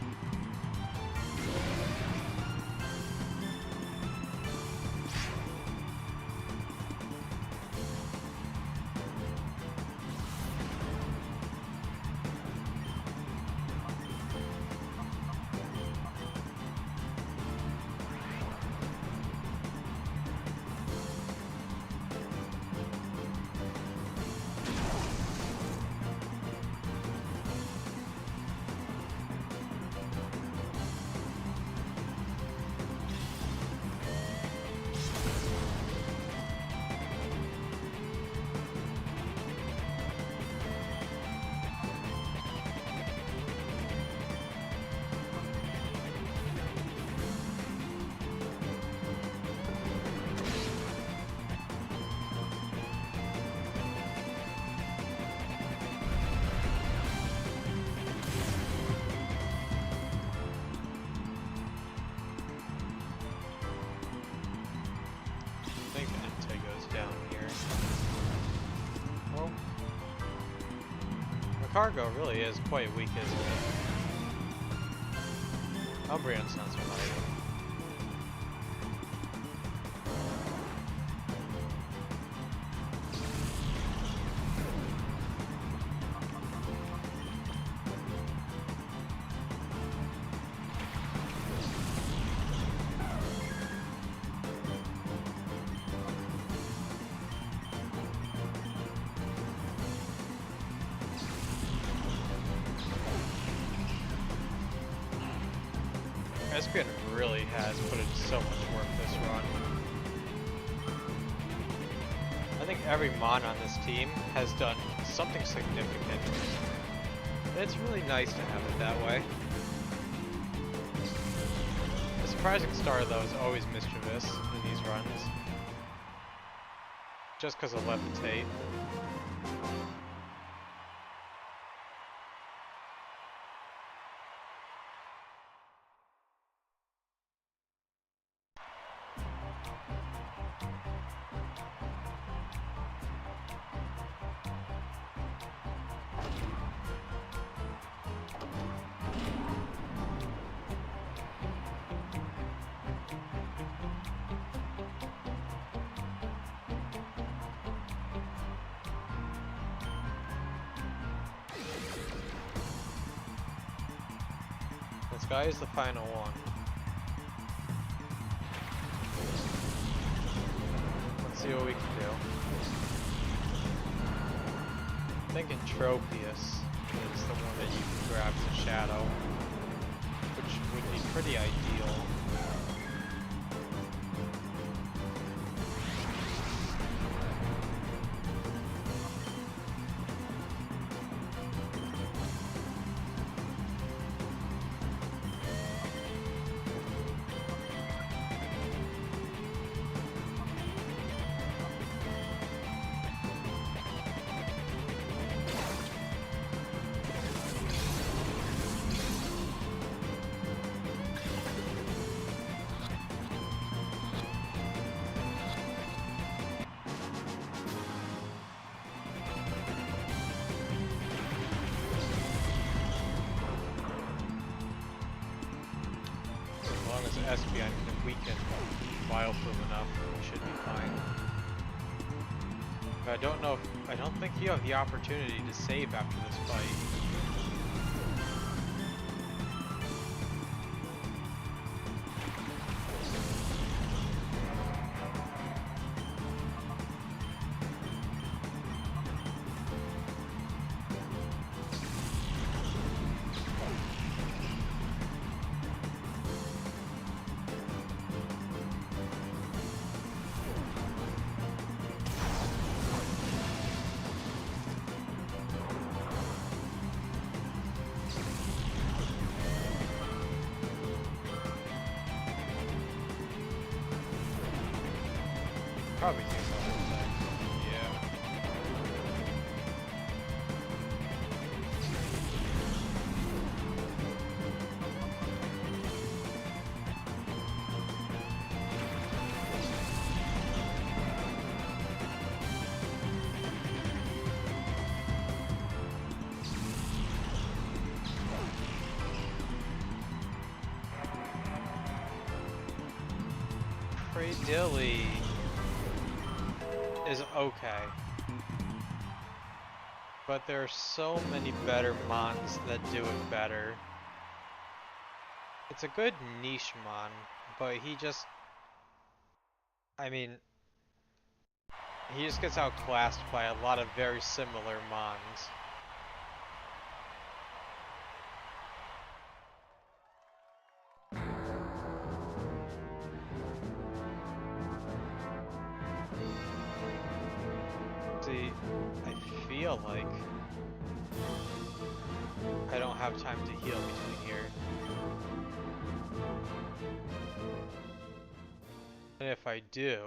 Well, the cargo really is quite weak, isn't it? Umbreon's not so much. Espion really has put in so much work this run. I think every mon on this team has done something significant. And it's really nice to have it that way. The surprising star though is always Mischievous in these runs. Just because of Levitate. This guy is the final one. Let's see what we can do. I'm thinking Tropius is the one that you can grab as a shadow, which would be pretty ideal. Espion can weaken Wildflume enough, we should be fine. But I don't think you have the opportunity to save after this fight. Probably takes all the time. Yeah. Dilly is okay, but there are so many better mons that do it better. It's a good niche mon, but he just gets outclassed by a lot of very similar mons. I feel like I don't have time to heal between here. And if I do,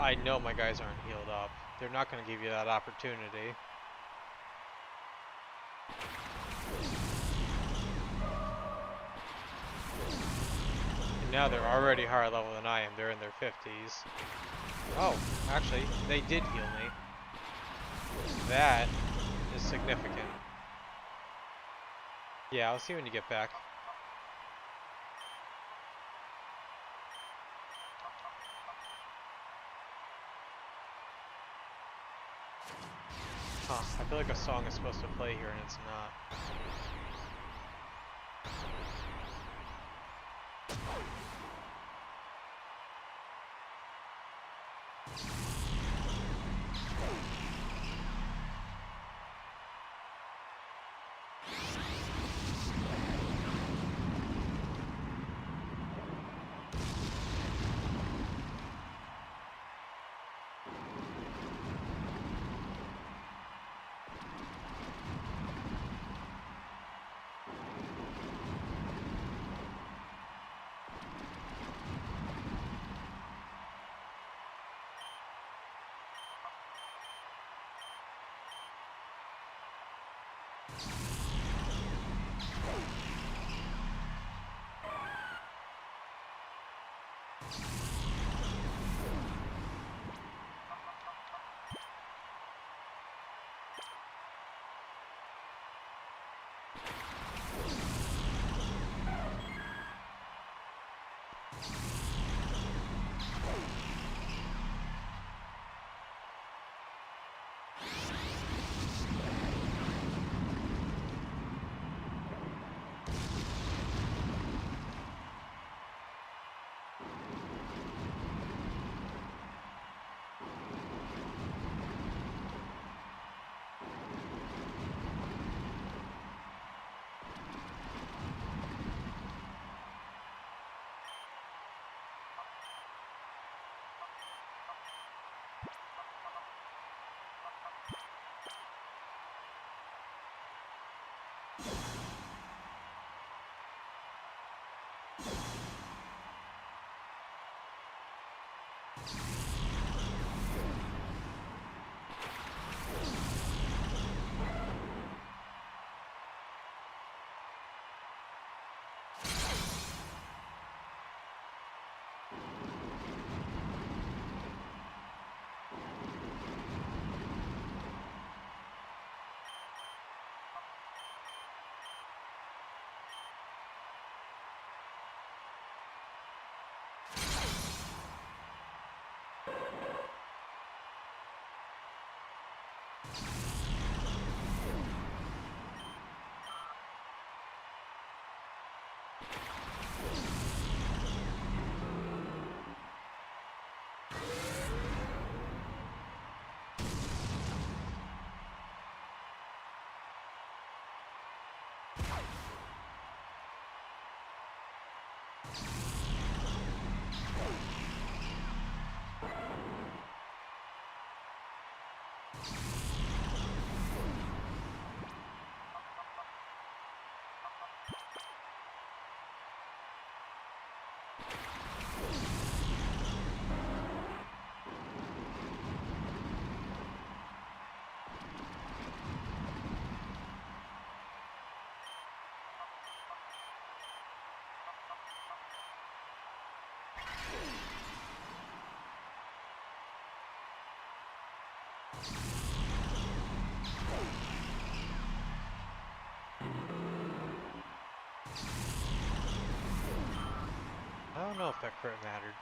I know my guys aren't healed up. They're not going to give you that opportunity. And now they're already higher level than I am. They're in their 50s. Oh, actually, they did heal me. That is significant. Yeah, I'll see when you get back. Huh, I feel like a song is supposed to play here and it's not. I don't know if that crit mattered.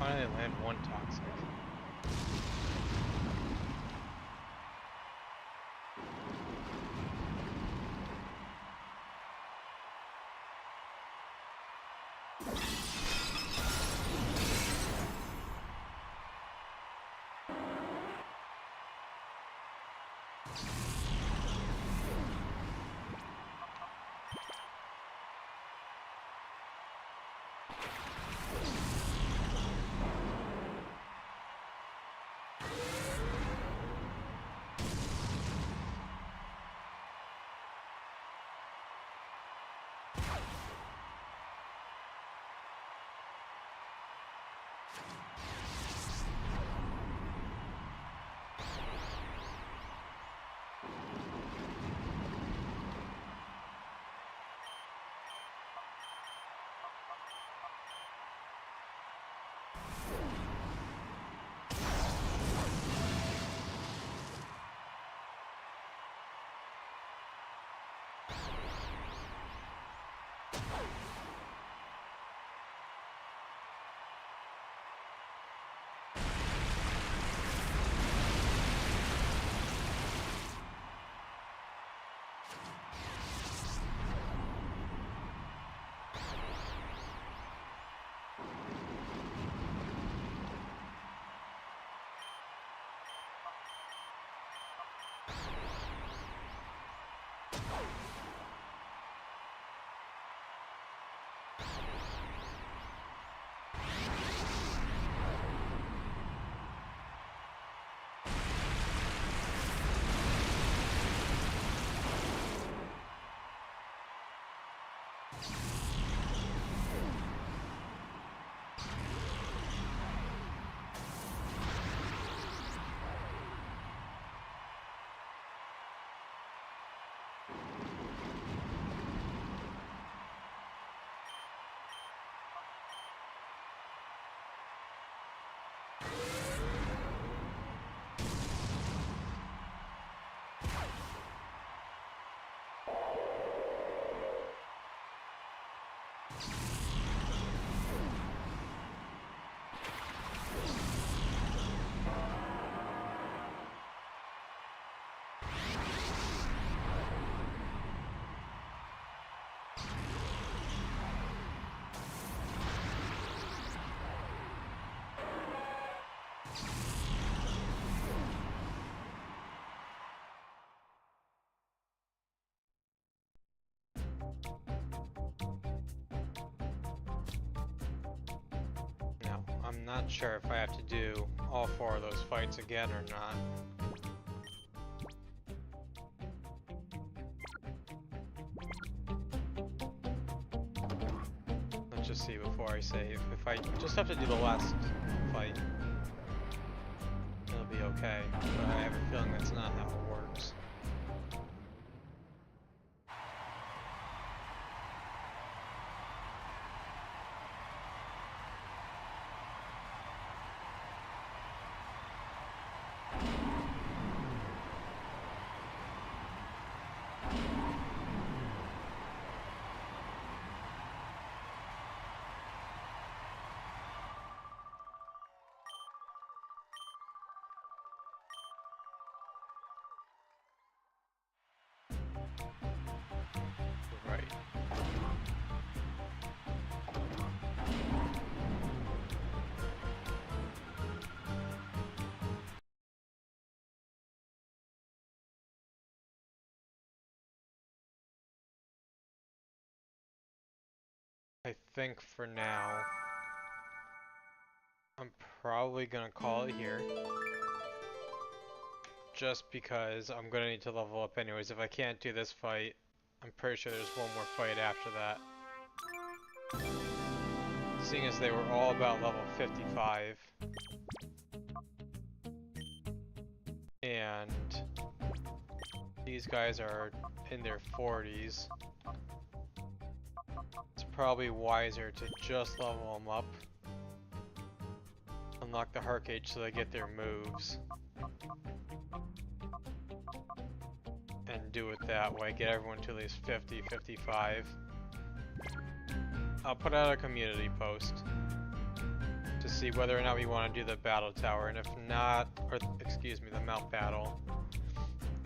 Finally land one toxic. Now, I'm not sure if I have to do all 4 of those fights again or not. Let's just see before I save. If I just have to do the last fight, it'll be okay. But I have a feeling that's not how it works. I think for now, I'm probably gonna call it here. Just because I'm gonna need to level up anyways. If I can't do this fight, I'm pretty sure there's one more fight after that. Seeing as they were all about level 55. And these guys are in their 40s. It's probably wiser to just level them up. Unlock the heart gauge so they get their moves. And do it that way. Get everyone to at least 50, 55. I'll put out a community post to see whether or not we want to do the battle tower, and if not, or excuse me, the mount battle.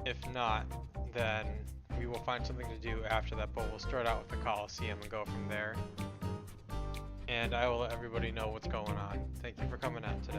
If not, then we will find something to do after that, but we'll start out with the Colosseum and go from there. And I will let everybody know what's going on. Thank you for coming out today.